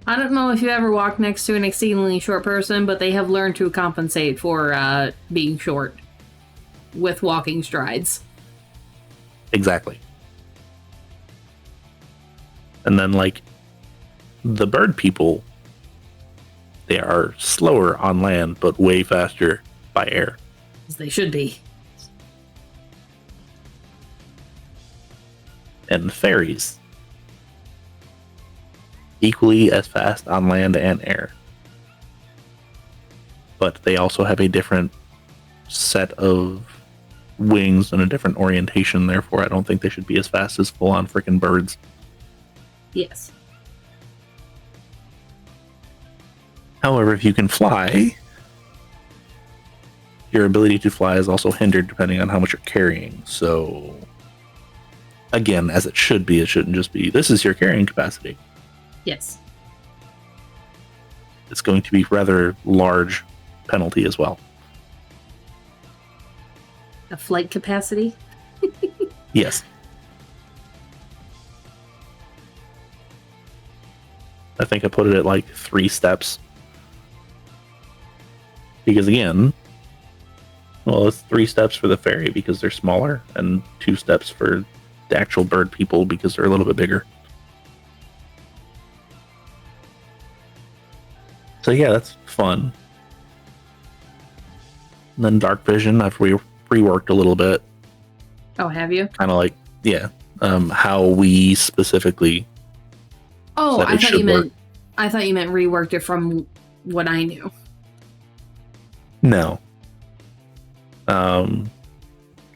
A: I don't know if you ever walked next to an exceedingly short person, but they have learned to compensate for being short with walking strides.
C: Exactly. And then like the bird people, they are slower on land, but way faster by air.
A: As they should be.
C: And fairies, equally as fast on land and air. But they also have a different set of wings and a different orientation, therefore I don't think they should be as fast as full-on freaking birds.
A: Yes.
C: However, if you can fly, your ability to fly is also hindered depending on how much you're carrying. So, again, as it should be, it shouldn't just be, this is your carrying capacity.
A: Yes.
C: It's going to be rather large penalty as well.
A: A flight capacity?
C: Yes. I think I put it at like 3 steps. Because again, well, it's 3 steps for the fairy because they're smaller, and 2 steps for the actual bird people because they're a little bit bigger. So yeah, that's fun. And then dark vision, I've reworked a little bit.
A: Oh, have you?
C: Kind of like, yeah, how we specifically.
A: Oh,
C: said
A: I
C: it
A: thought you
C: should
A: meant.
C: work.
A: I thought you meant reworked it from what I knew.
C: No.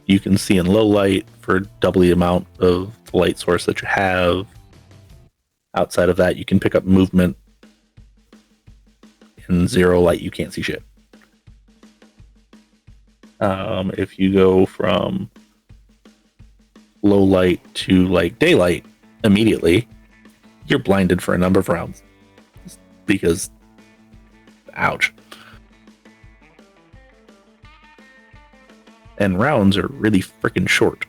C: You can see in low light for double the amount of the light source that you have. Outside of that, you can pick up movement. In zero light, you can't see shit. If you go from low light to like daylight immediately, you're blinded for a number of rounds. Because, ouch. And rounds are really freaking short.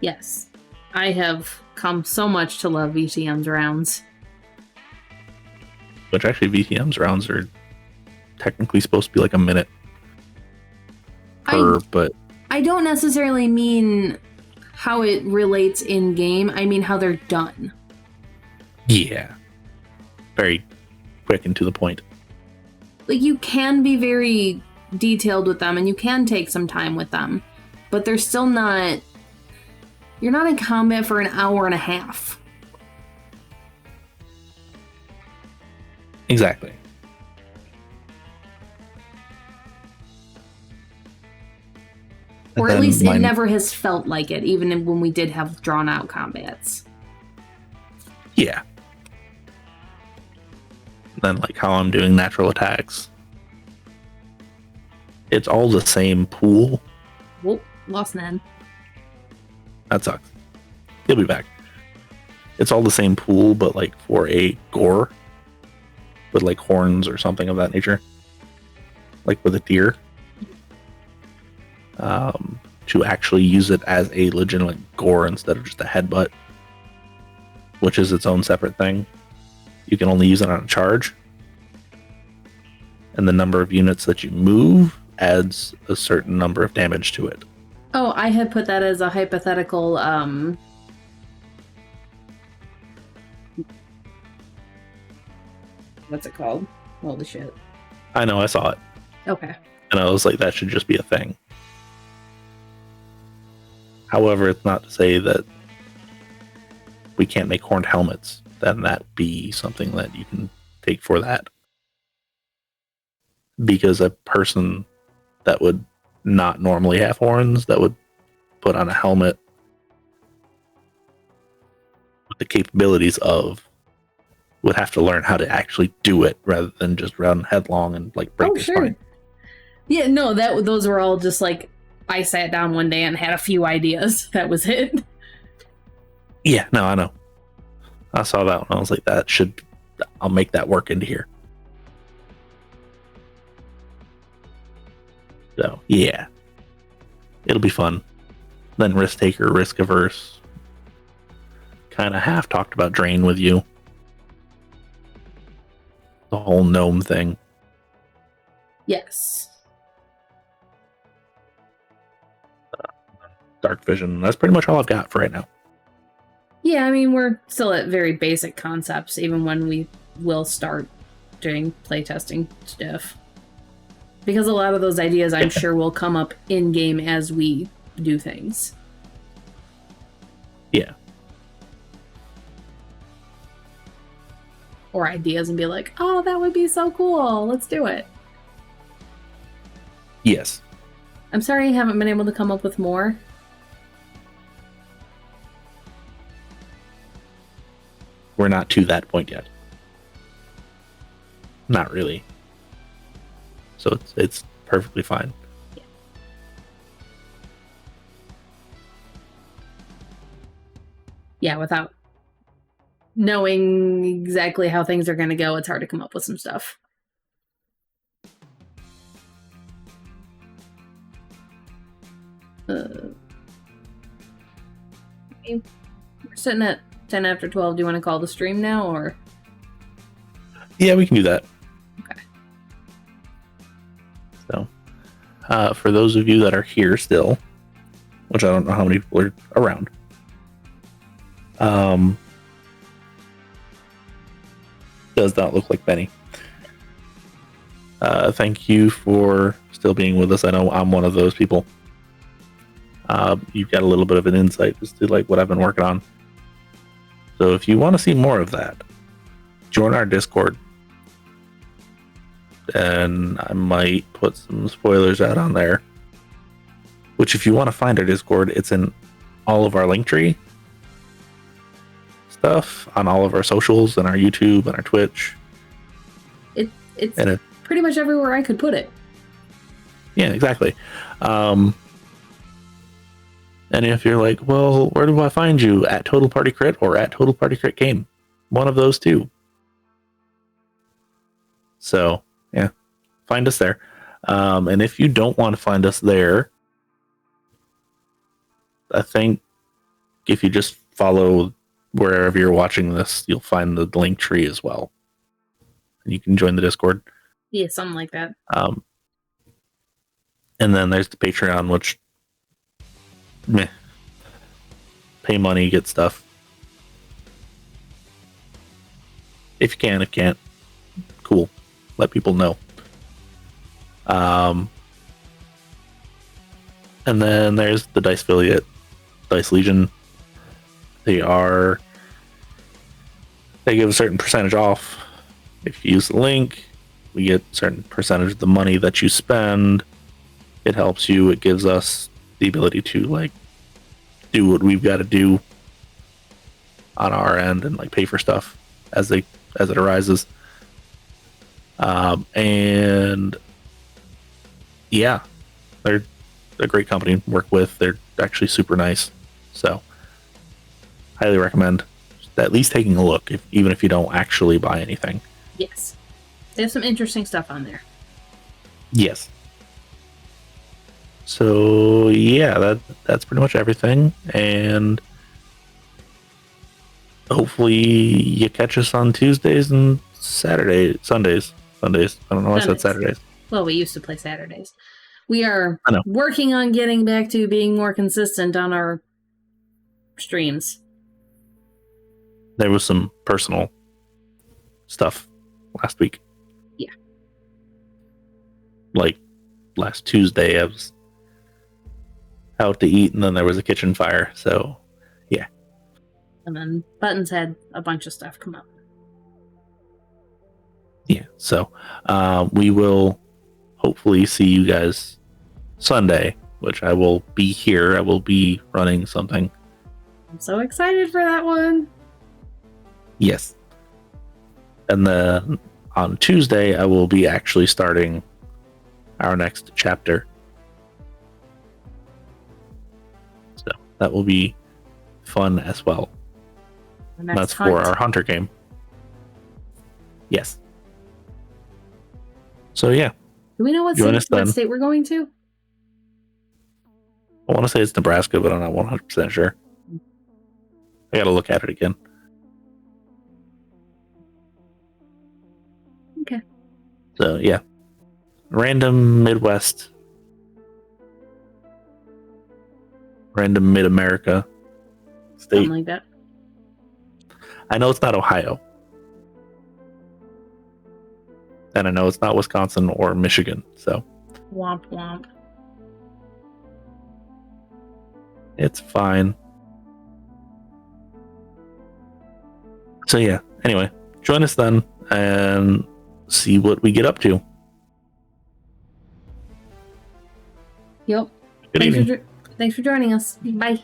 A: Yes. I have come so much to love VTM's rounds.
C: Which actually VTM's rounds are technically supposed to be like a minute per, but
A: I don't necessarily mean how it relates in game. I mean how they're done.
C: yeah, very quick and to the point.
A: Like, you can be very detailed with them and you can take some time with them, but they're still not. You're not in combat for an hour and a half.
C: Exactly.
A: Or at least it never has felt like it, even when we did have drawn out combats.
C: Yeah. Then like how I'm doing natural attacks. It's all the same pool.
A: Whoop, lost Ned.
C: That sucks. He'll be back. It's all the same pool, but like for a gore. With like horns or something of that nature. Like with a deer. to actually use it as a legitimate gore instead of just a headbutt, which is its own separate thing. You can only use it on a charge. And the number of units that you move adds a certain number of damage to it.
A: Oh, I had put that as a hypothetical, what's it called? Holy shit.
C: I know, I saw it.
A: Okay.
C: And I was like, that should just be a thing. However, it's not to say that we can't make horned helmets. Then that be something that you can take for that. Because a person that would not normally have horns, that would put on a helmet with the capabilities of, would have to learn how to actually do it rather than just run headlong and like break their spine.
A: Yeah, no, those were all just like, I sat down one day and had a few ideas. That was it.
C: Yeah, no, I know. I saw that one. I was like, I'll make that work into here. So, yeah. It'll be fun. Then risk taker, risk averse. Kind of half talked about drain with you. The whole gnome thing.
A: Yes.
C: Dark vision. That's pretty much all I've got for right now.
A: Yeah, I mean, we're still at very basic concepts, even when we will start doing playtesting stuff. Because a lot of those ideas, I'm sure, will come up in-game as we do things.
C: Yeah.
A: Or ideas and be like, oh, that would be so cool. Let's do it.
C: Yes.
A: I'm sorry you haven't been able to come up with more.
C: We're not to that point yet. Not really. So it's perfectly fine.
A: Yeah, without knowing exactly how things are going to go, it's hard to come up with some stuff. We're sitting at 10 after 12. Do you want to call the stream now, or?
C: Yeah, we can do that.
A: Okay.
C: So, for those of you that are here still, which I don't know how many people are around, does not look like many. Thank you for still being with us. I know I'm one of those people. You've got a little bit of an insight as to like what I've been working on. So if you want to see more of that, join our Discord. And I might put some spoilers out on there. Which, if you want to find our Discord, it's in all of our Linktree stuff, on all of our socials, and our YouTube and our Twitch.
A: It's pretty much everywhere I could put it.
C: Yeah, exactly. And if you're like, well, where do I find you? At Total Party Crit or at Total Party Crit Game? One of those two. So, yeah, find us there. And if you don't want to find us there, I think if you just follow wherever you're watching this, you'll find the link tree as well. And you can join the Discord.
A: Yeah, something like that.
C: And then there's the Patreon, which meh. Pay money, get stuff. If you can, if you can't, cool. Let people know. And then there's the Dice Affiliate, Dice Legion. They give a certain percentage off. If you use the link, we get a certain percentage of the money that you spend. It helps you. It gives us the ability to like do what we've got to do on our end and like pay for stuff as it arises. And yeah, they're a great company to work with. They're actually super nice. So highly recommend at least taking a look, even if you don't actually buy anything.
A: Yes. They have some interesting stuff on there.
C: Yes. So yeah, that's pretty much everything, and hopefully you catch us on Tuesdays and Sundays. I don't know why I said Saturdays.
A: Well, we used to play Saturdays. We are
C: I know.
A: working on getting back to being more consistent on our streams.
C: There was some personal stuff last week.
A: Yeah.
C: Like last Tuesday, I was out to eat, and then there was a kitchen fire. So, yeah.
A: And then Buttons had a bunch of stuff come up.
C: Yeah. So, we will hopefully see you guys Sunday, which I will be here. I will be running something.
A: I'm so excited for that one.
C: Yes. And then on Tuesday, I will be actually starting our next chapter. So that will be fun as well. That's for our hunter game. Yes. So yeah.
A: Do we know what state we're going to?
C: I want to say it's Nebraska, but I'm not 100% sure. I got to look at it again.
A: Okay.
C: So yeah. Random Midwest. Random Mid-America state.
A: Something like that.
C: I know it's not Ohio. And I know it's not Wisconsin or Michigan, so.
A: Womp womp.
C: It's fine. So yeah, anyway, join us then and see what we get up to.
A: Yep.
C: Good evening.
A: Thanks for joining us. Bye.